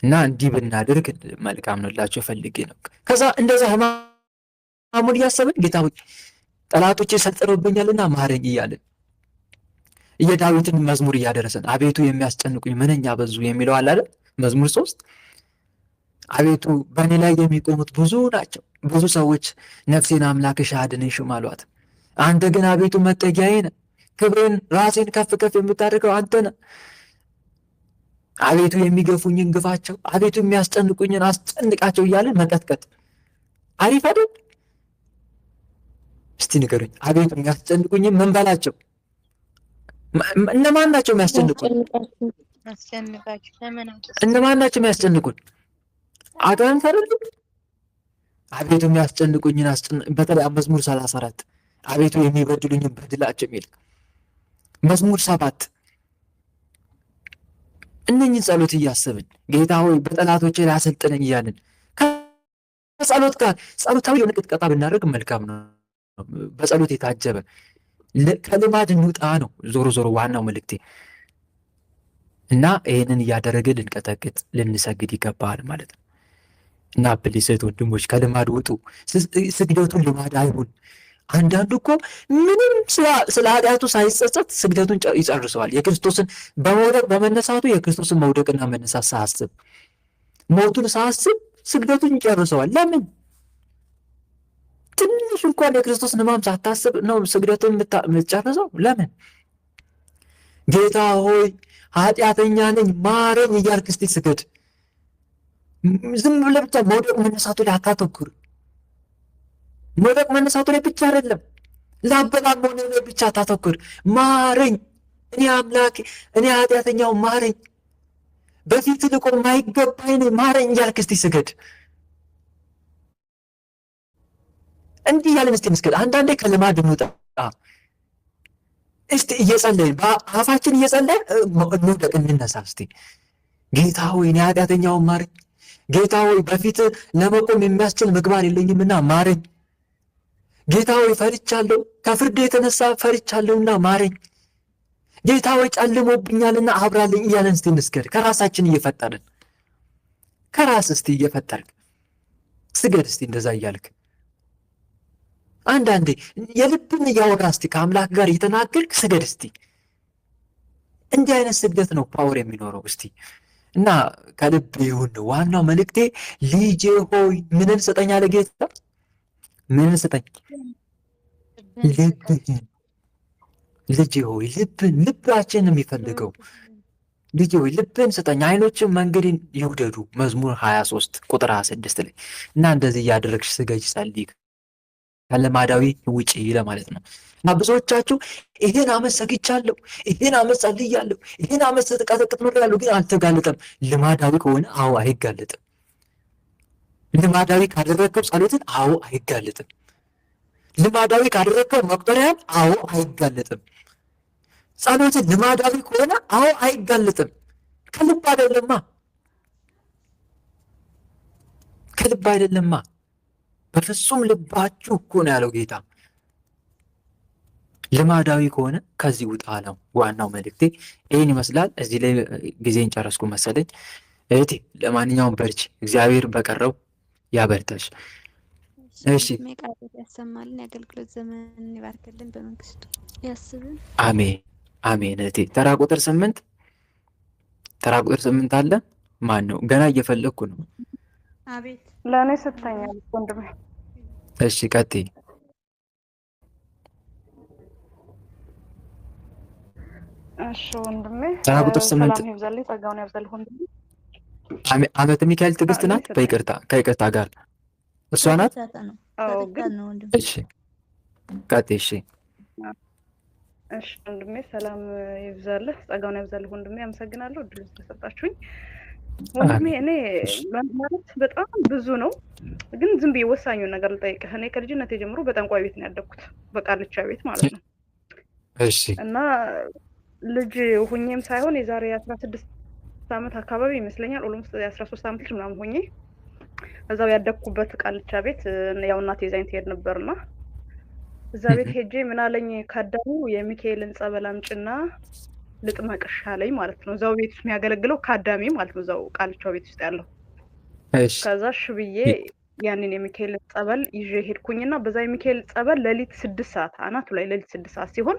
እና እንዲህ ብናደርግ መልካም ነው ላቸው ፈልጌ ነው። ከዛ እንደዛ ሕማሙን እያሰብን ጌታ ሆይ ጠላቶቼ ሰልጥነውብኛልና ማረኝ እያልን የዳዊትን መዝሙር እያደረሰን አቤቱ የሚያስጨንቁኝ ምንኛ በዙ የሚለው አለ አይደል? መዝሙር 3 አቤቱ በእኔ ላይ የሚቆሙት ብዙ ናቸው። ብዙ ሰዎች ነፍሴን አምላክሽ አድንሽም አሏት። አንተ ግን አቤቱ መጠጊያዬ ነህ፣ ክብሬን ራሴን ከፍ ከፍ የምታደርገው አንተ ነህ። አቤቱ የሚገፉኝን ግፋቸው፣ አቤቱ የሚያስጨንቁኝን አስጨንቃቸው እያለን መቀጥቀጥ አሪፍ አይደል? እስቲ ንገሩኝ፣ አቤቱ የሚያስጨንቁኝን ምን በላቸው? እነማን ናቸው የሚያስጨንቁን? እነማን ናቸው የሚያስጨንቁን? አጋንንት አይደሉም? አቤቱ የሚያስጨንቁኝን በተለይ መዝሙር 34 አቤቱ የሚበድሉኝን በድላቸው የሚል መዝሙር 7 እነኝህን ጸሎት እያሰብን ጌታ ሆይ በጠላቶቼ ላይ አሰልጥነኝ እያልን ከጸሎት ጋር ጸሎታዊ የሆነ ቅጥቀጣ ብናደርግ መልካም ነው። በጸሎት የታጀበ ከልማድ እንውጣ ነው ዞሮ ዞሮ ዋናው መልእክቴ እና ይህንን እያደረገ ልንቀጠቅጥ ልንሰግድ ይገባል ማለት ነው። እና ፕሊስ ወንድሞች ከልማድ ውጡ። ስግደቱን ልማድ አይሁን። አንዳንዱ እኮ ምንም ስለ ኃጢአቱ ሳይጸጸት ስግደቱን ይጨርሰዋል። የክርስቶስን በመውደቅ በመነሳቱ የክርስቶስን መውደቅና መነሳት ሳያስብ ሞቱን ሳያስብ ስግደቱን ይጨርሰዋል። ለምን? ትንሽ እንኳን የክርስቶስን ሕማም ሳታስብ ነው ስግደቱን የምትጨርሰው? ለምን? ጌታ ሆይ ኃጢአተኛ ነኝ ማረኝ እያልክ እስቲ ስገድ። ዝም ብለህ ብቻ መውደቅ መነሳቱ ላይ አታተኩር። መውደቅ መነሳቱ ላይ ብቻ አይደለም፣ ላበላም ሆነ ላይ ብቻ አታተኩር። ማረኝ፣ እኔ አምላክ፣ እኔ ኃጢአተኛው ማረኝ፣ በፊት ልቆም ማይገባኝ ማረኝ እያልክ እስቲ ስገድ። እንዲህ ያለን እስቲ መስገድ። አንዳንዴ ከልማድ እንውጣ። እስቲ እየጸለይን በአፋችን እየጸለይን እንውደቅ፣ እንነሳ። እስቲ ጌታ ሆይ እኔ ኃጢአተኛውን ማረኝ፣ ጌታ ሆይ በፊት ለመቆም የሚያስችል ምግባር የለኝምና ማረኝ፣ ጌታ ሆይ ፈርቻለሁ፣ ከፍርድ የተነሳ ፈርቻለሁና ማረኝ፣ ጌታ ሆይ ጨልሞብኛልና አብራልኝ እያለን እስቲ እንስገድ። ከራሳችን እየፈጠርን ከራስ እስቲ እየፈጠርክ ስገድ። እስቲ እንደዛ እያልክ አንዳንዴ የልብን እያወራ እስቲ ከአምላክ ጋር እየተናገርክ ስገድ እስቲ። እንዲህ አይነት ስግደት ነው ፓወር የሚኖረው። እስቲ እና ከልብ ይሁን ዋናው መልእክቴ። ልጄ ሆይ ምንን ስጠኝ አለ ጌታ። ምንን ስጠኝ? ልብህን። ልጄ ሆይ ልብን፣ ልባችን የሚፈልገው ልጄ ሆይ ልብን ስጠኝ፣ አይኖችን መንገድን ይውደዱ። መዝሙር 23 ቁጥር 26 ላይ እና እንደዚህ እያደረግሽ ስገጅ፣ ጸልይ፣ ከልማዳዊ ውጪ ለማለት ነው። እና ብዙዎቻችሁ ይሄን ዓመት ሰግቻለሁ፣ ይሄን ዓመት ጸልያለሁ፣ ይሄን ዓመት ስትቀጠቅጥ ነው ያለው፣ ግን አልተጋለጠም። ልማዳዊ ከሆነ አዎ አይጋለጥም። ልማዳዊ ካደረግከው ጸሎትን አዎ አይጋለጥም። ልማዳዊ ካደረግከው መቁጠሪያን አዎ አይጋለጥም። ጸሎትን ልማዳዊ ከሆነ አዎ አይጋለጥም። ከልብ አይደለማ፣ ከልብ አይደለማ። በፍጹም ልባችሁ እኮ ነው ያለው ጌታ። ልማዳዊ ከሆነ ከዚህ ውጣ ነው ዋናው መልእክቴ። ይህን ይመስላል። እዚህ ላይ ጊዜን ጨረስኩ መሰለኝ እህቴ። ለማንኛውም በርቺ፣ እግዚአብሔር በቀረው ያበርታሽ። እሺ፣
ያሰማልን፣ የአገልግሎት ዘመን ይባርክልን፣ በመንግስቱ ያስብን።
አሜን አሜን። እህቴ ተራ ቁጥር 8 አለ። ማን ነው? ገና እየፈለግኩ ነው።
አቤት
ለእኔ ስተኛለች ወንድሜ።
እሺ ቀጥይ።
እሺ ወንድሜ
ተራ ቁጥር 8
ሰላም ይብዛልኝ፣ ጸጋውን ያብዛልህ ወንድሜ።
ዓመተ ሚካኤል ትዕግስት ናት። ከይቅርታ ጋር እሷ ናት።
አዎ ግን
እሺ ቀጥይ። እሺ
እሺ ወንድሜ ሰላም ይብዛልህ፣ ጸጋውን ያብዛልህ ወንድሜ። አመሰግናለሁ እድሉ ስለሰጣችሁኝ ወንድሜ። እኔ ማለት በጣም ብዙ ነው፣ ግን ዝም ብዬ ወሳኙን ነገር ልጠይቅህ። እኔ ከልጅነቴ ጀምሮ በጠንቋይ ቤት ነው ያደግኩት፣ በቃልቻ ቤት ማለት ነው።
እሺ
እና ልጅ ሁኜም ሳይሆን የዛሬ 16 ዓመት አካባቢ ይመስለኛል ኦልሞስት 13 ዓመት ልጅ ምናምን ሆኜ እዛው ያደግኩበት ቃልቻ ቤት ያው እናቴ ይዛኝ ትሄድ ነበርና እዛ ቤት ሄጄ ምን አለኝ ካዳሙ የሚካኤልን ጸበል አምጪና ልጥመቅሽ አለኝ ማለት ነው። እዛው ቤት ውስጥ የሚያገለግለው ካዳሚ ማለት ነው፣ እዛው ቃልቻው ቤት ውስጥ ያለው። ከዛ ሽብዬ ያንን የሚካኤልን ጸበል ይዤ ሄድኩኝና በዛ የሚካኤል ጸበል ሌሊት 6 ሰዓት አናቱ ላይ ሌሊት 6 ሰዓት ሲሆን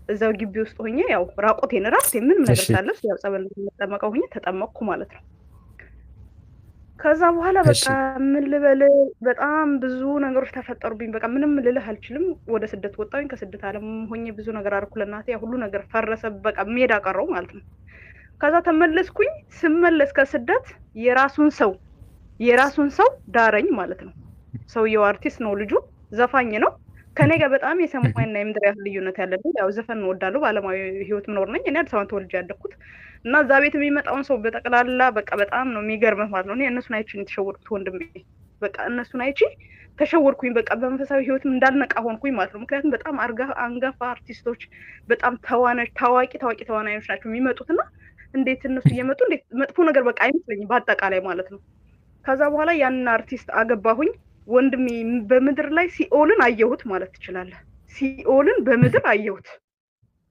እዛው ግቢ ውስጥ ሆኜ ያው ራቆቴን ምንም ነገር ሳለብስ ያው ጸበል ተጠመቀው ሆኜ ተጠመቅኩ ማለት ነው። ከዛ በኋላ በቃ ምን ልበል በጣም ብዙ ነገሮች ተፈጠሩብኝ። በቃ ምንም ልልህ አልችልም። ወደ ስደት ወጣሁኝ። ከስደት ዓለም ሆኜ ብዙ ነገር አደረኩ ለእናቴ። ያ ሁሉ ነገር ፈረሰ፣ በቃ ሜዳ ቀረው ማለት ነው። ከዛ ተመለስኩኝ። ስመለስ ከስደት የራሱን ሰው ዳረኝ ማለት ነው። ሰውየው አርቲስት ነው፣ ልጁ ዘፋኝ ነው። ከኔ ጋር በጣም የሰማይና የምድር ያህል ልዩነት ያለን። ያው ዘፈን እወዳለሁ፣ በአለማዊ ህይወት ምኖር ነኝ። እኔ አዲስ አበባ ተወልጄ ያደግኩት እና እዛ ቤት የሚመጣውን ሰው በጠቅላላ በቃ በጣም ነው የሚገርምህ ማለት ነው። እኔ እነሱን አይቼ የተሸወድኩት ወንድሜ፣ በቃ እነሱን አይቼ ተሸወድኩኝ። በቃ በመንፈሳዊ ህይወትም እንዳልነቃ ሆንኩኝ ማለት ነው። ምክንያቱም በጣም አንጋፋ አርቲስቶች፣ በጣም ታዋቂ ተዋናዮች ናቸው የሚመጡትና እንዴት እነሱ እየመጡ እንዴት መጥፎ ነገር በቃ አይመስለኝም በአጠቃላይ ማለት ነው። ከዛ በኋላ ያንን አርቲስት አገባሁኝ ወንድሜ። በምድር ላይ ሲኦልን አየሁት ማለት ትችላለህ። ሲኦልን በምድር አየሁት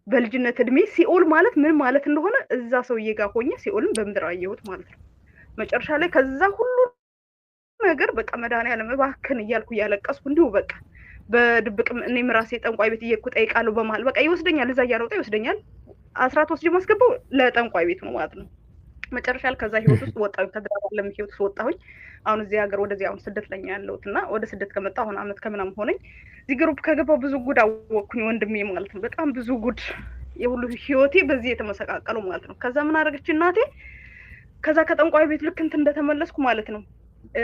በልጅነት እድሜ። ሲኦል ማለት ምን ማለት እንደሆነ እዛ ሰውዬ ጋር ሆኜ ሲኦልን በምድር አየሁት ማለት ነው። መጨረሻ ላይ ከዛ ሁሉ ነገር በቃ መድኃኒዓለም እባክህን እያልኩ እያለቀስኩ እንዲሁ በቃ በድብቅም እኔም ራሴ ጠንቋይ ቤት እየሄድኩ ጠይቃለሁ። በመሀል በቃ ይወስደኛል፣ እዛ እያሮጠ ይወስደኛል። አስራት ወስጄ ማስገባው ለጠንቋይ ቤት ነው ማለት ነው። መጨረሻ ላይ ከዛ ህይወት ውስጥ ወጣሁኝ። ተድራባለም ህይወት ውስጥ ወጣሁኝ። አሁን እዚህ ሀገር ወደዚህ አሁን ስደት ላይ ያለሁት እና ወደ ስደት ከመጣሁ አሁን አመት ከምናምን ሆነኝ። እዚህ ግሩፕ ከገባሁ ብዙ ጉድ አወቅኩኝ ወንድሜ ማለት ነው። በጣም ብዙ ጉድ፣ የሁሉ ህይወቴ በዚህ የተመሰቃቀለው ማለት ነው። ከዛ ምን አደረገች እናቴ፣ ከዛ ከጠንቋይ ቤት ልክ እንትን እንደተመለስኩ ማለት ነው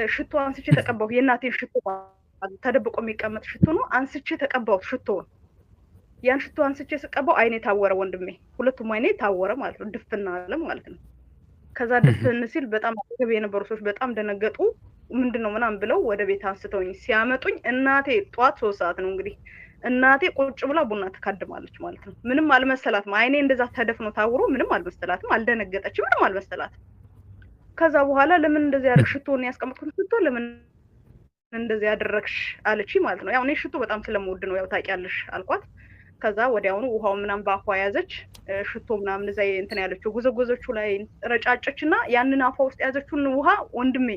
ሽቶ አንስቼ ተቀባሁ። የእናቴን ሽቶ ተደብቆ የሚቀመጥ ሽቶ ነው። አንስቼ ተቀባሁት ሽቶውን። ያን ሽቶ አንስቼ ስቀባው አይኔ ታወረ ወንድሜ፣ ሁለቱም አይኔ ታወረ ማለት ነው። ድፍና አለ ማለት ነው። ከዛ ድፍን ሲል በጣም አጠገብ የነበሩ ሰዎች በጣም ደነገጡ። ምንድነው ምናምን ብለው ወደ ቤት አንስተውኝ ሲያመጡኝ እናቴ ጠዋት 3 ሰዓት ነው እንግዲህ እናቴ ቁጭ ብላ ቡና ትካድማለች ማለት ነው። ምንም አልመሰላትም። አይኔ እንደዛ ተደፍኖ ታውሮ ምንም አልመሰላትም። አልደነገጠችም፣ ምንም አልመሰላትም። ከዛ በኋላ ለምን እንደዚህ ያደረግሽ ሽቶን ያስቀመጥኩት ሽቶ ለምን እንደዚህ ያደረግሽ አለች ማለት ነው። ያው እኔ ሽቶ በጣም ስለምወድ ነው ያው ታውቂያለሽ አልኳት። ከዛ ወዲያውኑ ውሃው ምናምን ባፏ ያዘች፣ ሽቶ ምናምን እዛ እንትን ያለችው ጉዘጎዘቹ ላይ ረጫጨችና ያንን አፏ ውስጥ ያዘችውን ውሃ ወንድሜ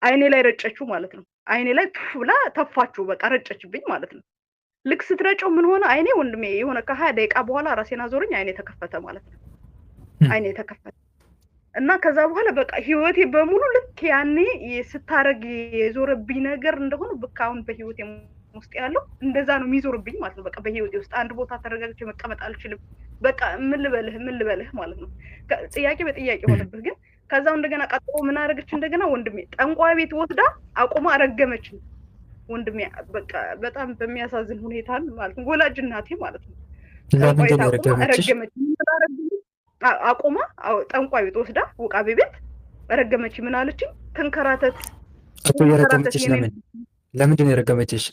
አይኔ ላይ ረጨችው ማለት ነው። አይኔ ላይ ብላ ተፋችሁ፣ በቃ ረጨችብኝ ማለት ነው። ልክ ስትረጨው ምን ሆነ አይኔ ወንድሜ የሆነ ከ20 ደቂቃ በኋላ ራሴን አዞረኝ፣ አይኔ ተከፈተ ማለት ነው። አይኔ ተከፈተ እና ከዛ በኋላ በቃ ህይወቴ በሙሉ ልክ ያኔ ስታረግ የዞረብኝ ነገር እንደሆነ በቃ አሁን በህይወቴ ውስጥ ያለው እንደዛ ነው የሚዞርብኝ ማለት ነው። በቃ በህይወቴ ውስጥ አንድ ቦታ ተረጋግቼ መቀመጥ አልችልም። በቃ ምን ልበልህ ማለት ነው። ጥያቄ በጥያቄ ሆነብህ። ግን ከዛው እንደገና ቀጥሎ ምን አደረገች እንደገና ወንድሜ ጠንቋይ ቤት ወስዳ አቁማ ረገመችኝ ወንድሜ። በቃ በጣም በሚያሳዝን ሁኔታ ማለት ነው። ወላጅ እናቴ ማለት ነው። ጠንቋይ ቤት አቁማ ረገመችኝ። አቁማ ጠንቋይ ቤት ወስዳ ውቃቤ ቤት ረገመች። ምን አለችኝ? ተንከራተት።
የረገመችሽ ለምንድን ነው የረገመችሽ?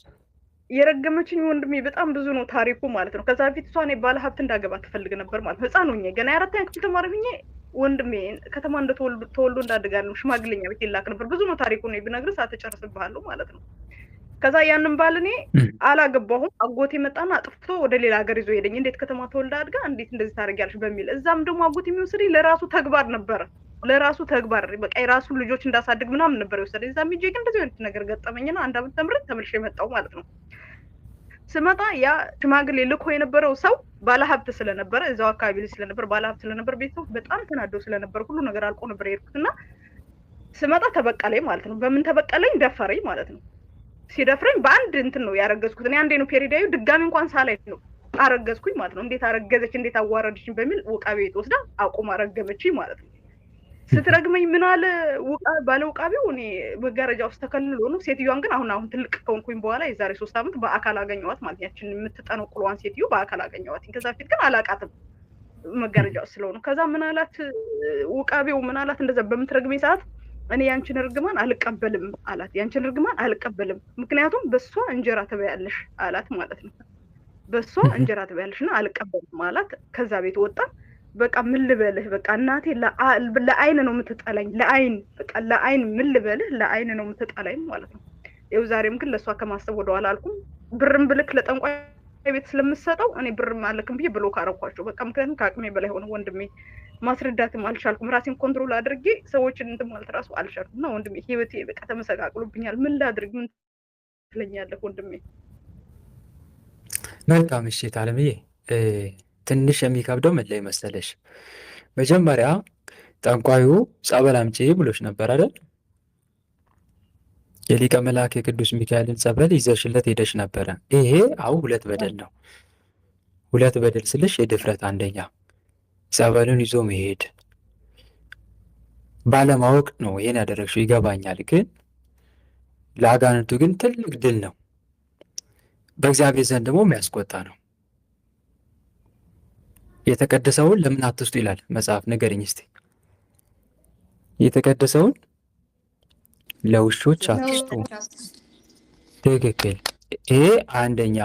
የረገመችኝ ወንድሜ በጣም ብዙ ነው ታሪኩ ማለት ነው። ከዛ በፊት እሷ እኔ ባለ ሀብት እንዳገባ ትፈልግ ነበር ማለት ነው። ህፃን ሆኜ ገና የ4ኛ ክፍል ተማሪ ሆኜ ወንድሜ ከተማ ተወልዶ እንዳደጋለሁ ሽማግሌኛ ቤት ይላክ ነበር። ብዙ ነው ታሪኩ ነው ብነግርህ ሳትጨርስብሃለሁ ማለት ነው። ከዛ ያንን ባል እኔ አላገባሁም። አጎቴ መጣና አጥፍቶ ወደ ሌላ ሀገር ይዞ ሄደኝ። እንዴት ከተማ ተወልዳ አድጋ እንዴት እንደዚህ ታደርጊያለሽ በሚል እዛም ደግሞ አጎቴ የሚወስደኝ ለራሱ ተግባር ነበረ። ለራሱ ተግባር በቃ የራሱ ልጆች እንዳሳድግ ምናምን ነበር የወሰደኝ። እዛም ሂጄ ግን እንደዚህ አይነት ነገር ገጠመኝና 1 ዓመት ተምሬ ተመልሼ መጣሁ ማለት ነው። ስመጣ ያ ሽማግሌ ልኮ የነበረው ሰው ባለሀብት ስለነበረ እዛው አካባቢ ላይ ስለነበር ባለሀብት ስለነበር ቤተሰብ በጣም ተናደው ስለነበር ሁሉ ነገር አልቆ ነበር የሄድኩትና ስመጣ ተበቀለኝ ማለት ነው። በምን ተበቀለኝ? ደፈረኝ ማለት ነው። ሲደፍረኝ በአንድ እንትን ነው ያረገዝኩት። እኔ አንዴ ነው ፔሪዳዩ ድጋሚ እንኳን ሳላይ ነው አረገዝኩኝ ማለት ነው። እንዴት አረገዘች እንዴት አዋረደችኝ በሚል ውቃቤ ቤት ወስዳ አቁማ ረገመችኝ ማለት ነው። ስትረግመኝ ምን አለ ባለ ውቃቤው እኔ መጋረጃ ውስጥ ተከልሎ ነው። ሴትዮዋን ግን አሁን ትልቅ ከሆንኩኝ በኋላ የዛሬ 3 ዓመት በአካል አገኘኋት ማለት ያችን የምትጠነቁለዋን ሴትዮ በአካል አገኘኋት። ከዛ ፊት ግን አላቃትም መጋረጃ ውስጥ ስለሆነ። ከዛ ምን አላት ውቃቤው ምን አላት እንደዛ በምትረግመኝ ሰዓት እኔ ያንቺን እርግማን አልቀበልም አላት። ያንቺን እርግማን አልቀበልም ምክንያቱም በሷ እንጀራ ትበያለሽ አላት ማለት ነው። በሷ እንጀራ ትበያለሽና አልቀበልም አላት። ከዛ ቤት ወጣ። በቃ ምን ልበልህ በቃ እናቴ ለአይን ነው የምትጠላኝ ለአይን በቃ ለአይን ምን ልበልህ ለአይን ነው የምትጠላኝ ማለት ነው። ይኸው ዛሬም ግን ለሷ ከማሰብ ወደኋላ አልኩም። ብርም ብልክ ለጠንቋይ ቤት ስለምሰጠው እኔ ብርም አልክም ብዬ ብሎክ አረኳቸው በቃ። ምክንያቱም ከአቅሜ በላይ ሆነ ወንድሜ። ማስረዳትም አልቻልኩም። ራሴን ኮንትሮል አድርጌ ሰዎችን እንትን ማለት ራሱ አልቻልኩም። እና ወንድሜ ህይወቴ በቃ ተመሰቃቅሎብኛል። ምን ላድርግ? ምን ትለኛለህ ወንድሜ?
መልካም እሺ አለምዬ፣ ትንሽ የሚከብደው ምን ላይ መሰለሽ? መጀመሪያ ጠንቋዩ ጸበል አምጪ ብሎሽ ነበር አይደል? የሊቀ መልአክ የቅዱስ ሚካኤልን ጸበል ይዘሽለት ሄደሽ ነበረ። ይሄ አሁን 2 በደል ነው። 2 በደል ስልሽ የድፍረት አንደኛ ጸበሉን ይዞ መሄድ ባለማወቅ ነው ይሄን ያደረግሽው ይገባኛል። ግን ለአጋንንቱ ግን ትልቅ ድል ነው። በእግዚአብሔር ዘንድ ደግሞ የሚያስቆጣ ነው። የተቀደሰውን ለምን አትስጡ ይላል መጽሐፍ። ንገረኝ እስቲ። የተቀደሰውን ለውሾች አትስጡ። ትክክል። ይሄ አንደኛ።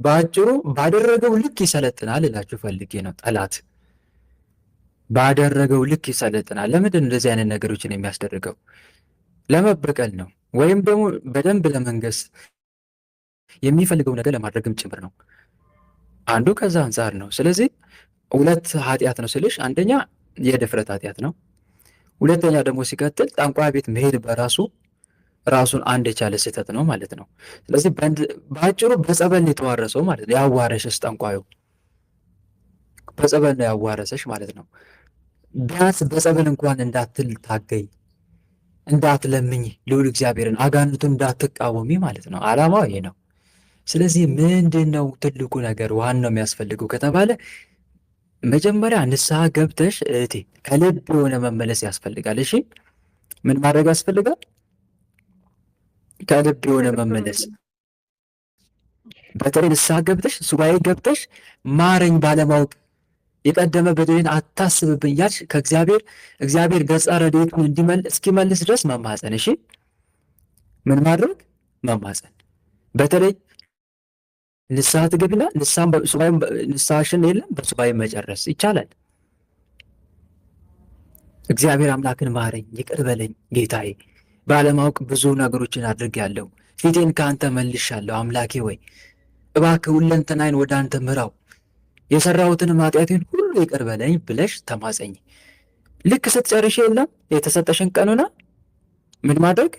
በአጭሩ ባደረገው ልክ ይሰለጥናል እላችሁ ፈልጌ ነው። ጠላት ባደረገው ልክ ይሰለጥናል። ለምንድን እንደዚህ አይነት ነገሮችን የሚያስደርገው? ለመበቀል ነው፣ ወይም ደግሞ በደንብ ለመንገስ የሚፈልገው ነገር ለማድረግም ጭምር ነው። አንዱ ከዛ አንጻር ነው። ስለዚህ 2 ኃጢአት ነው ስልሽ፣ አንደኛ የድፍረት ኃጢአት ነው። ሁለተኛ ደግሞ ሲቀጥል ጠንቋይ ቤት መሄድ በራሱ ራሱን አንድ የቻለ ስህተት ነው ማለት ነው። ስለዚህ በአጭሩ በጸበል የተዋረሰው ማለት ነው። ያዋረሰሽ ጠንቋዩ በጸበል ነው ያዋረሰሽ ማለት ነው። ቢያንስ በጸበል እንኳን እንዳትል ታገይ፣ እንዳትለምኝ ልዑል እግዚአብሔርን፣ አጋንንቱን እንዳትቃወሚ ማለት ነው። ዓላማው ይሄ ነው። ስለዚህ ምንድን ነው ትልቁ ነገር ዋናው የሚያስፈልገው ከተባለ መጀመሪያ ንስሐ ገብተሽ እህቴ ከልብ የሆነ መመለስ ያስፈልጋል። እሺ ምን ማድረግ ያስፈልጋል? ከልብ የሆነ መመለስ። በተለይ ንስሐ ገብተሽ ሱባኤ ገብተሽ ማረኝ ባለማወቅ የቀደመ በደሌን አታስብብኝ ያልሽ እግዚአብሔር ገጸ ረድኤቱን እስኪመልስ ድረስ መማፀን። እሺ ምን ማድረግ? መማፀን። በተለይ ንስሐ ትገቢና ንስሐሽን የለም በሱባኤ መጨረስ ይቻላል። እግዚአብሔር አምላክን ማረኝ፣ ይቅር በለኝ ጌታዬ፣ ባለማወቅ ብዙ ነገሮችን አድርጌያለሁ፣ ፊቴን ከአንተ መልሻለሁ፣ አምላኬ ወይ እባክህ ሁለንተናዬን ወደ አንተ ምራው፣ የሰራሁትንም ኃጢአቴን ሁሉ ይቅር በለኝ ብለሽ ተማጸኝ። ልክ ስትጨርሽ የለም የተሰጠሽን ቀኑና ምን ማድረግ?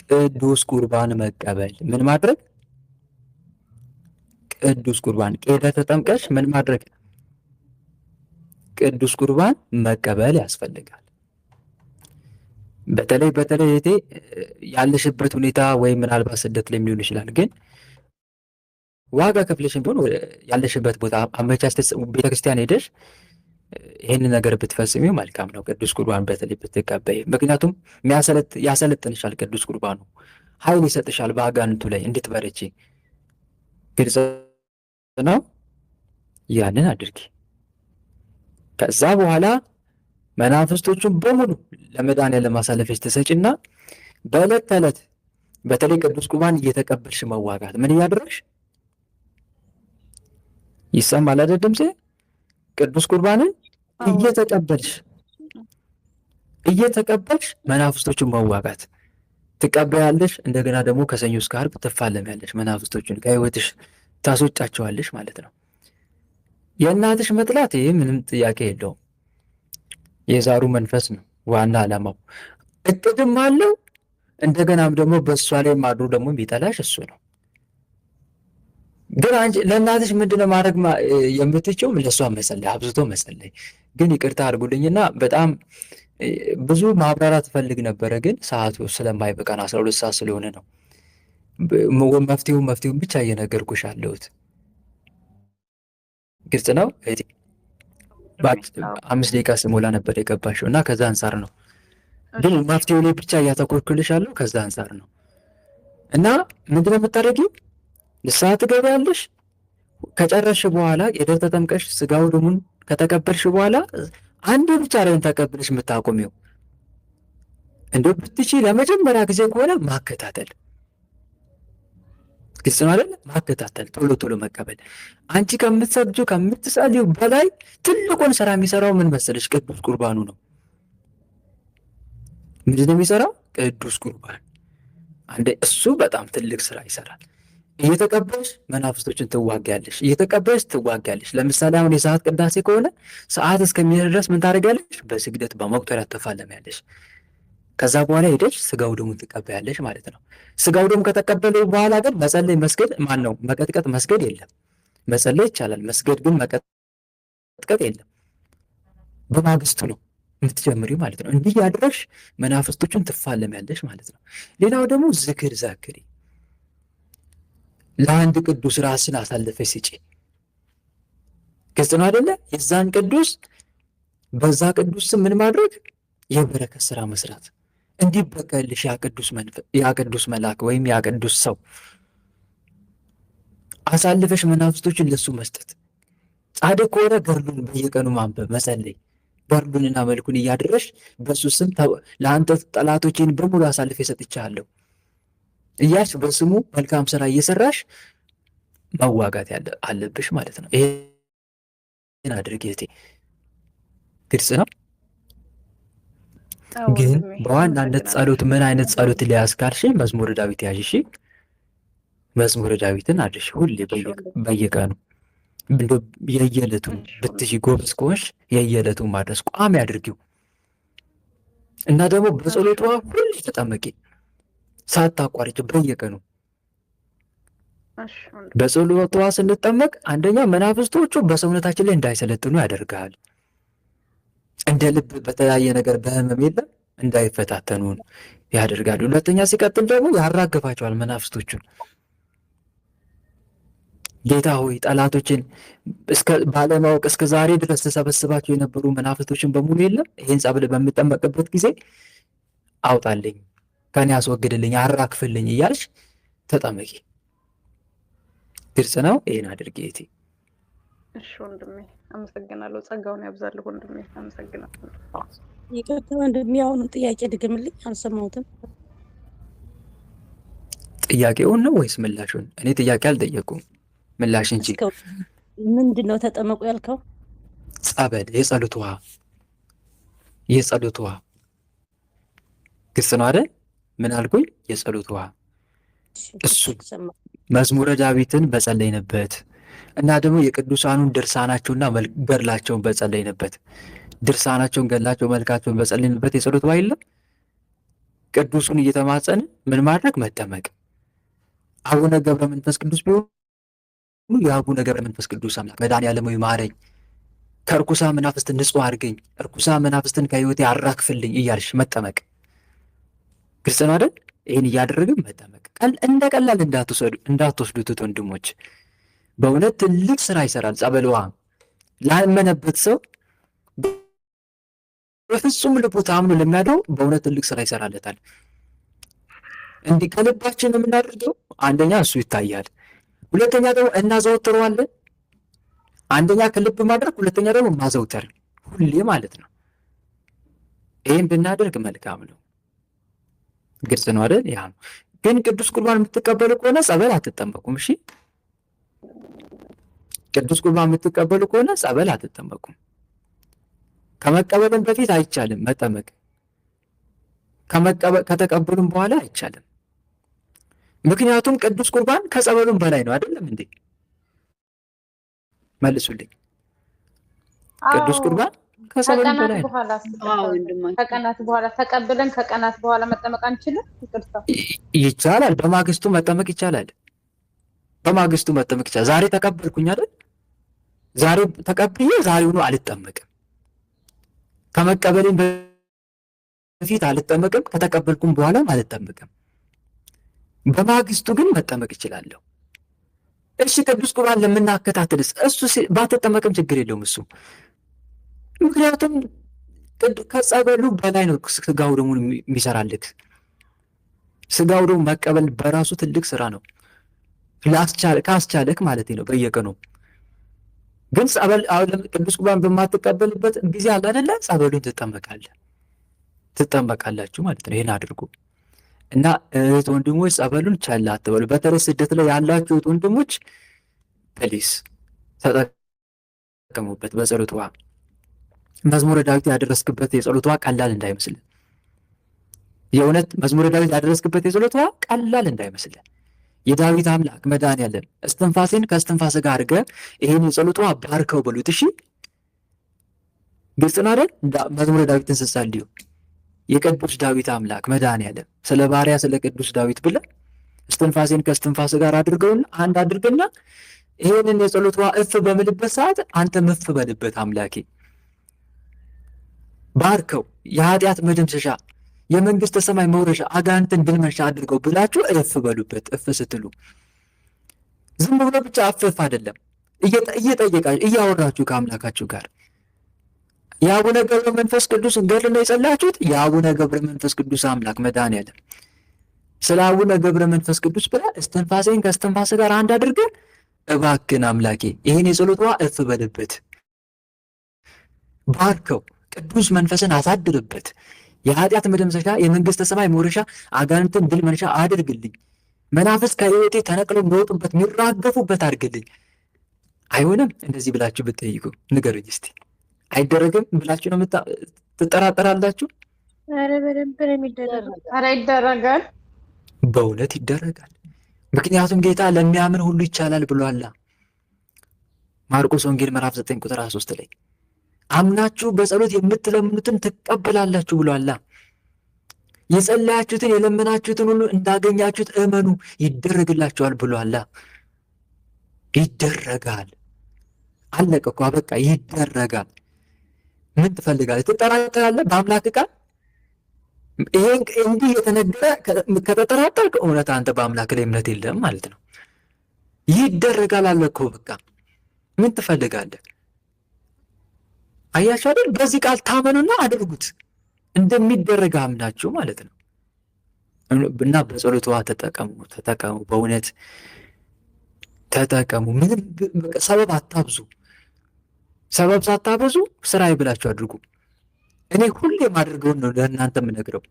ቅዱስ ቁርባን መቀበል። ምን ማድረግ? ቅዱስ ቁርባን። ቄደ ተጠምቀሽ ምን ማድረግ? ቅዱስ ቁርባን መቀበል ያስፈልጋል። በተለይ እህቴ ያለሽበት ሁኔታ ወይም ምናልባት ስደት ላይ ሊሆን ይችላል። ግን ዋጋ ከፍለሽም ቢሆን ያለሽበት ቦታ አመቻችተሽ ቤተክርስቲያን ሄደሽ ይህን ነገር ብትፈጽሚው መልካም ነው። ቅዱስ ቁርባን በተለይ ብትቀበይ፣ ምክንያቱም ያሰለጥንሻል። ቅዱስ ቁርባኑ ኃይል ይሰጥሻል በአጋንንቱ ላይ እንድትበረቺ። ግልጽ ነው። ያንን አድርጊ። ከዛ በኋላ መናፍስቶቹን በሙሉ ለመድኃኒዓለም ማሳለፈች ትሰጪና በዕለት ተዕለት በተለይ ቅዱስ ቁርባን እየተቀበልሽ መዋጋት። ምን እያደረግሽ? ይሰማል አይደል ድምጼ? ቅዱስ ቁርባንን እየተቀበልሽ መናፍስቶቹን መዋጋት ትቀበያለሽ። እንደገና ደግሞ ከሰኞ እስከ ዓርብ ትፋለሚያለሽ። መናፍስቶቹን ከህይወትሽ ታስወጫቸዋለሽ ማለት ነው። የእናትሽ መጥላት ይህ ምንም ጥያቄ የለውም። የዛሩ መንፈስ ነው ዋና ዓላማው። እቅድም አለው። እንደገናም ደግሞ በእሷ ላይ ማድሮ ደግሞ የሚጠላሽ እሱ ነው። ግን አንቺ ለእናትሽ ምንድነው ማድረግ የምትችው? ለእሷ መጸለይ፣ አብዝቶ መጸለይ። ግን ይቅርታ አድርጉልኝና በጣም ብዙ ማብራራት ፈልግ ነበረ፣ ግን ሰዓቱ ስለማይበቃን 12 ሰዓት ስለሆነ ነው መፍትሄውን ብቻ እየነገርኩሽ አለሁት። ግልጽ ነው። 5 ደቂቃ ስሞላ ነበር የገባሽው እና ከዛ አንጻር ነው። ግን መፍትሄው ላይ ብቻ እያተኮርኩልሽ አለሁ ከዛ አንጻር ነው። እና ምንድን ነው የምታደርጊው? ንስሐ ትገቢያለሽ። ከጨረስሽ በኋላ ቄደር ተጠምቀሽ ስጋው ደሙን ከተቀበልሽ በኋላ አንድ ብቻ ላይ ተቀብለሽ የምታቆሚው እንደው ብትቺ ለመጀመሪያ ጊዜ ከሆነ ማከታተል። ግልጽ ነው አይደል? ማከታተል፣ ቶሎ መቀበል። አንቺ ከምትሰግጂው ከምትጸልዩ በላይ ትልቁን ስራ የሚሰራው ምን መሰለሽ? ቅዱስ ቁርባኑ ነው። ምንድን ነው የሚሰራው? ቅዱስ ቁርባን። እሱ በጣም ትልቅ ስራ ይሰራል። እየተቀበልሽ መናፍስቶችን ትዋጊያለሽ። ለምሳሌ አሁን የሰዓት ቅዳሴ ከሆነ ሰዓት እስከሚሄድ ድረስ ምን ታደርጊያለሽ? በስግደት በመቁጠሪያ ትፋለሚያለሽ። ከዛ በኋላ ሄደሽ ስጋው ደሙን ትቀበያለሽ ማለት ነው። ስጋው ደሙ ከተቀበለ በኋላ ግን መጸለይ መስገድ መቀጥቀጥ መስገድ የለም። መጸለይ ይቻላል፣ መስገድ ግን መቀጥቀጥ የለም። በማግስቱ ነው የምትጀምሪው ማለት ነው። እንዲህ ያድረሽ መናፍስቶችን ትፋለሚያለሽ ማለት ነው። ሌላው ደግሞ ዝክር ዛክሪ። ለአንድ ቅዱስ ራስን አሳልፈሽ ስጪ። ግልጽ ነው አይደለ? የዛን ቅዱስ በዛ ቅዱስ ስም ምን ማድረግ? የበረከት ስራ መስራት። እንዲበቀልሽ ያ ቅዱስ መልአክ ወይም ያ ቅዱስ ሰው አሳልፈሽ መናፍስቶችን ለሱ መስጠት። ጻድቅ ከሆነ ገድሉን በየቀኑ ማንበብ፣ መጸለይ። ገድሉንና መልኩን እያደረሽ በሱ ስም ለአንተ ጠላቶችን በሙሉ አሳልፌ ሰጥቻለሁ እያልሽ በስሙ መልካም ስራ እየሰራሽ መዋጋት አለብሽ ማለት ነው። ይሄን አድርጊ እህቴ። ግልጽ ነው። ግን በዋናነት ጸሎት ምን አይነት ጸሎት ሊያዝ ካልሽኝ መዝሙረ ዳዊት ያዥ። እሺ፣ መዝሙረ ዳዊትን አድርሽ ሁሌ በየቀኑ የየዕለቱን ብትሽ ጎበዝ ከሆንሽ የየዕለቱን ማድረስ ቋሚ አድርጊው እና ደግሞ በጸሎቷ ሁሌ ተጠመቂ ሳታቋርጭ በየቀኑ። በጸሎቷ ስንጠመቅ አንደኛ መናፍስቶቹ በሰውነታችን ላይ እንዳይሰለጥኑ ያደርጋል። እንደ ልብ በተለያየ ነገር በህመም የለም እንዳይፈታተኑን ያደርጋሉ። ሁለተኛ ሲቀጥል ደግሞ ያራግፋቸዋል መናፍስቶቹን። ጌታ ሆይ ጠላቶችን ባለማወቅ እስከ ዛሬ ድረስ ተሰበስባቸው የነበሩ መናፍስቶችን በሙሉ የለም ይህን ጸበል በምጠመቅበት ጊዜ አውጣልኝ፣ ከኔ ያስወግድልኝ፣ አራክፍልኝ እያልሽ ተጠመቂ። ግልጽ ነው። ይህን አድርጌ እህቴ።
እሺ ወንድሜ አመሰግናለሁ። ጸጋውን ያብዛልህ ወንድሜ። አመሰግናለሁ።
ይቅርታ ወንድሜ፣ አሁን ጥያቄ ድግምልኝ፣ አልሰማሁትም።
ጥያቄውን ነው ወይስ ምላሹን? እኔ ጥያቄ አልጠየቁም፣ ምላሽ እንጂ።
ምንድን ነው ተጠመቁ ያልከው?
ጸበል፣ የጸሎት ውሃ፣ የጸሎት ውሃ። ግልጽ ነው አይደል? ምን አልኩኝ? የጸሎት ውሃ። እሱ መዝሙረ ዳዊትን በጸለይንበት እና ደግሞ የቅዱሳኑን ድርሳናቸውና ገድላቸውን በጸለይንበት፣ ድርሳናቸውን፣ ገድላቸው፣ መልካቸውን በጸለይንበት የጸሎት ውሃ የለም። ቅዱሱን እየተማጸን ምን ማድረግ? መጠመቅ። አቡነ ገብረ መንፈስ ቅዱስ ቢሆኑ የአቡነ ገብረ መንፈስ ቅዱስ አምላክ መድኃኔዓለም ሆይ ማረኝ፣ ከእርኩሳ መናፍስትን ንጹሕ አድርገኝ፣ እርኩሳ መናፍስትን ከሕይወቴ አራክፍልኝ እያልሽ መጠመቅ። ግልጽ ነው አይደል? ይህን እያደረግን መጠመቅ። እንደ ቀላል እንዳትወስዱት ወንድሞች። በእውነት ትልቅ ስራ ይሰራል። ጸበል ውሃ ላመነበት ሰው በፍጹም ልቡ ታምኖ ለሚያድረው በእውነት ትልቅ ስራ ይሰራለታል። እንዲህ ከልባችን የምናደርገው አንደኛ እሱ ይታያል፣ ሁለተኛ ደግሞ እናዘወትረዋለን። አንደኛ ከልብ ማድረግ፣ ሁለተኛ ደግሞ ማዘውተር ሁሌ ማለት ነው። ይህን ብናደርግ መልካም ነው። ግልጽ ነው አይደል? ያ ነው። ግን ቅዱስ ቁርባን የምትቀበሉ ከሆነ ጸበል አትጠመቁም። እሺ፣ ቅዱስ ቁርባን የምትቀበሉ ከሆነ ጸበል አትጠመቁም። ከመቀበልም በፊት አይቻልም መጠመቅ፣ ከተቀበሉም በኋላ አይቻልም። ምክንያቱም ቅዱስ ቁርባን ከጸበሉም በላይ ነው። አይደለም እንዴ? መልሱልኝ። ቅዱስ ቁርባን ከጸበሉም በላይ ነው።
ከቀናት በኋላ ተቀብለን ከቀናት በኋላ መጠመቅ አንችልም? ይቅርታ፣
ይቻላል። በማግስቱ መጠመቅ ይቻላል። በማግስቱ መጠመቅ ይቻላል። ዛሬ ተቀበልኩኝ አይደል? ዛሬ ተቀብዬ ዛሬውኑ አልጠመቅም። ከመቀበልም በፊት አልጠመቅም፣ ከተቀበልኩም በኋላም አልጠመቅም። በማግስቱ ግን መጠመቅ እችላለሁ። እሺ ቅዱስ ቁርባን ለምናከታትልስ እሱ ባትጠመቅም ችግር የለውም እሱ። ምክንያቱም ከጸበሉ በላይ ነው ስጋው ደሙን የሚሰራልህ። ስጋው ደሙ መቀበል በራሱ ትልቅ ስራ ነው፣ ካስቻለክ ማለት ነው በየቀኑ። ግን ጸበል ቅዱስ ቁርባን በማትቀበልበት ጊዜ አለ አይደለ? ጸበሉን ትጠመቃላችሁ ማለት ነው። ይሄን አድርጉ እና እህት ወንድሞች ጸበሉን ቻል አትበሉ። በተለይ ስደት ላይ ያላችሁ እህት ወንድሞች ፕሊስ ተጠቀሙበት በጸሎት ውሃ። መዝሙረ ዳዊት ያደረስክበት የጸሎት ውሃ ቀላል እንዳይመስል። የእውነት መዝሙረ ዳዊት ያደረስክበት የጸሎት ውሃ ቀላል እንዳይመስል። የዳዊት አምላክ መድኃኒዓለም እስትንፋሴን ከእስትንፋስ ጋር አድርገህ ይሄን የጸሎት ውሃ ባርከው በሉት። እሺ ግልጽ ነው አይደል? መዝሙረ ዳዊትን ስትጸልዩ የቅዱስ ዳዊት አምላክ መድኃኒዓለም ስለ ባሪያ ስለ ቅዱስ ዳዊት ብለህ እስትንፋሴን ከእስትንፋስ ጋር አድርገውና አንድ አድርግና ይሄንን የጸሎት ውሃ እፍ በምልበት ሰዓት አንተም እፍ በልበት። አምላኬ ባርከው፣ የኃጢአት መደምሰሻ የመንግስተ ሰማይ መውረሻ አጋንንትን ድል መንሻ አድርገው ብላችሁ እፍ በሉበት። እፍ ስትሉ ዝም ብሎ ብቻ አፍፍ አይደለም፣ እየጠየቃችሁ እያወራችሁ ከአምላካችሁ ጋር። የአቡነ ገብረ መንፈስ ቅዱስ ገድል ነው የጸላችሁት። የአቡነ ገብረ መንፈስ ቅዱስ አምላክ መድኃኒዓለም ስለ አቡነ ገብረ መንፈስ ቅዱስ ብላ እስትንፋሴን ከእስትንፋስ ጋር አንድ አድርገን እባክን አምላኬ ይህን የጸሎት ውሃ እፍ በልበት፣ ባርከው፣ ቅዱስ መንፈስን አሳድርበት፣ የኃጢአት መደምሰሻ የመንግስተ ሰማይ መውረሻ አጋንንትን ድል መንሻ አድርግልኝ፣ መናፍስት ከህይወቴ ተነቅለው የሚወጡበት የሚራገፉበት አድርግልኝ። አይሆንም እንደዚህ ብላችሁ ብትጠይቁ ንገሩኝ እስቲ። አይደረግም ብላችሁ ነው ትጠራጠራላችሁ?
ኧረ በደንብ ነው የሚደረገው።
ኧረ ይደረጋል፣
በእውነት ይደረጋል። ምክንያቱም ጌታ ለሚያምን ሁሉ ይቻላል ብሏላ። ማርቆስ ወንጌል ምዕራፍ 9 ቁጥር 23 ላይ አምናችሁ በጸሎት የምትለምኑትን ትቀበላላችሁ ብሏላ። የጸለያችሁትን የለመናችሁትን ሁሉ እንዳገኛችሁት እመኑ ይደረግላችኋል ብሏላ። ይደረጋል። አለቀ እኮ በቃ ይደረጋል። ምን ትፈልጋለህ? ትጠራጠራለህ በአምላክ ቃል? ይሄን እንዲህ የተነገረ ከተጠራጠርክ እውነት አንተ በአምላክ ላይ እምነት የለም ማለት ነው። ይደረጋል አለ እኮ በቃ ምን ትፈልጋለህ? አያችሁ አይደል? በዚህ ቃል ታመኑና አድርጉት እንደሚደረግ አምናችሁ ማለት ነው። እና በጸሎት ውሃ ተጠቀሙ፣ በእውነት ተጠቀሙ። ምንም ሰበብ አታብዙ። ሰበብ ሳታበዙ ስራዬ ብላችሁ አድርጉ። እኔ ሁሌ የማደርገውን ነው ለእናንተ የምነግረው።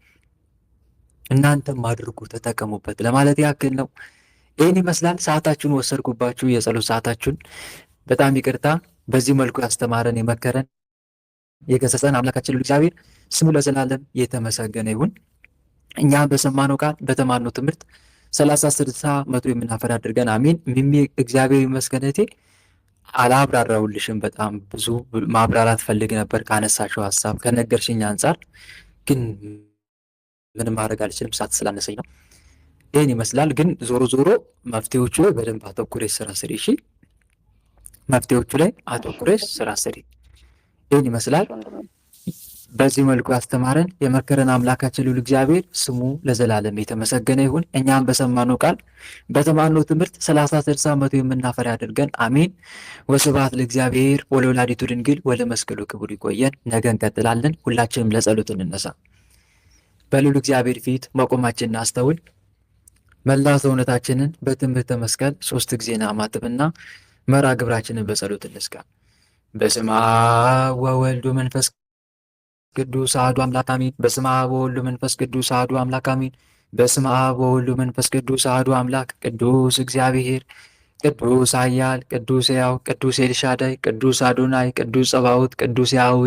እናንተም አድርጉ፣ ተጠቀሙበት ለማለት ያክል ነው። ይህን ይመስላል። ሰዓታችሁን ወሰድኩባችሁ፣ የጸሎት ሰዓታችሁን። በጣም ይቅርታ። በዚህ መልኩ ያስተማረን የመከረን የገሰጸን አምላካችን እግዚአብሔር ስሙ ለዘላለም የተመሰገነ ይሁን። እኛ በሰማነው ቃል በተማርነው ትምህርት 30 60 መቶ የምናፈራ አድርገን አሜን። ሚሚ እግዚአብሔር ይመስገነቴ አላብራራውልሽም። በጣም ብዙ ማብራራት ፈልግ ነበር ካነሳሽው ሀሳብ ከነገርሽኝ አንጻር፣ ግን ምንም ማድረግ አልችልም፣ ሰዓት ስላነሰኝ ነው። ይህን ይመስላል። ግን ዞሮ ዞሮ መፍትሄዎቹ ላይ በደንብ አተኩረሽ ስራ ስሪ። እሺ፣ መፍትሄዎቹ ላይ አተኩረሽ ስራ ስሪ። ይህን ይመስላል። በዚህ መልኩ ያስተማረን የመከረን አምላካችን ልዑል እግዚአብሔር ስሙ ለዘላለም የተመሰገነ ይሁን። እኛም በሰማነው ቃል በተማርነው ትምህርት 30 60 መቶ የምናፈራ አድርገን አሜን። ወስብሐት ለእግዚአብሔር ወለወላዲቱ ድንግል ወለመስቀሉ ክቡር። ይቆየን። ነገ እንቀጥላለን። ሁላችንም ለጸሎት እንነሳ። በልዑል እግዚአብሔር ፊት መቆማችንን አስተውል። መላ ሰውነታችንን በትምህርተ መስቀል 3 ጊዜ እናማትብና መርሐ ግብራችንን በጸሎት እንዝጋ። በስመ አብ ወወልድ ወመንፈስ ቅዱስ አሐዱ አምላክ አሜን። በስመ አብ ወወልድ ወመንፈስ ቅዱስ አሐዱ አምላክ አሜን። በስመ አብ ወወልድ ወመንፈስ ቅዱስ አሐዱ አምላክ። ቅዱስ እግዚአብሔር፣ ቅዱስ ኃያል፣ ቅዱስ ሕያው፣ ቅዱስ ኤልሻዳይ፣ ቅዱስ አዶናይ፣ ቅዱስ ጸባኦት፣ ቅዱስ ያህዌ